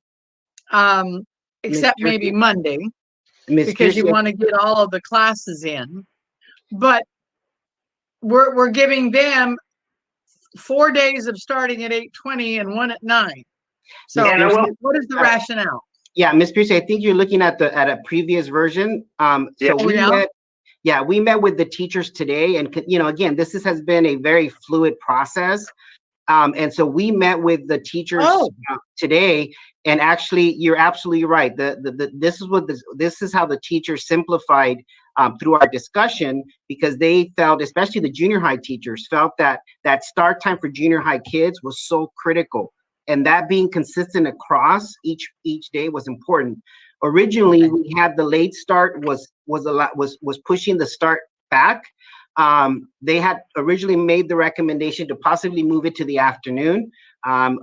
except maybe Monday, because you want to get all of the classes in. But we're giving them 4 days of starting at 8:20 and 1 at 9. So what is the rationale? Yeah, Ms. Pierce, I think you're looking at a previous version. We met with the teachers today, and again, this has been a very fluid process. And so we met with the teachers today, and actually, you're absolutely right. This is how the teachers simplified through our discussion, because they felt, especially the junior high teachers, felt that start time for junior high kids was so critical, and that being consistent across each day was important. Originally, we had the late start was pushing the start back. They had originally made the recommendation to possibly move it to the afternoon,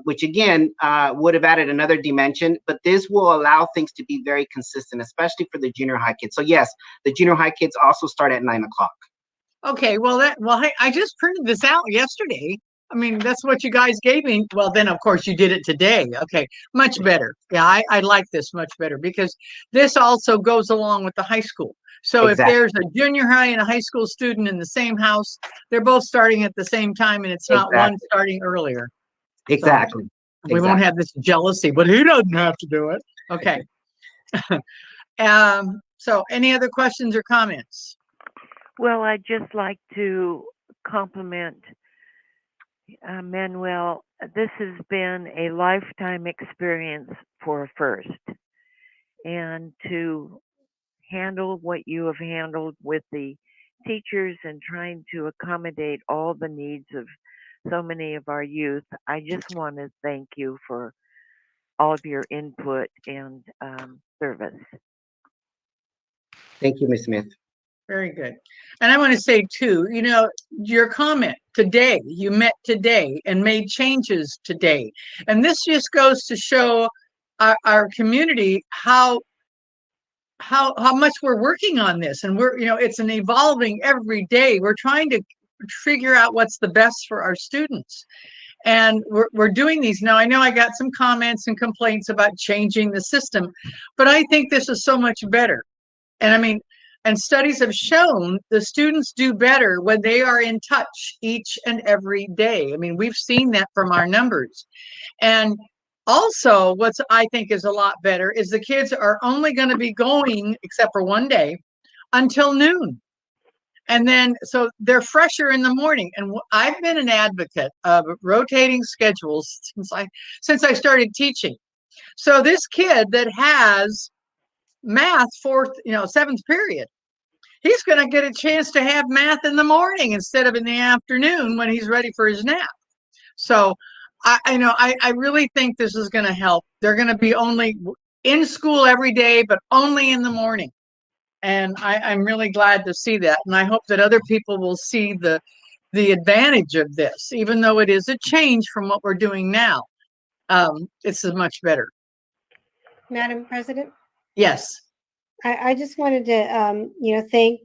which again would have added another dimension, but this will allow things to be very consistent, especially for the junior high kids. So yes, the junior high kids also start at 9 o'clock. Okay, I just printed this out yesterday. I mean, that's what you guys gave me. Well, then of course you did it today. Okay, much better. Yeah, I like this much better because this also goes along with the high school. So if there's a junior high and a high school student in the same house, they're both starting at the same time, and it's not one starting earlier. Exactly. So we won't have this jealousy, but he doesn't have to do it. Okay. So any other questions or comments? Well, I'd just like to compliment Manuel. This has been a lifetime experience for a first, and to handle what you have handled with the teachers and trying to accommodate all the needs of so many of our youth. I just want to thank you for all of your input and service. Thank you, Ms. Smith. Very good. And I want to say too, your comment today, you met today and made changes today. And this just goes to show our community how much we're working on this. And it's an evolving every day. We're trying to figure out what's the best for our students. And we're doing these. Now, I know I got some comments and complaints about changing the system, but I think this is so much better. And I mean, and studies have shown the students do better when they are in touch each and every day. I mean, we've seen that from our numbers. And also, what's I think is a lot better is the kids are only going to be going, except for one day, until noon. And then, so they're fresher in the morning. And I've been an advocate of rotating schedules since I started teaching. So this kid that has math seventh period, he's going to get a chance to have math in the morning instead of in the afternoon when he's ready for his nap. So I really think this is going to help. They're going to be only in school every day, but only in the morning. And I'm really glad to see that. And I hope that other people will see the advantage of this, even though it is a change from what we're doing now. It's much better. Madam President? Yes. I just wanted to, thank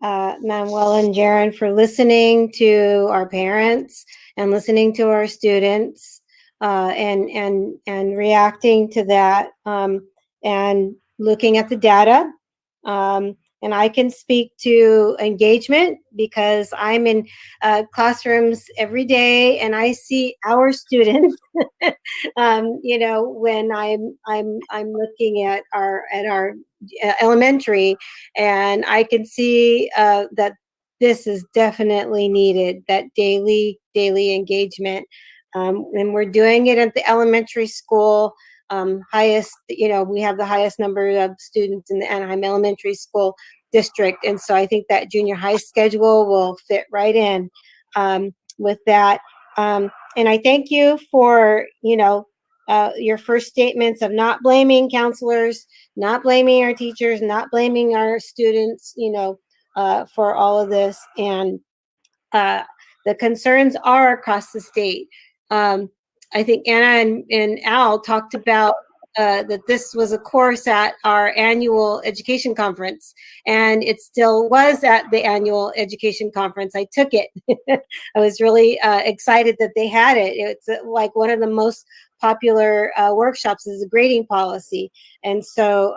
Manuel and Jaron for listening to our parents and listening to our students and reacting to that and looking at the data. And I can speak to engagement because I'm in classrooms every day and I see our students, when I'm looking at our elementary, and I can see that this is definitely needed, that daily engagement. And we're doing it at the elementary school. Highest, we have the highest number of students in the Anaheim Elementary School District. And so I think that junior high schedule will fit right in with that. And I thank you for, your first statements of not blaming counselors, not blaming our teachers, not blaming our students, for all of this. And the concerns are across the state. I think Anna and Al talked about that this was a course at our annual education conference, and it still was at the annual education conference. I took it. I was really excited that they had it. It's like one of the most popular workshops is the grading policy. And so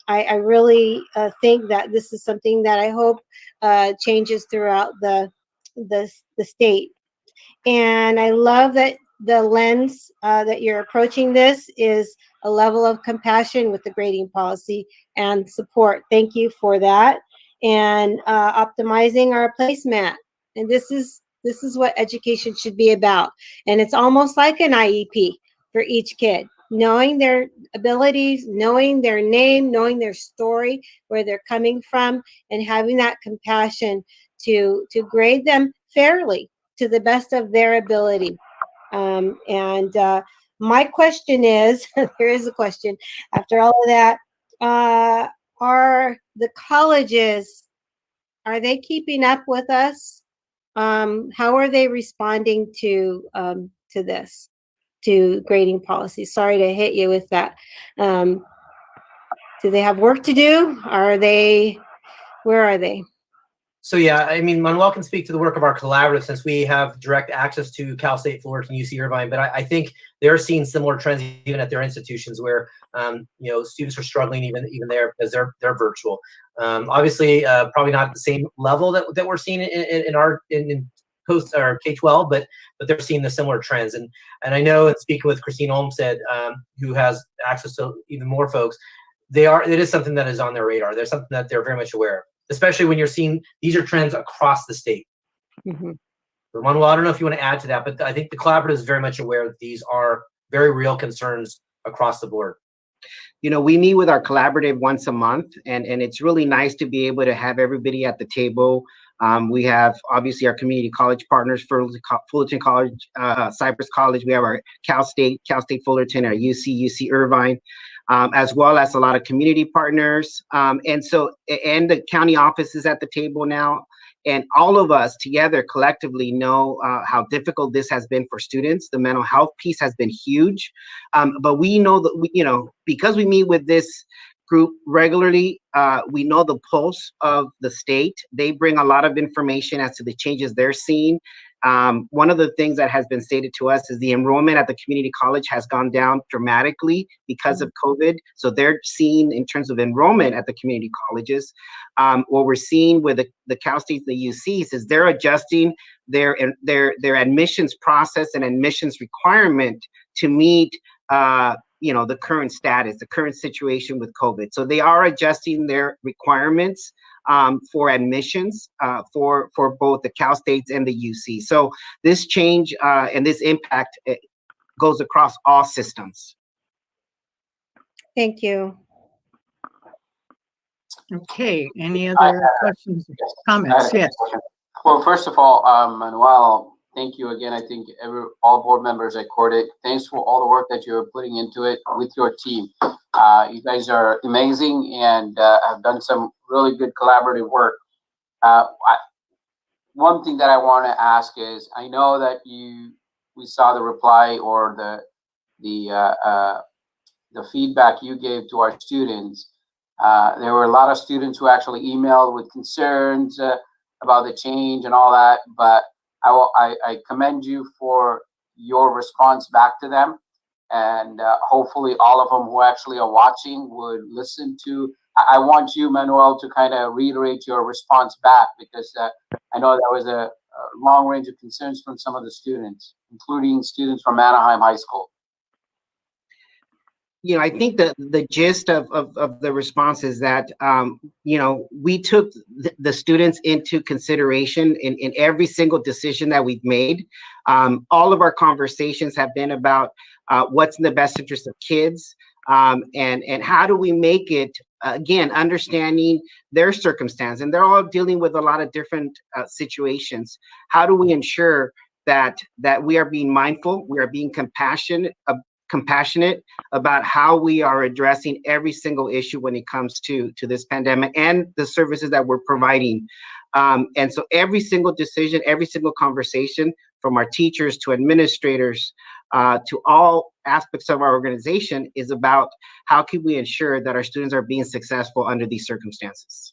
I really think that this is something that I hope changes throughout the state. And I love that the lens that you're approaching this is a level of compassion with the grading policy and support. Thank you for that. And optimizing our placemat. And this is what education should be about. And it's almost like an IEP for each kid. Knowing their abilities, knowing their name, knowing their story, where they're coming from, and having that compassion to grade them fairly to the best of their ability. And my question is, there is a question after all of that, are the colleges, are they keeping up with us? How are they responding to this, to grading policy? Sorry to hit you with that. Do they have work to do? Where are they? So yeah, I mean, Manuel can speak to the work of our collaborative since we have direct access to Cal State Fullerton, UC Irvine, but I think they're seeing similar trends even at their institutions where, students are struggling even there because they're virtual. Obviously, probably not at the same level that we're seeing in post or K-12, but they're seeing the similar trends. And I know, and speaking with Christine Olmsted, who has access to even more folks, it is something that is on their radar. There's something that they're very much aware of, especially when you're seeing these are trends across the state. Mm-hmm. Manuel, I don't know if you want to add to that, but I think the collaborative is very much aware that these are very real concerns across the board. We meet with our collaborative once a month, and it's really nice to be able to have everybody at the table. We have obviously our community college partners, Fullerton College, Cypress College. We have our Cal State Fullerton, our UC Irvine, as well as a lot of community partners. And the county office is at the table now. And all of us together collectively know how difficult this has been for students. The mental health piece has been huge. But we know that, because we meet with this group regularly, we know the pulse of the state. They bring a lot of information as to the changes they're seeing. One of the things that has been stated to us is the enrollment at the community college has gone down dramatically because of COVID. So they're seeing, in terms of enrollment at the community colleges, what we're seeing with the Cal States, the UCs, is they're adjusting their admissions process and admissions requirement to meet the current status, the current situation with COVID. So they are adjusting their requirements for admissions for both the Cal States and the UC. So this change and this impact goes across all systems. Thank you. Okay, any other questions, comments? Yes. Well, first of all, Manuel, thank you again. I think all board members at Cordic, thanks for all the work that you're putting into it with your team. You guys are amazing and have done some really good collaborative work. One thing that I want to ask is, I know that we saw the reply or the feedback you gave to our students. There were a lot of students who actually emailed with concerns about the change and all that, but I commend you for your response back to them, and hopefully all of them who actually are watching would listen to. I want you, Manuel, to kind of reiterate your response back, because I know there was a long range of concerns from some of the students, including students from Anaheim High School. I think the gist of the response is that, we took the students into consideration in every single decision that we've made. All of our conversations have been about what's in the best interest of kids, and how do we make it, again, understanding their circumstance. And they're all dealing with a lot of different situations. How do we ensure that we are being mindful, we are being compassionate about how we are addressing every single issue when it comes to this pandemic and the services that we're providing. And so every single decision, every single conversation, from our teachers to administrators to all aspects of our organization, is about how can we ensure that our students are being successful under these circumstances.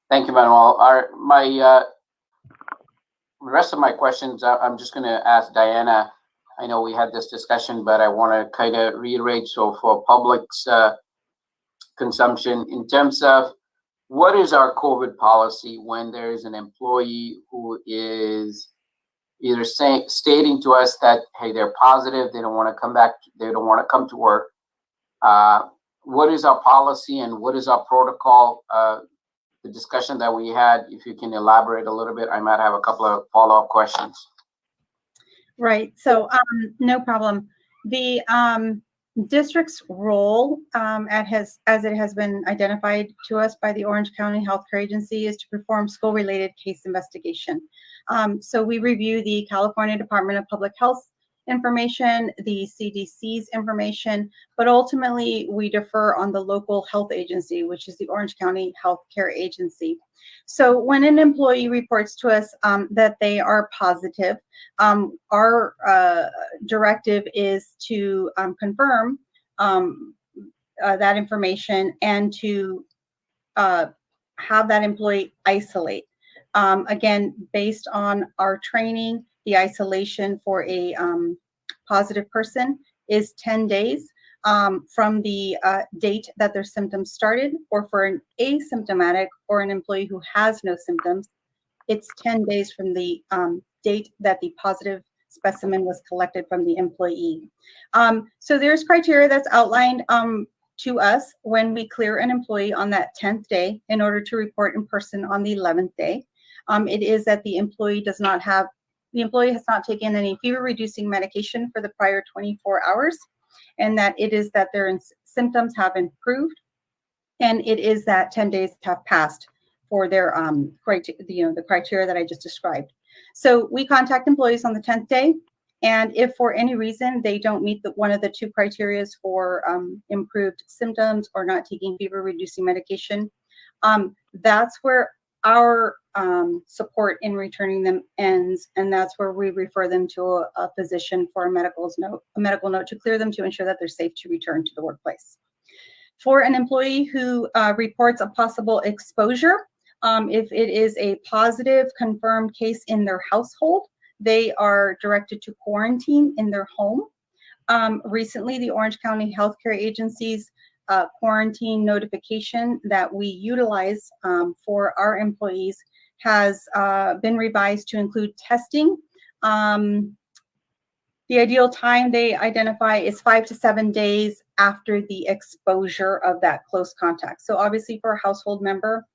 Thank you, Manuel. The rest of my questions, I'm just going to ask Diana. I know we had this discussion, but I want to kind of reiterate, so for public's consumption, in terms of what is our COVID policy when there is an employee who is either stating to us that, hey, they're positive, they don't want to come back, they don't want to come to work. What is our policy and what is our protocol? The discussion that we had, if you can elaborate a little bit, I might have a couple of follow-up questions. Right. So no problem. The district's role, as it has been identified to us by the Orange County Healthcare Agency, is to perform school-related case investigation. So we review the California Department of Public Health information, the CDC's information, but ultimately we defer on the local health agency, which is the Orange County Healthcare Agency. So when an employee reports to us that they are positive, our directive is to confirm that information and to have that employee isolate. Again, based on our training, the isolation for a positive person is 10 days from the date that their symptoms started, or for an asymptomatic or an employee who has no symptoms, it's 10 days from the date that the positive specimen was collected from the employee. So there's criteria that's outlined to us when we clear an employee on that 10th day in order to report in person on the 11th day. It is that the employee has not taken any fever-reducing medication for the prior 24 hours, and that it is that their symptoms have improved, and it is that 10 days have passed for their the criteria that I just described. So we contact employees on the 10th day, and if for any reason they don't meet one of the two criteria for improved symptoms or not taking fever-reducing medication, that's where our support in returning them ends, and that's where we refer them to a physician for a medical note to clear them to ensure that they're safe to return to the workplace. For an employee who reports a possible exposure, If it is a positive confirmed case in their household, they are directed to quarantine in their home. Recently, the Orange County Healthcare Agency's quarantine notification that we utilize for our employees has been revised to include testing. The ideal time they identify is 5 to 7 days after the exposure of that close contact. So obviously for a household member,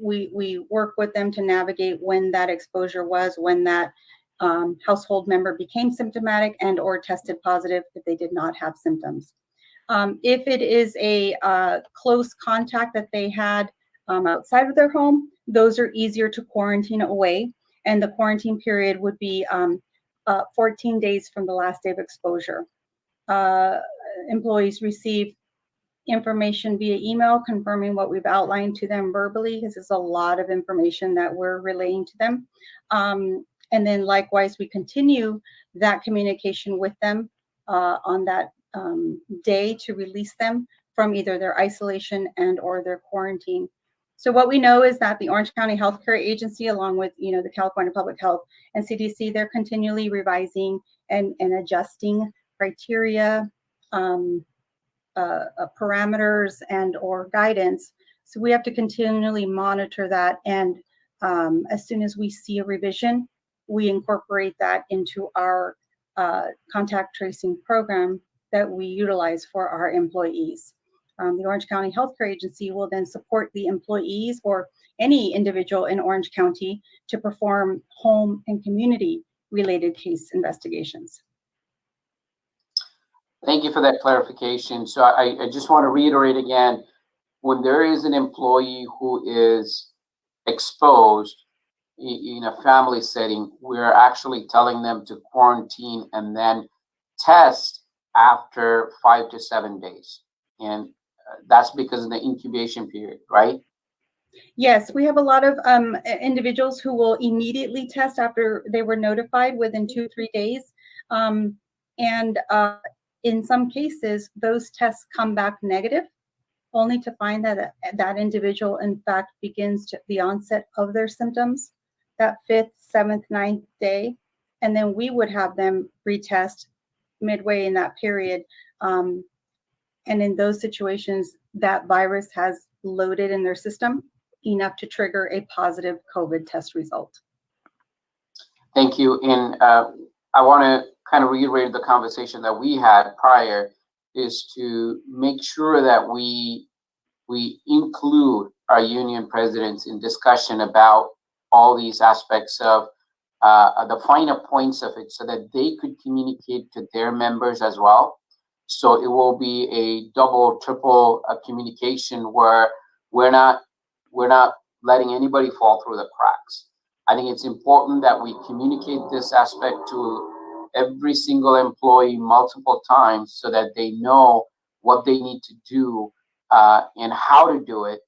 we work with them to navigate when that exposure was, when that household member became symptomatic and or tested positive if they did not have symptoms. If it is a close contact that they had outside of their home, those are easier to quarantine away, and the quarantine period would be 14 days from the last day of exposure. Employees receive information via email confirming what we've outlined to them verbally, because it's a lot of information that we're relaying to them. And then likewise, we continue that communication with them on that day to release them from either their isolation and or their quarantine. So what we know is that the Orange County Healthcare Agency, along with the California Public Health and CDC, they're continually revising and adjusting criteria, parameters, and or guidance. So we have to continually monitor that, and as soon as we see a revision, we incorporate that into our contact tracing program that we utilize for our employees. The Orange County Healthcare Agency will then support the employees or any individual in Orange County to perform home and community related case investigations. Thank you for that clarification. So I just want to reiterate again, when there is an employee who is exposed in a family setting, we're actually telling them to quarantine and then test after 5 to 7 days. And that's because of the incubation period, right? Yes, we have a lot of individuals who will immediately test after they were notified within 2-3 days. In some cases, those tests come back negative, only to find that that individual, in fact, begins the onset of their symptoms that 5th, 7th, 9th day. And then we would have them retest midway in that period. And in those situations, that virus has loaded in their system enough to trigger a positive COVID test result. Thank you. And I want to kind of reiterate the conversation that we had prior, is to make sure that we include our union presidents in discussion about all these aspects of the finer points of it, so that they could communicate to their members as well. So it will be a double, triple communication where we're not letting anybody fall through the cracks. I think it's important that we communicate this aspect to every single employee multiple times, so that they know what they need to do and how to do it,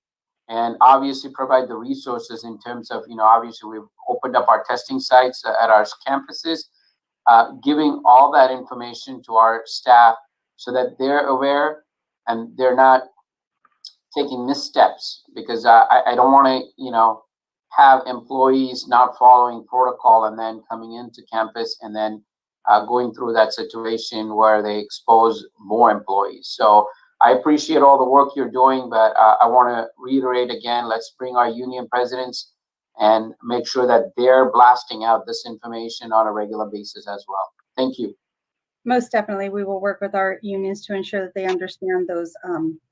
and obviously provide the resources in terms of, obviously we've opened up our testing sites at our campuses, giving all that information to our staff so that they're aware and they're not taking missteps, because I don't want to, have employees not following protocol and then coming into campus and then going through that situation where they expose more employees. So I appreciate all the work you're doing, but I want to reiterate again, let's bring our union presidents and make sure that they're blasting out this information on a regular basis as well. Thank you. Most definitely, we will work with our unions to ensure that they understand those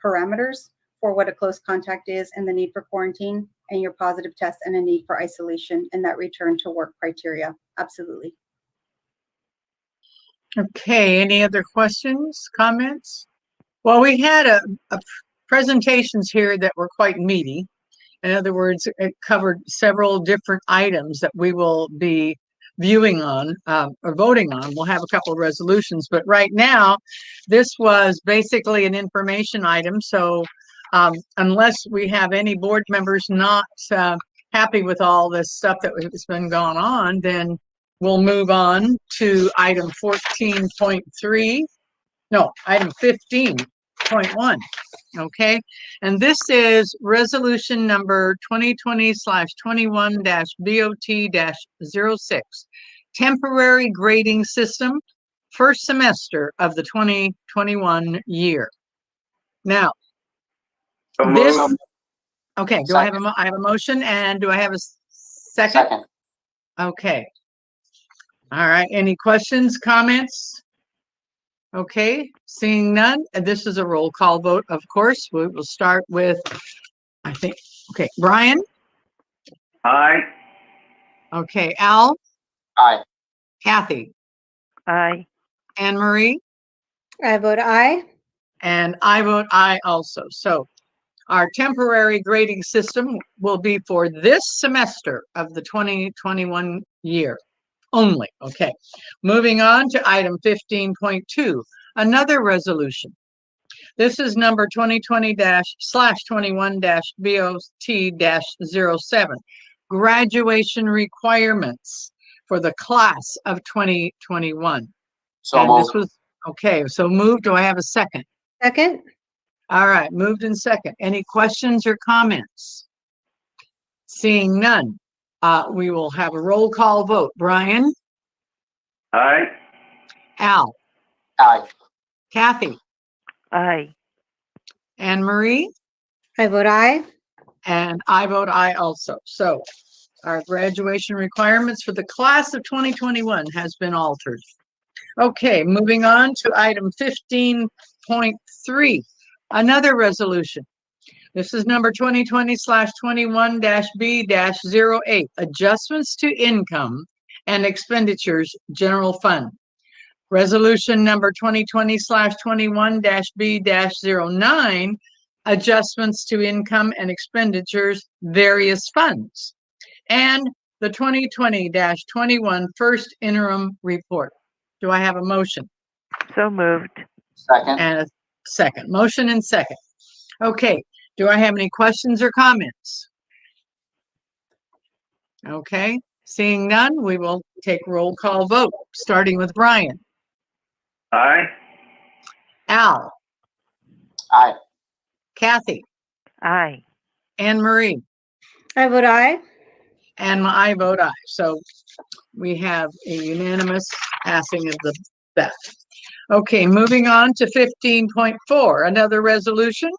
parameters for what a close contact is, and the need for quarantine and your positive test, and a need for isolation and that return to work criteria. Absolutely. Okay, any other questions, comments? Well, we had a presentations here that were quite meaty. In other words, it covered several different items that we will be viewing on or voting on. We'll have a couple of resolutions, but right now, this was basically an information item. So unless we have any board members not happy with all this stuff that has been going on, then we'll move on to item 14.3. No, item 15. 15.1. Okay, and this is resolution number 2020/21-BOT-06, temporary grading system, first semester of the 2021 year. Now, this, okay, do I have I have a motion, and do I have a second? Second. Okay. All right, any questions, comments? Okay, seeing none, and this is a roll call vote, of course. We will start with, I think, okay, Brian? Aye. Okay, Al? Aye. Kathy? Aye. Anne Marie? I vote aye. And I vote aye also. So our temporary grading system will be for this semester of the 2021 year only. Okay, moving on to item 15.2, another resolution. This is number 2020/21-BOT-07, graduation requirements for the class of 2021. So and moved. this was, okay, so moved. Do I have a second? Second. All right, moved in second. Any questions or comments? Seeing none, we will have a roll call vote. Brian? Aye. Al? Aye. Kathy? Aye. Anne Marie? I vote aye. And I vote aye also. So our graduation requirements for the class of 2021 has been altered. Okay, moving on to item 15.3, another resolution. This is number 2020/21-B-08, adjustments to income and expenditures, general fund. Resolution number 2020/21-B-09, adjustments to income and expenditures, various funds. And the 2020-21 first interim report. Do I have a motion? So moved. Second. And a second. Motion and second. Okay, do I have any questions or comments? Okay, seeing none, we will take roll call vote, starting with Brian. Aye. Al? Aye. Kathy? Aye. Anne Marie? I vote aye. And I vote aye. So we have a unanimous passing of the BEF. Okay, moving on to 15.4, another resolution.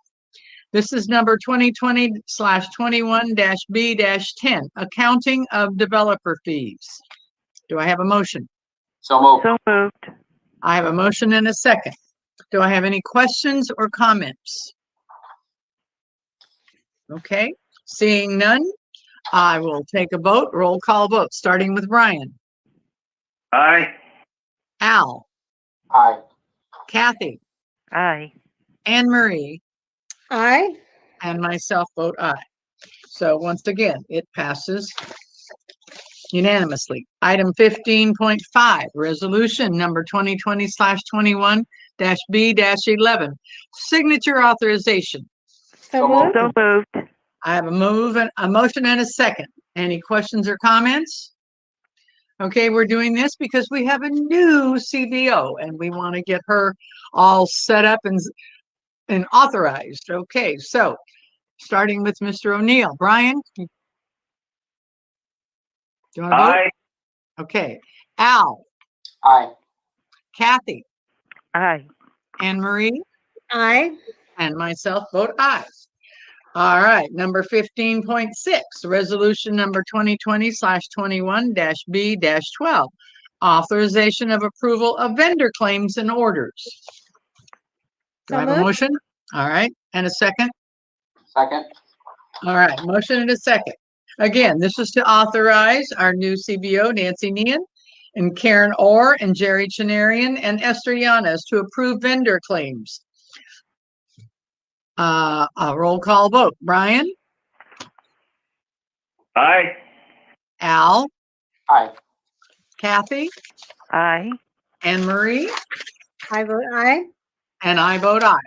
This is number 2020/21-B-10, accounting of developer fees. Do I have a motion? So moved. So moved. I have a motion and a second. Do I have any questions or comments? Okay, seeing none, I will take a vote, roll call vote, starting with Brian. Aye. Al? Aye. Kathy? Aye. Anne Marie? Aye. And myself vote aye. So once again, it passes unanimously. Item 15.5, resolution number 2020/21-B-11, signature authorization. So moved. So moved. I have a motion and a second. Any questions or comments? Okay, we're doing this because we have a new CBO and we want to get her all set up and authorized. Okay, so starting with Mr. O'Neill. Brian? Do you want to vote? Aye. Okay. Al? Aye. Kathy? Aye. Anne Marie? Aye. And myself vote aye. All right, number 15.6, resolution number 2020/21-B-12, authorization of approval of vendor claims and orders. Do I have a motion? All right, and a second? Second. All right, motion and a second. Again, this is to authorize our new CBO, Nancy Nean, and Karen Orr, and Jerry Chenarian, and Esther Yanes to approve vendor claims. A roll call vote. Brian? Aye. Al? Aye. Kathy? Aye. Anne Marie? I vote aye. And I vote aye.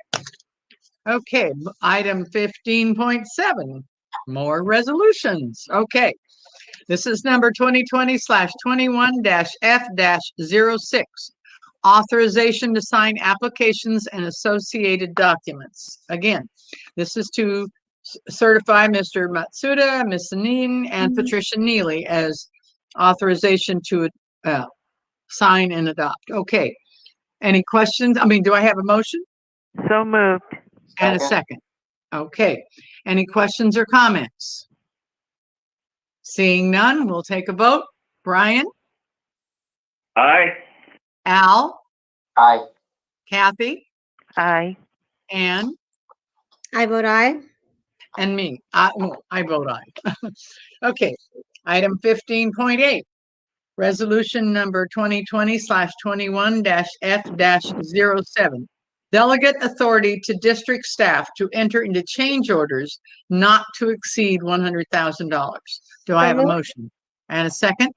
Okay, item 15.7, more resolutions. Okay, this is number 2020/21-F-06, Authorization to sign applications and associated documents. Again, this is to certify Mr. Matsuda, Ms. Sanin, and Patricia Neely as authorization to sign and adopt. Okay. Any questions? I mean, do I have a motion? So moved. And a second. Okay. Any questions or comments? Seeing none, we'll take a vote. Brian? Aye. Al? Aye. Kathy? Aye. Ann? I vote aye. And me. I vote aye. Okay. Item 15.8. Resolution number 2020/21-F-07. Delegate authority to district staff to enter into change orders not to exceed $100,000. Do I have a motion? And a second?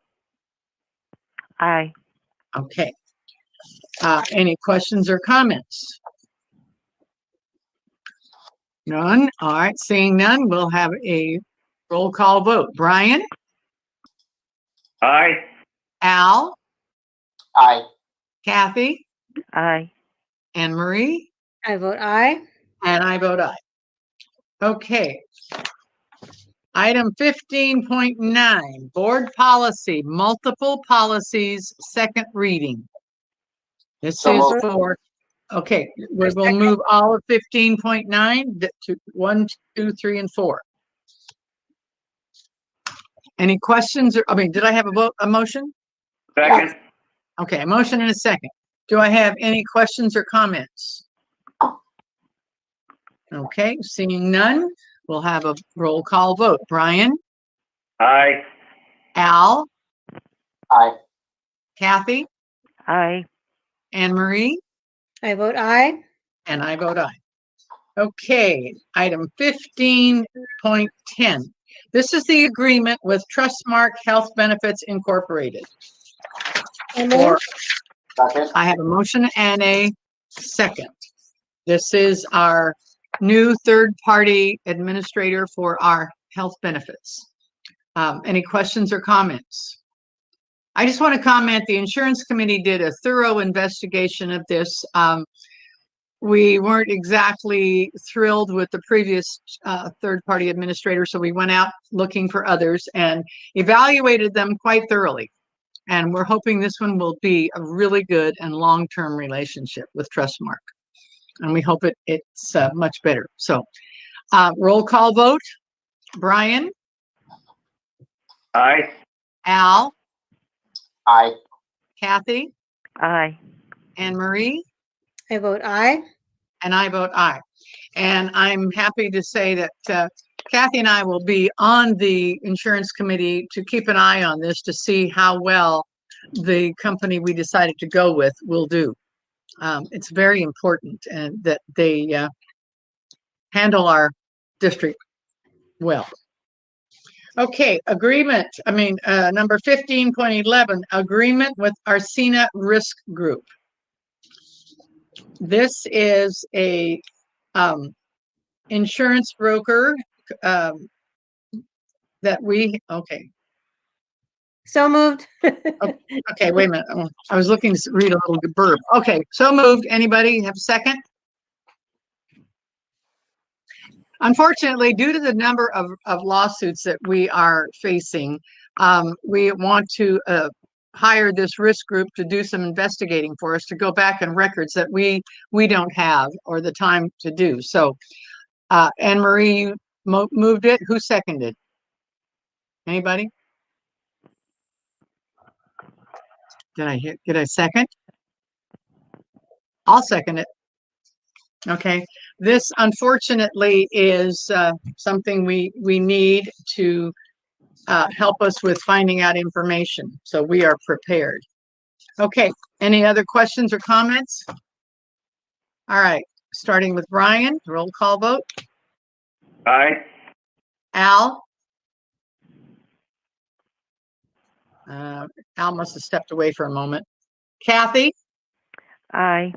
Aye. Okay. Any questions or comments? None. All right. Seeing none, we'll have a roll call vote. Brian? Aye. Al? Aye. Kathy? Aye. Anne Marie? I vote aye. And I vote aye. Okay. Item 15.9, board policy, multiple policies, second reading. This is for, okay, we'll move all of 15.9 to 1, 2, 3, and 4. Any questions? Or, I mean, did I have a motion? Second. Okay, a motion and a second. Do I have any questions or comments? Okay, seeing none, we'll have a roll call vote. Brian? Aye. Al? Aye. Kathy? Aye. Anne Marie? I vote aye. And I vote aye. Okay, item 15.10. This is the agreement with Trustmark Health Benefits Incorporated. I have a motion and a second. This is our new third-party administrator for our health benefits. Any questions or comments? I just want to comment, the insurance committee did a thorough investigation of this. We weren't exactly thrilled with the previous third-party administrator, so we went out looking for others and evaluated them quite thoroughly. And we're hoping this one will be a really good and long-term relationship with Trustmark. And we hope it's much better. So roll call vote. Brian? Aye. Al? Aye. Kathy? Aye. Anne Marie? I vote aye. And I vote aye. And I'm happy to say that Kathy and I will be on the insurance committee to keep an eye on this to see how well the company we decided to go with will do. It's very important and that they handle our district well. Okay, agreement. Number 15.11, agreement with Arsena Risk Group. This is a insurance broker that okay. So moved. Okay, wait a minute. I was looking to read a little blurb. Okay, so moved. Anybody have a second? Unfortunately, due to the number of lawsuits that we are facing, we want to hire this risk group to do some investigating for us, to go back in records that we don't have or the time to do. So Anne Marie, you moved it. Who seconded? Anybody? Did I second? I'll second it. Okay. This unfortunately is something we need to help us with finding out information. So we are prepared. Okay. Any other questions or comments? All right. Starting with Brian, roll call vote. Aye. Al? Al must have stepped away for a moment. Kathy? Aye.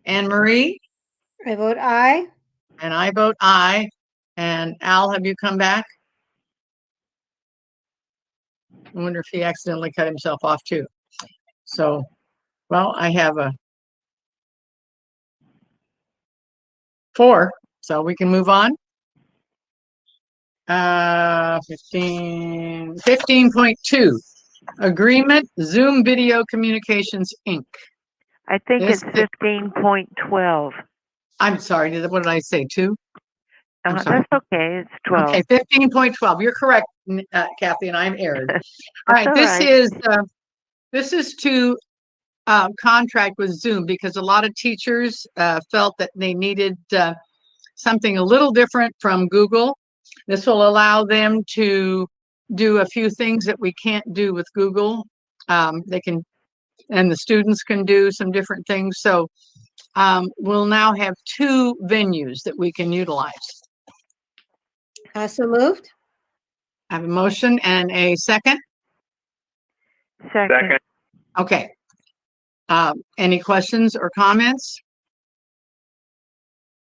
Anne Marie? I vote aye. And I vote aye. And Al, have you come back? I wonder if he accidentally cut himself off too. So Well, I have a 4, so we can move on. 15.2, Agreement, Zoom Video Communications, Inc. I think This it's 15.12. I'm sorry, what did I say, 2? I'm sorry. That's okay. It's 12. Okay, 15.12. You're correct, Kathy, and I'm erred. All right, all this right. is to contract with Zoom because a lot of teachers felt that they needed something a little different from Google. This will allow them to do a few things that we can't do with Google. They can, and the students can do some different things. So we'll now have 2 venues that we can utilize. So moved. I have a motion and a second. Second. Okay. Any questions or comments?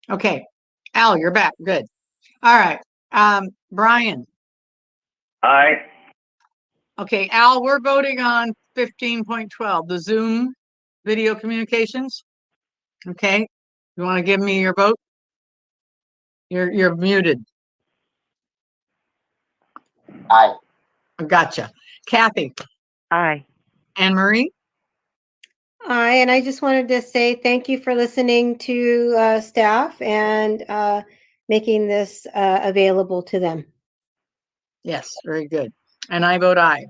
Okay. Al, you're back. Good. All right. Brian. Aye. Okay, Al, we're voting on 15.12, the Zoom video communications. Okay. You want to give me your vote? You're muted. Aye. Gotcha. Kathy. Aye. Anne Marie. Aye, and I just wanted to say thank you for listening to staff and making this available to them. Yes, very good. And I vote aye.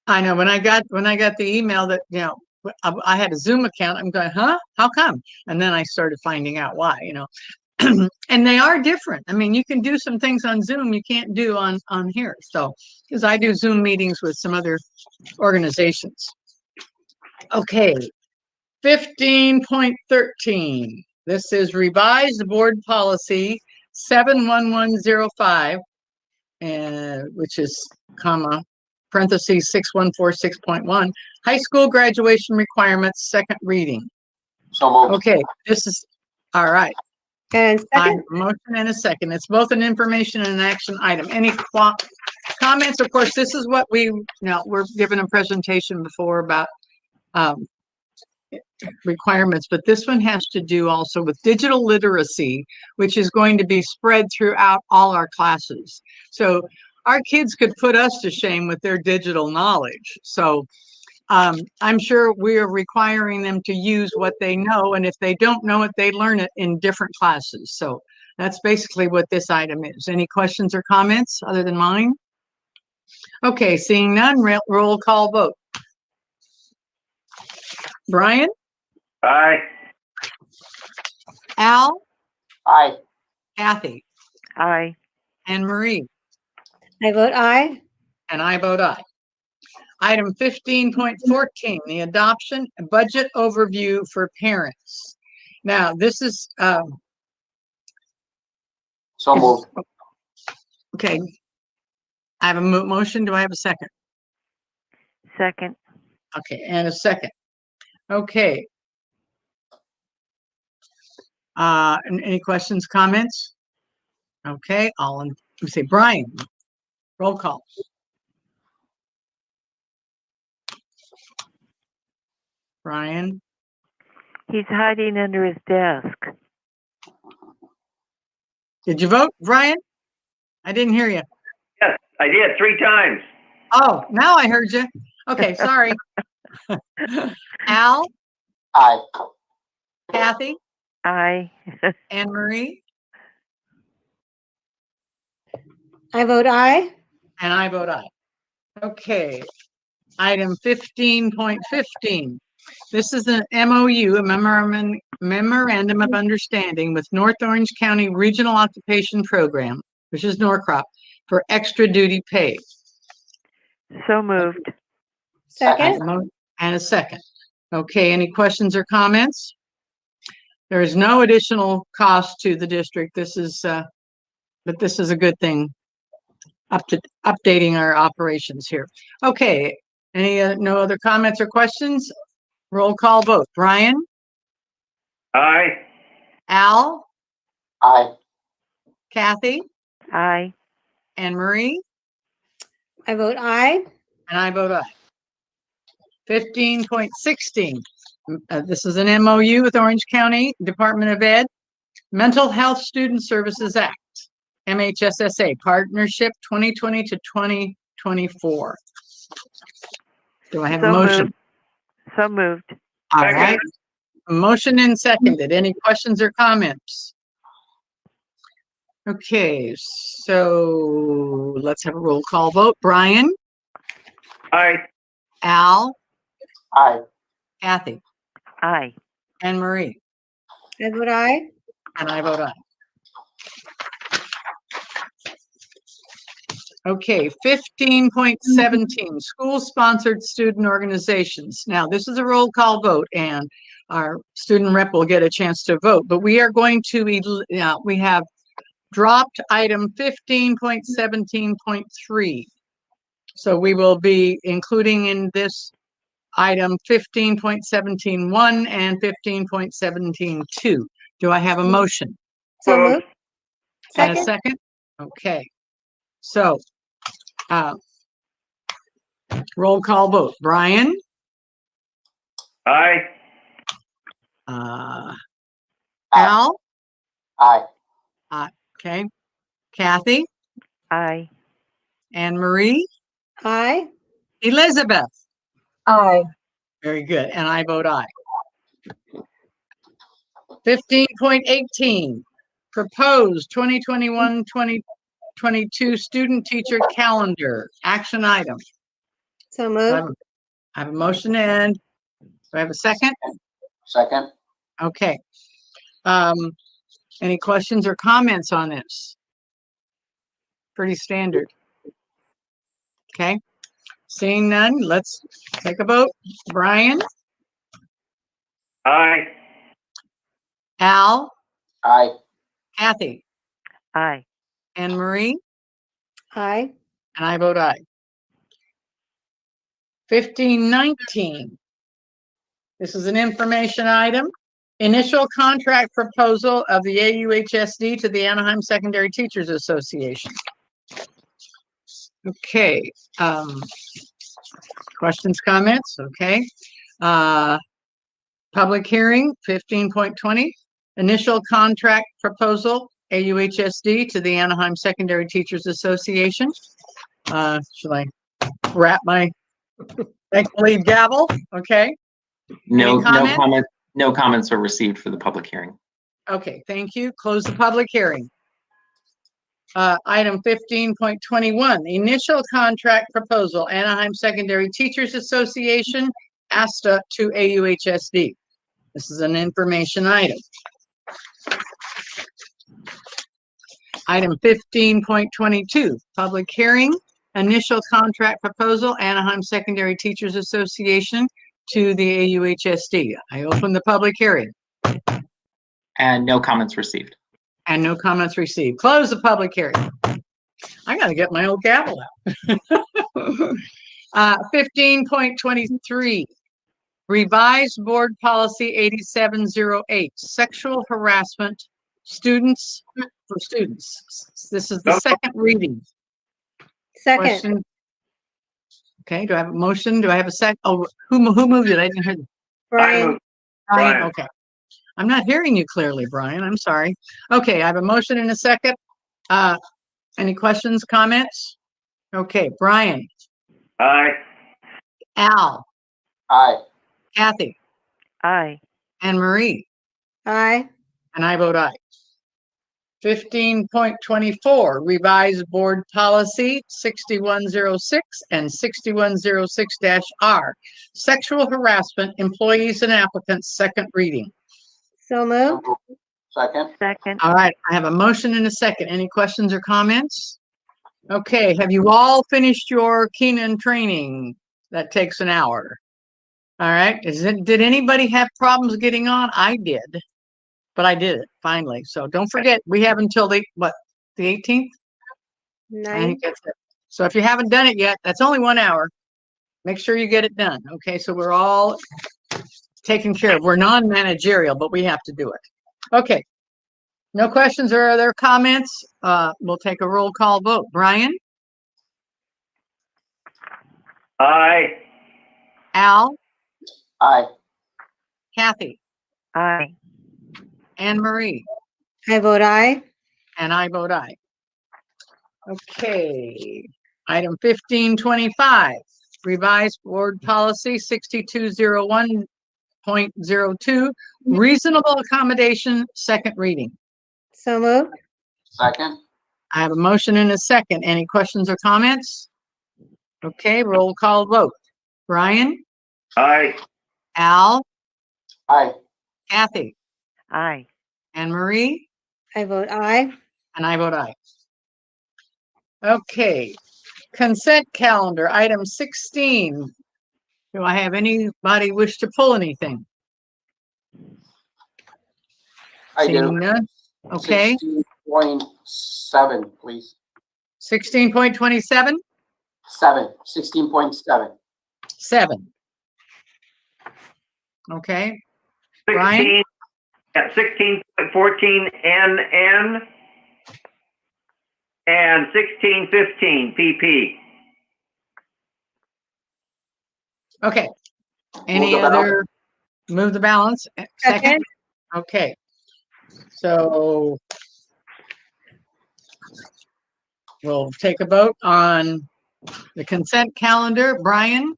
I know when I got the email that, you know, I had a Zoom account, I'm going, huh? How come? And then I started finding out why, you know. And they are different. I mean, you can do some things on Zoom you can't do on here. So, because I do Zoom meetings with some other organizations. Okay, 15.13. This is revised board policy 71105, which is parentheses 6146.1, high school graduation requirements, second reading. So moved. Okay, this is all right. And second. Motion and a second. It's both an information and an action item. Any comments? Of course, this is what we're given a presentation before about requirements, but this one has to do also with digital literacy, which is going to be spread throughout all our classes. So our kids could put us to shame with their digital knowledge. So I'm sure we are requiring them to use what they know, and if they don't know it, they learn it in different classes. So that's basically what this item is. Any questions or comments other than mine? Okay, seeing none, roll call vote. Brian? Aye. Al? Aye. Kathy? Aye. Anne Marie? I vote aye. And I vote aye. Item 15.14, the adoption budget overview for parents. Now, this is so moved. Okay. I have a motion. Do I have a second? Second. Okay, and a second. Okay. Any questions, comments? Okay, let me say Brian. Roll call. Brian? He's hiding under his desk. Did you vote, Brian? I didn't hear you. Yes, I did 3 times. Oh, now I heard you. Okay, sorry. Al? Aye. Kathy? Aye. Anne Marie? I vote aye. And I vote aye. Okay. Item 15.15. This is an MOU, a memorandum of understanding with North Orange County Regional Occupation Program, which is NORCROP, for extra duty pay. So moved. Second. And a second. Okay, any questions or comments? There is no additional cost to the district. This is, but this is a good thing. Updating our operations here. Okay, any no other comments or questions? Roll call vote. Brian? Aye. Al? Aye. Kathy? Aye. Anne Marie? I vote aye. And I vote aye. 15.16, This is an MOU with Orange County Department of Ed, Mental Health Student Services Act, MHSSA, Partnership 2020 to 2024. Do I have a motion? So moved. All right. Motion and seconded. Any questions or comments? Okay, so let's have a roll call vote. Brian? Aye. Al? Aye. Kathy? Aye. Anne Marie? I vote aye. And I vote aye. Okay, 15.17, school-sponsored student organizations. Now, this is a roll call vote, and our student rep will get a chance to vote, but we are going to, we have dropped item 15.17.3. So we will be including in this item 15.17.1 and 15.17.2. Do I have a motion? So moved. And a second? Okay. So, roll call vote. Brian? Aye. Al? Aye. Okay. Kathy? Aye. Anne Marie? Aye. Elizabeth? Aye. Very good. And I vote aye. 15.18, proposed 2021-2022 student teacher calendar, action item. So moved. I have a motion and do I have a second? Second. Okay. Any questions or comments on this? Pretty standard. Okay. Seeing none, let's take a vote. Brian? Aye. Al? Aye. Kathy? Aye. Anne Marie? Aye. And I vote aye. 15.19. This is an information item. Initial contract proposal of the AUHSD to the Anaheim Secondary Teachers Association. Okay. Questions, comments? Okay. Public hearing, 15.20. Initial contract proposal, AUHSD to the Anaheim Secondary Teachers Association. Should I wrap my make-believe gavel? Okay. No comment? comments. No comments are received for the public hearing. Okay, thank you. Close the public hearing. Item 15.21, initial contract proposal, Anaheim Secondary Teachers Association, ASTA to AUHSD. This is an information item. Item 15.22, public hearing, initial contract proposal, Anaheim Secondary Teachers Association to the AUHSD. I open the public hearing. And no comments received. And no comments received. Close the public hearing. I gotta get my old gavel out. 15.23, revised board policy 8708, sexual harassment students for students. This is the second reading. Second. Question? Okay, do I have a motion? Do I have a second? Oh, who moved it? I didn't hear. Brian. Brian, okay. I'm not hearing you clearly, Brian. I'm sorry. Okay, I have a motion and a second. Any questions, comments? Okay, Brian. Aye. Al. Aye. Kathy. Aye. Anne Marie. Aye. And I vote aye. 15.24, revised board policy 6106 and 6106-R, sexual harassment, employees and applicants, second reading. So moved. Second. Second. All right, I have a motion and a second. Any questions or comments? Okay, have you all finished your Keenan training? That takes an hour. All right, did anybody have problems getting on? I did, but I did it finally. So don't forget, we have until the 18th? I think that's it. So if you haven't done it yet, that's only 1 hour. Make sure you get it done. Okay, so we're all taken care of. We're non-managerial, but we have to do it. Okay. No questions or other comments? We'll take a roll call vote. Brian? Aye. Al? Aye. Kathy, Aye. Anne Marie, I vote aye. and I vote aye. Okay, item 1525, revised board policy 6201.02, reasonable accommodation, second reading. So moved. Second. I have a motion and a second. Any questions or comments? Okay, roll call vote. Brian, Aye. Al, Aye. Kathy, Aye. Anne Marie, I vote aye. and I vote aye. Okay, consent calendar, item 16. Do I have anybody wish to pull anything? I do. Seeing none? Okay, 16.7, please. 16.27, 16.7. 7. Okay, Brian? 16.14 NN and 16.15 PP. Okay. Any the other, move the balance, second? Second. Okay. So we'll take a vote on the consent calendar. Brian,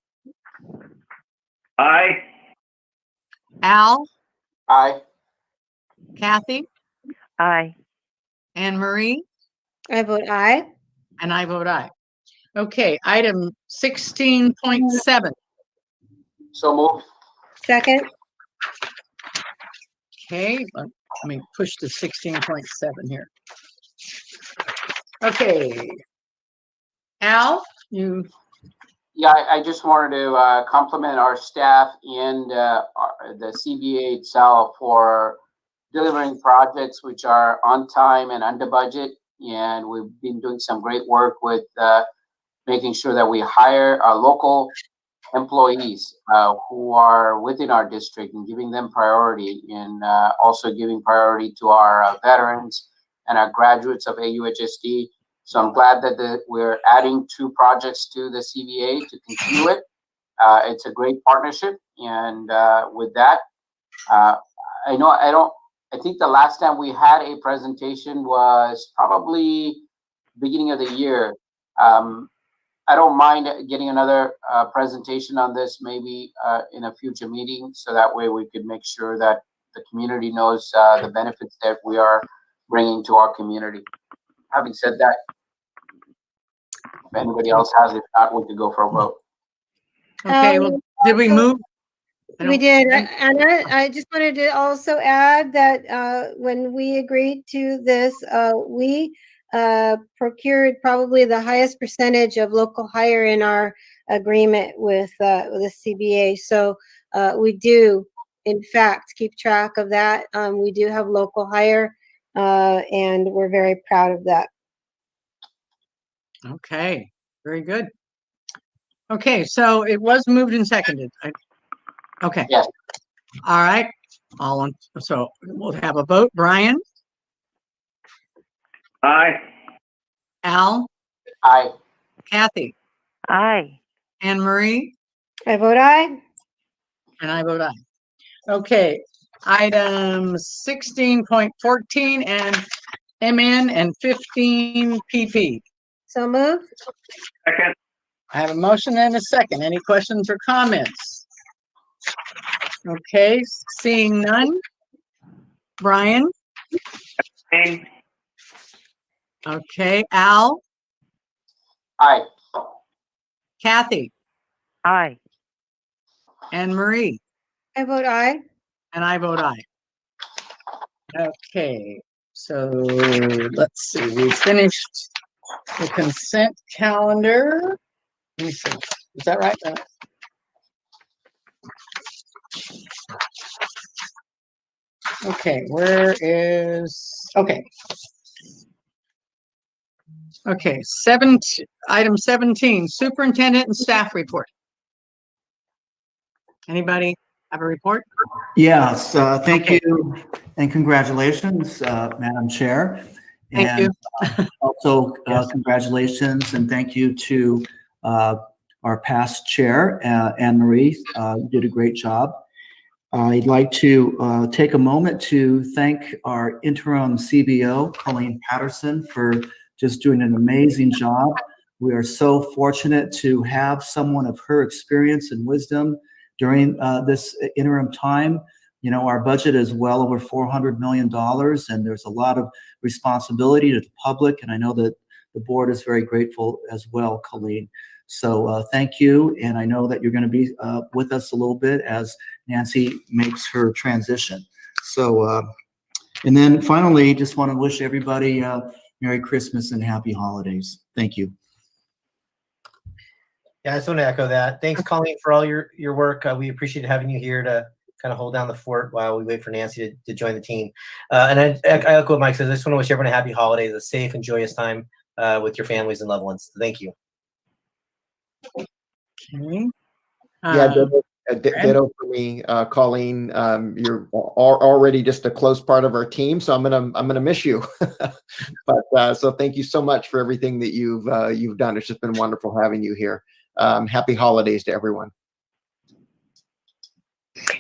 Aye. Al, Aye. Kathy, Aye. Anne Marie, I vote aye. and I vote aye. Okay, item 16.7. So move. Second. Okay, let me push to 16.7 here. Okay. Al, you, Yeah, I just wanted to compliment our staff and the CBA itself for delivering projects which are on time and under budget. And we've been doing some great work with making sure that we hire our local employees who are within our district and giving them priority, and also giving priority to our veterans and our graduates of AUHSD. So I'm glad that we're adding 2 projects to the CBA to continue it. It's a great partnership, and with that, I think the last time we had a presentation was probably beginning of the year. I don't mind getting another presentation on this maybe in a future meeting, so that way we could make sure that the community knows the benefits that we are bringing to our community. Having said that, if anybody else has it, if not, we could go for a vote. okay, well, did we move? We did. And I just wanted to also add that when we agreed to this, we procured probably the highest percentage of local hire in our agreement with the CBA. So we do, in fact, keep track of that. We do have local hire, and we're very proud of that. Okay, very good. Okay, so it was moved and seconded. Okay. Yes. All right. So we'll have a vote. Brian, Aye. Al, Aye. Kathy, Aye. Anne Marie, I vote aye. and I vote aye. Okay, items 16.14 and MN and 15 PP. So moved. Second. I have a motion and a second. Any questions or comments? Okay, seeing none. Brian? Aye. Okay, Al? Aye. Kathy? Aye. Anne Marie? I vote aye. And I vote aye. Okay, so let's see, we finished the consent calendar. Let me see, is that right? Okay, where is, okay. Okay, item 17, superintendent and staff report. Anybody have a report? Yes, thank you and congratulations, Madam Chair. Thank you. Also, congratulations and thank you to our past chair, Anne Marie. You did a great job. I'd like to take a moment to thank our interim CBO, Colleen Patterson, for just doing an amazing job. We are so fortunate to have someone of her experience and wisdom during this interim time. You know, our budget is well over $400 million, and there's a lot of responsibility to the public, and I know that the board is very grateful as well, Colleen. So thank you, and I know that you're going to be with us a little bit as Nancy makes her transition. So, and then finally, just want to wish everybody Merry Christmas and Happy Holidays. Thank you. Yeah, I just want to echo that. Thanks, Colleen, for all your work. We appreciate having you here to kind of hold down the fort while we wait for Nancy to join the team. And I echo what Mike says. I just want to wish everyone a happy holidays, a safe and joyous time with your families and loved ones. Thank you. Okay. Yeah, ditto for me, Colleen. You're already just a close part of our team, so I'm gonna miss you. But so thank you so much for everything that you've done. It's just been wonderful having you here. Happy holidays to everyone.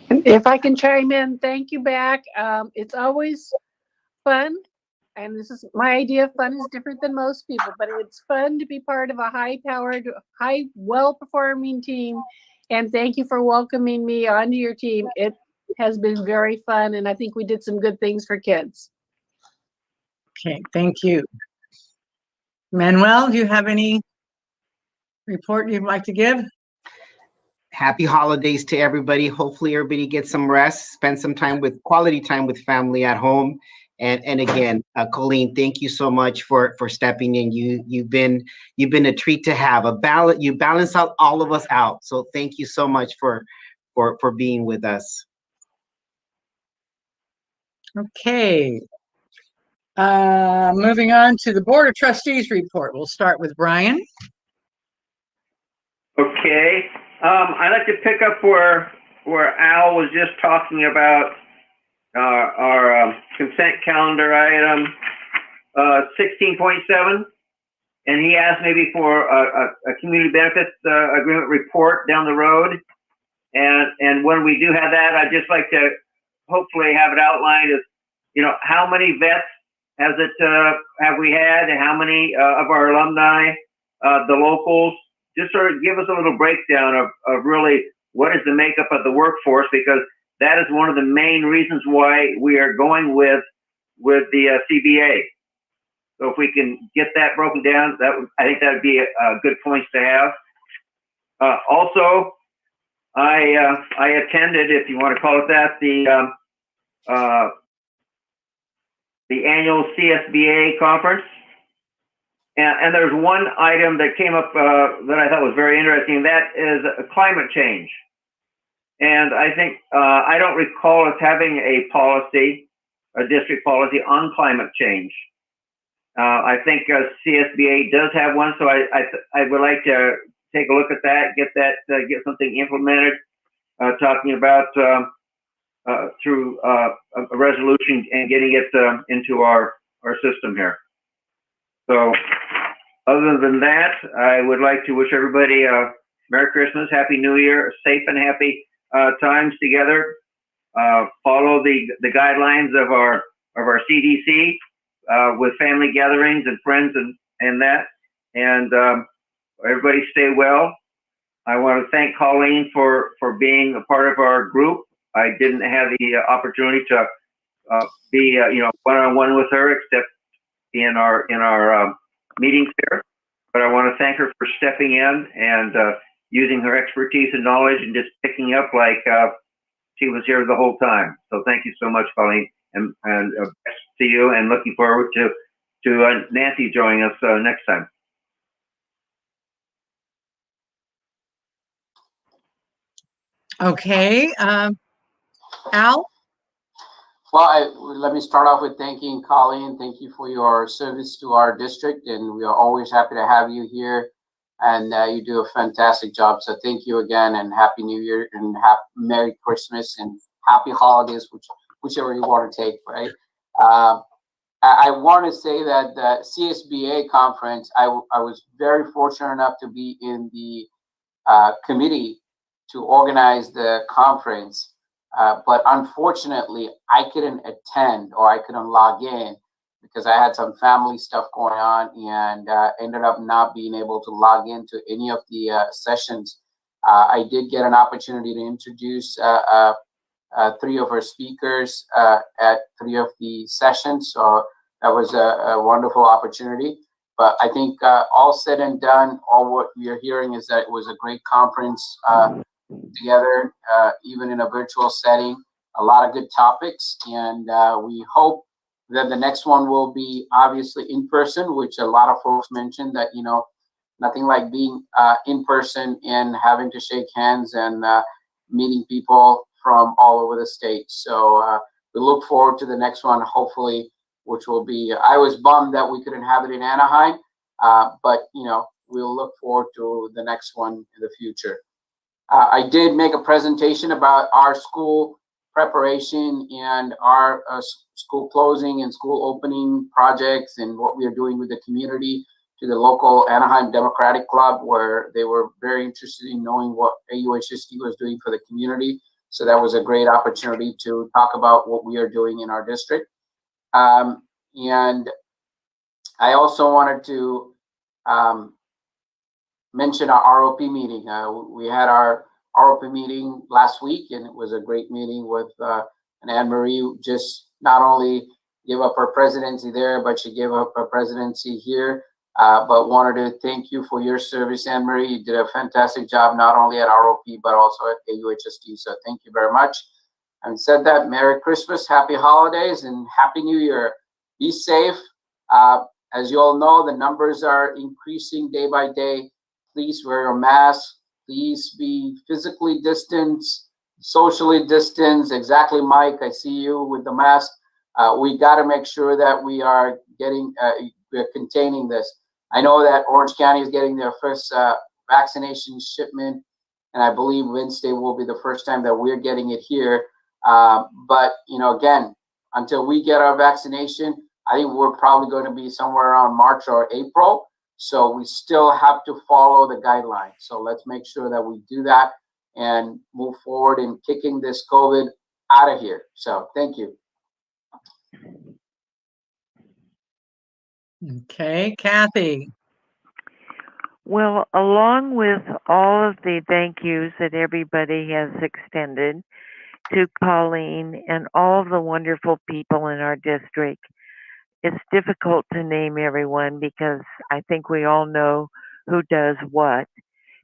If I can chime in, thank you back. It's always fun, and this is my idea of fun is different than most people, but it's fun to be part of a high-powered, well-performing team. And thank you for welcoming me onto your team. It has been very fun, and I think we did some good things for kids. Okay, thank you. Manuel, do you have any report you'd like to give? Happy holidays to everybody. Hopefully everybody gets some rest, spend some time with quality time with family at home. And again, Colleen, thank you so much for stepping in. You've been a treat to have. You balance out all of us out. So thank you so much for being with us. Okay. Moving on to the Board of Trustees report. We'll start with Brian. Okay. I'd like to pick up where Al was just talking about our consent calendar item 16.7, and he asked maybe for a community benefits agreement report down the road. And when we do have that, I'd just like to hopefully have it outlined as, you know, how many vets have we had, and how many of our alumni, the locals, just sort of give us a little breakdown of really what is the makeup of the workforce, because that is one of the main reasons why we are going with the CBA. So if we can get that broken down, I think that would be a good point to have. Also, I attended, if you want to call it that, the annual CSBA conference. And there's one item that came up that I thought was very interesting. That is climate change. And I think, I don't recall us having a district policy on climate change. I think CSBA does have one, so I would like to take a look at that, get something implemented, talking about through a resolution and getting it into our system here. So other than that, I would like to wish everybody a Merry Christmas, Happy New Year, safe and happy times together. Follow the guidelines of our CDC with family gatherings and friends and that. And everybody stay well. I want to thank Colleen for being a part of our group. I didn't have the opportunity to be one-on-one with her, except in our meetings here. But I want to thank her for stepping in and using her expertise and knowledge and just picking up like she was here the whole time. So thank you so much, Colleen, and best to you, and looking forward to Nancy joining us next time. Okay, Al? Well, let me start off with thanking Colleen. Thank you for your service to our district, and we are always happy to have you here. And you do a fantastic job. So thank you again, and Happy New Year, and Merry Christmas, and Happy Holidays, whichever you want to take, right? I want to say that the CSBA conference, I was very fortunate enough to be in the committee to organize the conference. But unfortunately, I couldn't attend or I couldn't log in because I had some family stuff going on and ended up not being able to log into any of the sessions. I did get an opportunity to introduce 3 of our speakers at 3 of the sessions. So that was a wonderful opportunity. But I think all said and done, all what we are hearing is that it was a great conference together, even in a virtual setting, a lot of good topics. And we hope that the next one will be obviously in person, which a lot of folks mentioned that, you know, nothing like being in person and having to shake hands and meeting people from all over the state. So we look forward to the next one, hopefully, which will be, I was bummed that we couldn't have it in Anaheim, but, you know, we'll look forward to the next one in the future. I did make a presentation about our school preparation and our school closing and school opening projects and what we are doing with the community to the local Anaheim Democratic Club, where they were very interested in knowing what AUHSD was doing for the community. So that was a great opportunity to talk about what we are doing in our district. And I also wanted to mention our ROP meeting. We had our ROP meeting last week, and it was a great meeting with Anne Marie. Just not only gave up her presidency there, but she gave up her presidency here. But wanted to thank you for your service, Anne Marie. You did a fantastic job, not only at ROP, but also at AUHSD. So thank you very much. Having said that, Merry Christmas, Happy Holidays, and Happy New Year. Be safe. As you all know, the numbers are increasing day by day. Please wear your mask. Please be physically distanced, socially distanced. Exactly, Mike, I see you with the mask. We got to make sure that we are we're containing this. I know that Orange County is getting their first vaccination shipment, and I believe Wednesday will be the first time that we're getting it here. But, you know, again, until we get our vaccination, I think we're probably going to be somewhere around March or April. So we still have to follow the guidelines. So let's make sure that we do that and move forward in kicking this COVID out of here. So thank you. Okay, Kathy. Well, along with all of the thank yous that everybody has extended to Colleen and all the wonderful people in our district, it's difficult to name everyone because I think we all know who does what.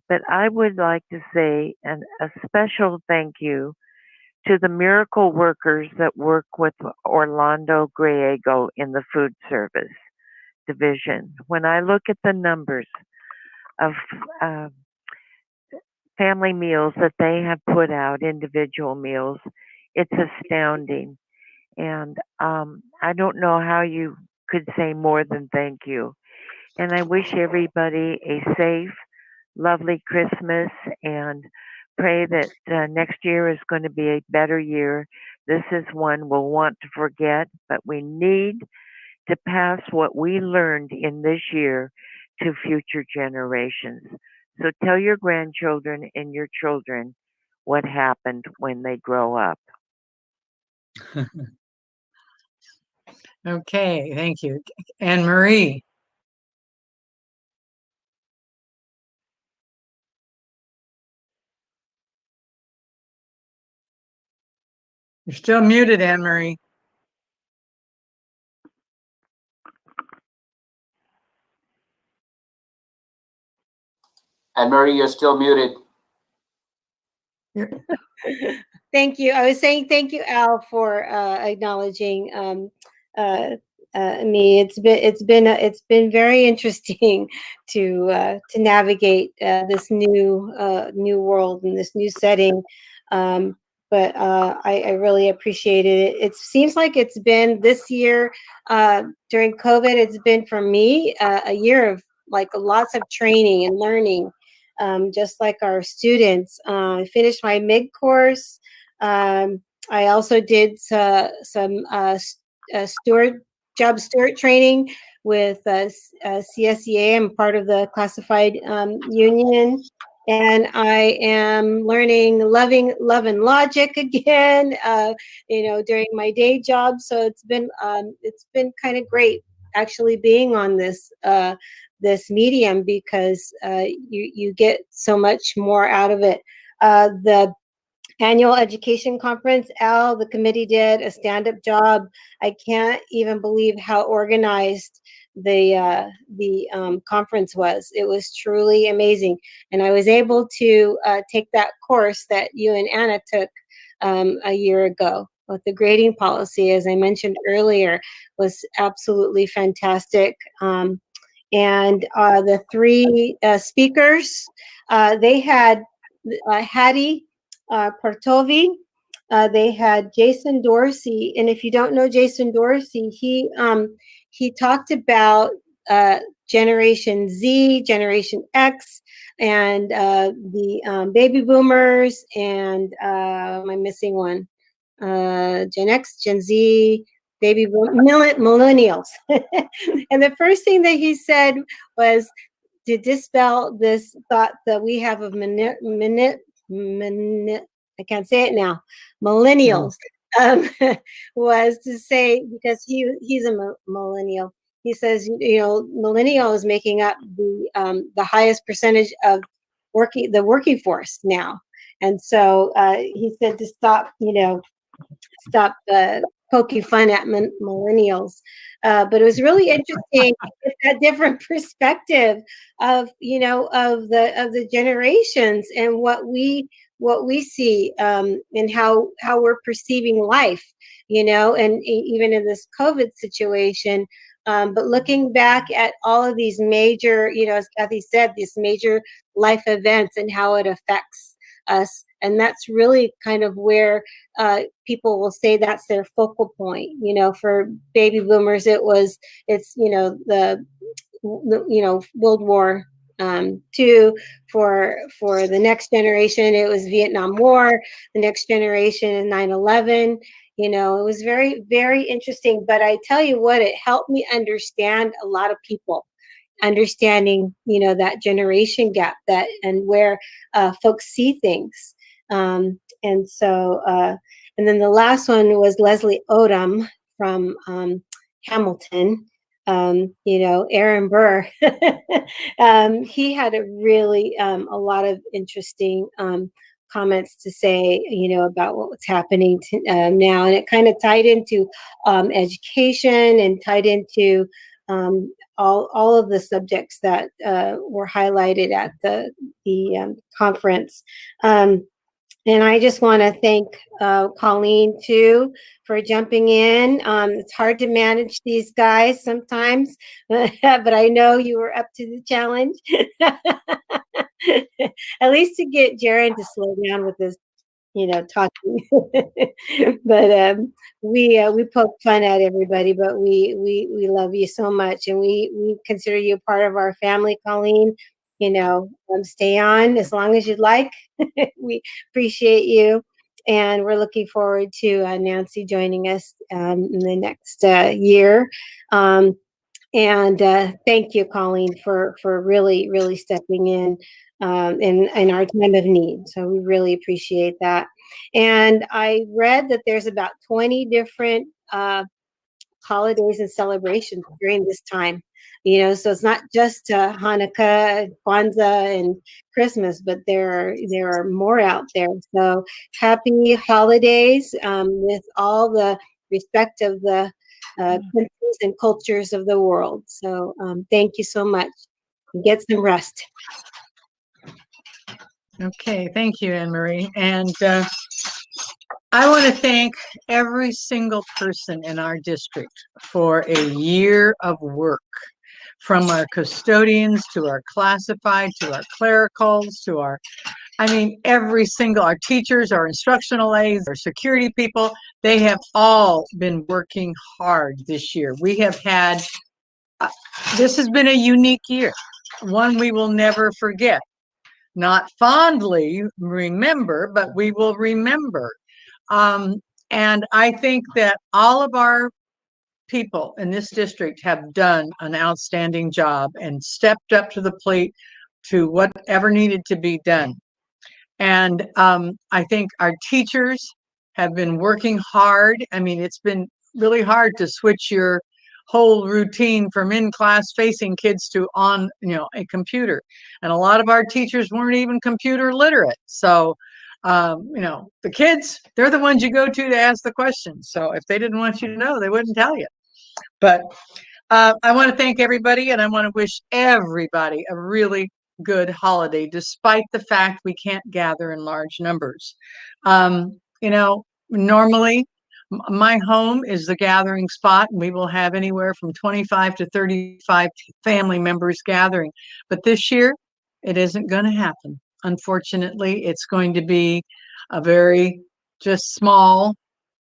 But I would like to say a special thank you to the miracle workers that work with Orlando Griego in the food service division. When I look at the numbers of family meals that they have put out, individual meals, it's astounding. And I don't know how you could say more than thank you. And I wish everybody a safe, lovely Christmas and pray that next year is going to be a better year. This is one we'll want to forget, but we need to pass what we learned in this year to future generations. So tell your grandchildren and your children what happened when they grow up. Okay, thank you. Anne Marie. You're still muted, Anne Marie. Anne Marie, you're still muted. Thank you. I was saying thank you, Al, for acknowledging me. It's been very interesting to navigate this new world and this new setting. But I really appreciated it. It seems like it's been this year during COVID. It's been for me a year of like lots of training and learning. Just like our students. I finished my MIG course. I also did some job steward training with CSEA. I'm part of the classified union. and I am learning love and logic again, during my day job. So it's been kind of great actually being on this medium, because you get so much more out of it. The annual education conference, Al, the committee did a stand-up job. I can't even believe how organized the conference was. It was truly amazing, and I was able to take that course that you and Anna took a year ago with the grading policy, as I mentioned earlier, was absolutely fantastic. And the three speakers, they had Hattie Partovi, they had Jason Dorsey, and if you don't know Jason Dorsey, he talked about Generation Z, Generation X, and the baby boomers, and am I missing one? Gen X, Gen Z, baby boom, millennials. And the first thing that he said was to dispel this thought that we have of I can't say it now, millennials, was to say, because he's a millennial. He says, millennial is making up the highest percentage of the working force now. And so he said to stop poking fun at millennials. But it was really interesting to get that different perspective of the generations and what we see, and how we're perceiving life, and even in this COVID situation. But looking back at all of these major, as Kathy said, these major life events and how it affects us. And that's really kind of where people will say that's their focal point. For baby boomers, it's the World War II. For the next generation, it was Vietnam War. The next generation is 9/11. It was very, very interesting. But I tell you what, it helped me understand a lot of people, understanding that generation gap, and where folks see things. And so and then the last one was Leslie Odom from Hamilton. Aaron Burr, he had a lot of interesting comments to say, about what was happening now. And it kind of tied into education, and tied into all of the subjects that were highlighted at the conference. And I just want to thank Colleen too for jumping in. It's hard to manage these guys sometimes, but I know you were up to the challenge. At least to get Jaron to slow down with this, talking. But we poke fun at everybody, but we love you so much, and we consider you a part of our family, Colleen. Stay on as long as you'd like. We appreciate you, and we're looking forward to Nancy joining us in the next year. And thank you, Colleen, for really, really stepping in our time of need. So we really appreciate that. And I read that there's about 20 different holidays and celebrations during this time. So it's not just Hanukkah, Kwanzaa, and Christmas, but there are more out there. So happy holidays with all the respect of the countries and cultures of the world. So thank you so much. Get some rest. Okay, thank you, Anne Marie. And I want to thank every single person in our district for a year of work, from our custodians to our classified, to our clericals, to our teachers, our instructional aides, our security people. They have all been working hard this year. We have had, this has been a unique year, one we will never forget. Not fondly remember, but we will remember. And I think that all of our people in this district have done an outstanding job and stepped up to the plate to whatever needed to be done. And I think our teachers have been working hard. I mean, it's been really hard to switch your whole routine from in-class facing kids to on, a computer. And a lot of our teachers weren't even computer literate. So, the kids, they're the ones you go to ask the questions. So if they didn't want you to know, they wouldn't tell you. But I want to thank everybody, and I want to wish everybody a really good holiday, despite the fact we can't gather in large numbers. Normally my home is the gathering spot, and we will have anywhere from 25 to 35 family members gathering. But this year, it isn't going to happen. Unfortunately, it's going to be a very just small,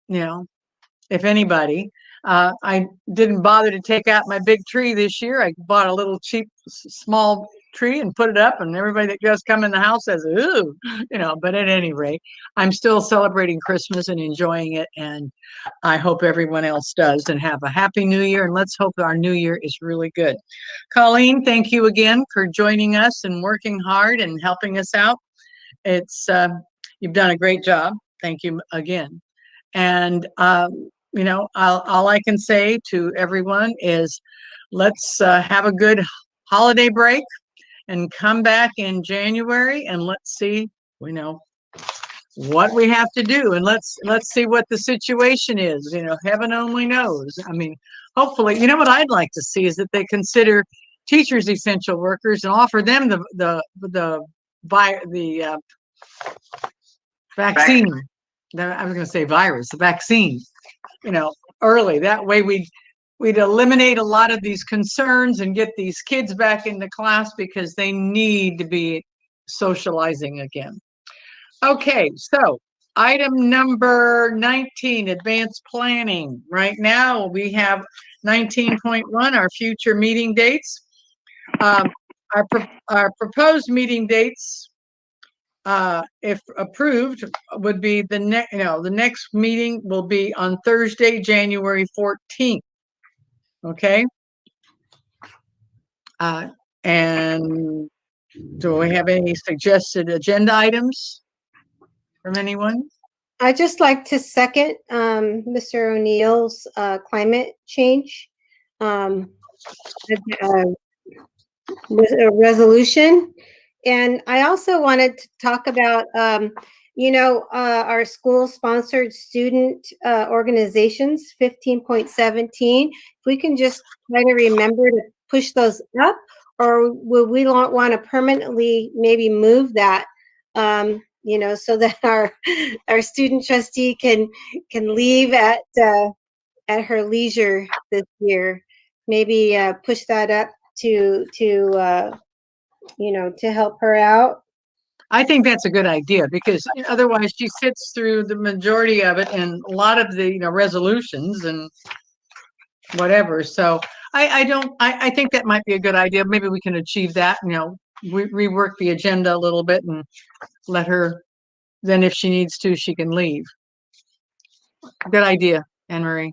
if anybody. I didn't bother to take out my big tree this year. I bought a little cheap, small tree and put it up, and everybody that does come in the house says, ooh, but at any rate, I'm still celebrating Christmas and enjoying it. And I hope everyone else does, and have a happy new year. And let's hope our new year is really good. Colleen, thank you again for joining us and working hard and helping us out. It's, you've done a great job. Thank you again. And, all I can say to everyone is let's have a good holiday break and come back in January, and let's see, what we have to do, and let's see what the situation is. Heaven only knows. I mean, hopefully, what I'd like to see is that they consider teachers essential workers and offer them the vaccine. I was going to say virus, the vaccine, early. That way we'd eliminate a lot of these concerns and get these kids back into class, because they need to be socializing again. Okay, so item number 19, advanced planning. Right now we have 19.1, our future meeting dates. Our proposed meeting dates, if approved, would be the next meeting will be on Thursday, January 14th. Okay. And do we have any suggested agenda items from anyone? I'd just like to second Mr. O'Neill's climate change resolution. And I also wanted to talk about, our school-sponsored student organizations, 15.17. If we can just try to remember to push those up, or will we want to permanently maybe move that, so that our student trustee can leave at her leisure this year. Maybe push that up to help her out. I think that's a good idea, because otherwise she sits through the majority of it and a lot of the resolutions and whatever. So I think that might be a good idea. Maybe we can achieve that. Rework the agenda a little bit and let her. Then, if she needs to, she can leave. Good idea, Anne Marie.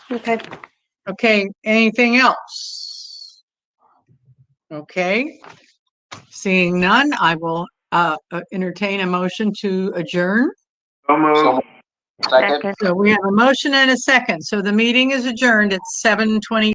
Okay. Okay. Anything else? Okay. Seeing none, I will entertain a motion to adjourn. Second. So we have a motion and a second. So the meeting is adjourned at 7:20.